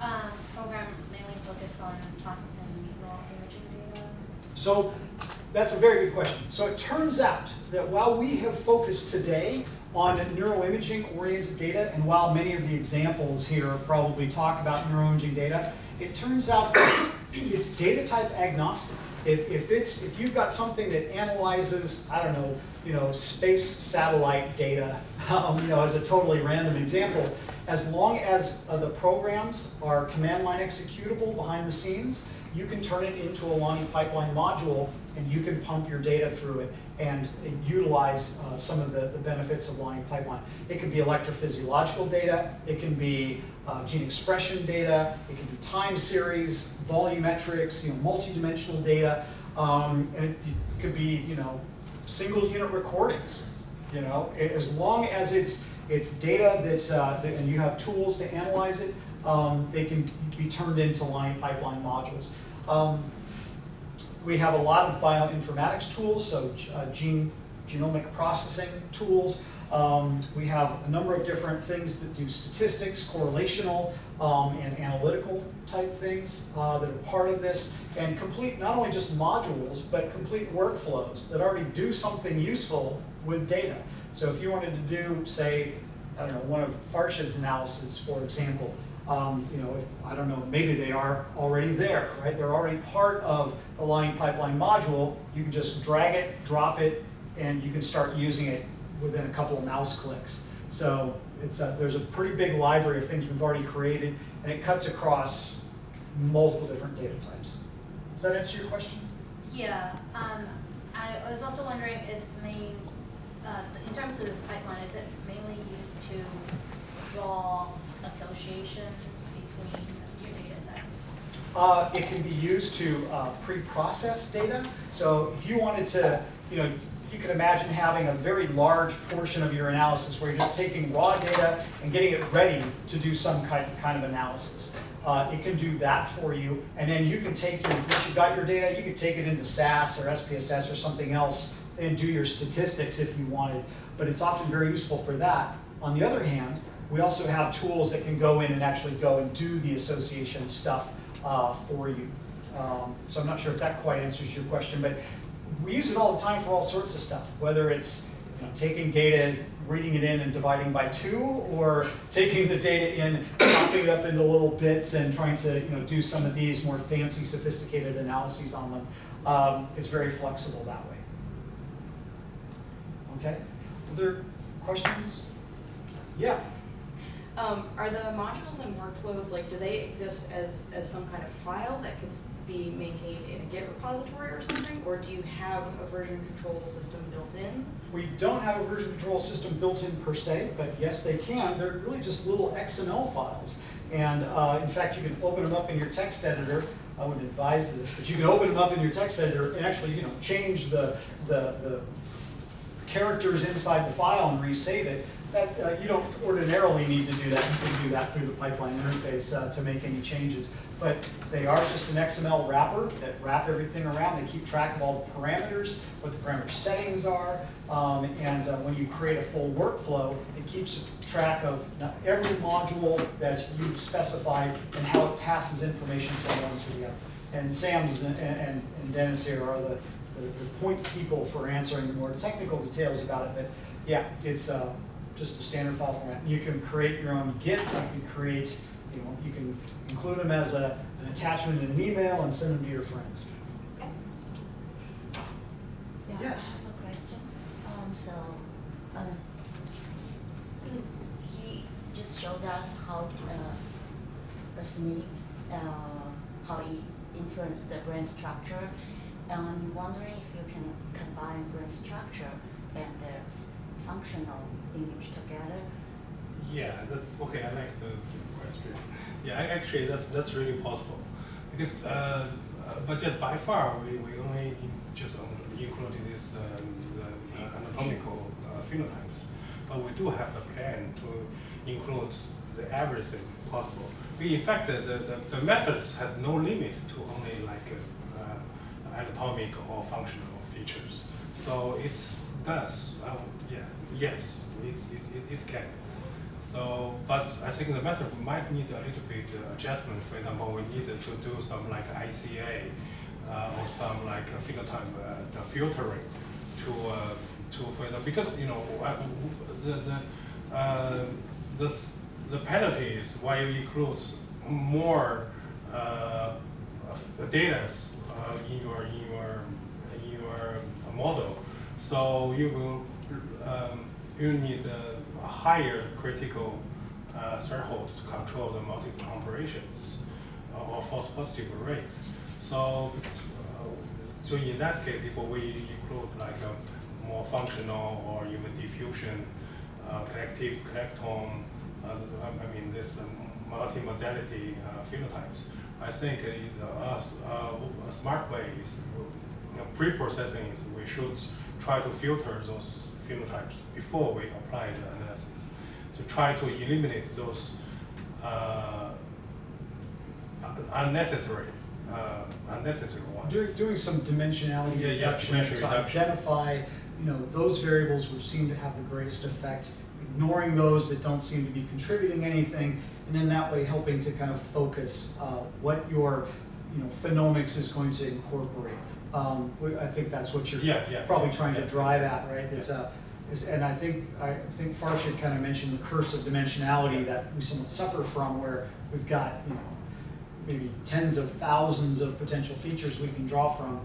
program mainly focused on processing neuroimaging data? So that's a very good question. So it turns out that while we have focused today on neuroimaging-oriented data, and while many of the examples here probably talk about neuroimaging data, it turns out that it's data type agnostic. If you've got something that analyzes, I don't know, space satellite data, as a totally random example, as long as the programs are command line executable behind the scenes, you can turn it into a Lonnie Pipeline module, and you can pump your data through it and utilize some of the benefits of Lonnie Pipeline. It can be electrophysiological data, it can be gene expression data, it can be time series, volumetrics, multi-dimensional data, and it could be single unit recordings. As long as it's data and you have tools to analyze it, they can be turned into Lonnie Pipeline modules. We have a lot of bioinformatics tools, so genomic processing tools. We have a number of different things that do statistics, correlational, and analytical type things that are part of this, and complete not only just modules, but complete workflows that already do something useful with data. So if you wanted to do, say, I don't know, one of Farshid's analysis, for example, I don't know, maybe they are already there, right? They're already part of the Lonnie Pipeline module. You can just drag it, drop it, and you can start using it within a couple of mouse clicks. So there's a pretty big library of things we've already created, and it cuts across multiple different data types. Does that answer your question? Yeah. I was also wondering, is the main, in terms of this pipeline, is it mainly used to draw associations between your data sets? It can be used to pre-process data. So if you wanted to, you could imagine having a very large portion of your analysis where you're just taking raw data and getting it ready to do some kind of analysis. It can do that for you, and then you can take once you've got your data, you can take it into SAS or SPSS or something else and do your statistics if you wanted. But it's often very useful for that. On the other hand, we also have tools that can go in and actually go and do the association stuff for you. So I'm not sure if that quite answers your question, but we use it all the time for all sorts of stuff, whether it's taking data, reading it in and dividing by 2, or taking the data in, chopping it up into little bits and trying to do some of these more fancy, sophisticated analyses on them. It's very flexible that way. Okay, other questions? Yeah. Are the modules and workflows, like, do they exist as some kind of file that could be maintained in a Git repository or something? Or do you have a version control system built in? We don't have a version control system built in per se, but yes, they can. They're really just little XML files. And in fact, you can open them up in your text editor. I wouldn't advise this, but you can open them up in your text editor and actually, change the characters inside the file and resave it. That, you don't ordinarily need to do that. You can do that through the pipeline interface to make any changes. But they are just an XML wrapper that wrap everything around. They keep track of all the parameters, what the parameter settings are, and when you create a full workflow, it keeps track of every module that you've specified and how it passes information from one to the other. And Sam's and Dennis here are the point people for answering the more technical details about it. But yeah, it's just a standard file format. You can create your own Git. You can create, you can include them as an attachment in an email and send them to your friends. Yeah, Yes. I have a question. He just showed us how the SNP, how it influenced the brain structure. And I'm wondering if you can combine brain structure and the functional image together. Yeah, that's okay. I like the question. Yeah, actually, that's really possible because, but just by far, we only just included this the anatomical phenotypes, but we do have a plan to include everything possible. In fact, the methods has no limit to only like anatomic or functional features. So it's does yes, it can. So, but I think the method might need a little bit adjustment. For example, we needed to do some like ICA or some like phenotype the filtering to for example, because the penalty is why you include more data in your model. So you will you need a higher critical threshold to control the multiple operations or false positive rate. So so in that case, if we include like a more functional or even diffusion, connectome, I mean this multimodality phenotypes, I think a smart way is pre-processing is we should try to filter those phenotypes before we apply the analysis to try to eliminate those unnecessary ones. Doing some dimensionality reduction dimension to reduction. identify those variables which seem to have the greatest effect, ignoring those that don't seem to be contributing anything, and then that way helping to kind of focus what your phenomics is going to incorporate. I think that's what you're probably trying to drive at, right? It's and I think Farshid kind of mentioned the curse of dimensionality that we somewhat suffer from, where we've got maybe tens of thousands of potential features we can draw from.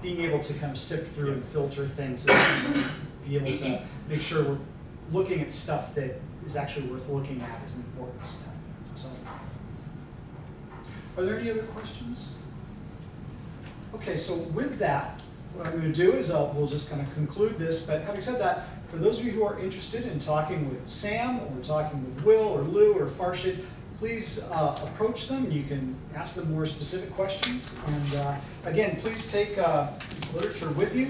Being able to kind of sift through and filter things, and be able to make sure we're looking at stuff that is actually worth looking at is an important step. So, are there any other questions? Okay, so with that, what I'm going to do is we'll just kind of conclude this. But having said that, for those of you who are interested in talking with Sam, or talking with Will, or Lou, or Farshid, please approach them. You can ask them more specific questions. And again, please take literature with you.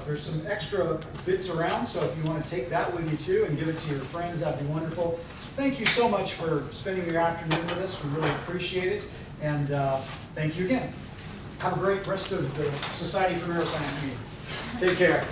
There's some extra bits around, so if you want to take that with you too and give it to your friends, that'd be wonderful. Thank you so much for spending your afternoon with us. We really appreciate it. And thank you again. Have a great rest of the Society for Neuroscience meeting. Take care.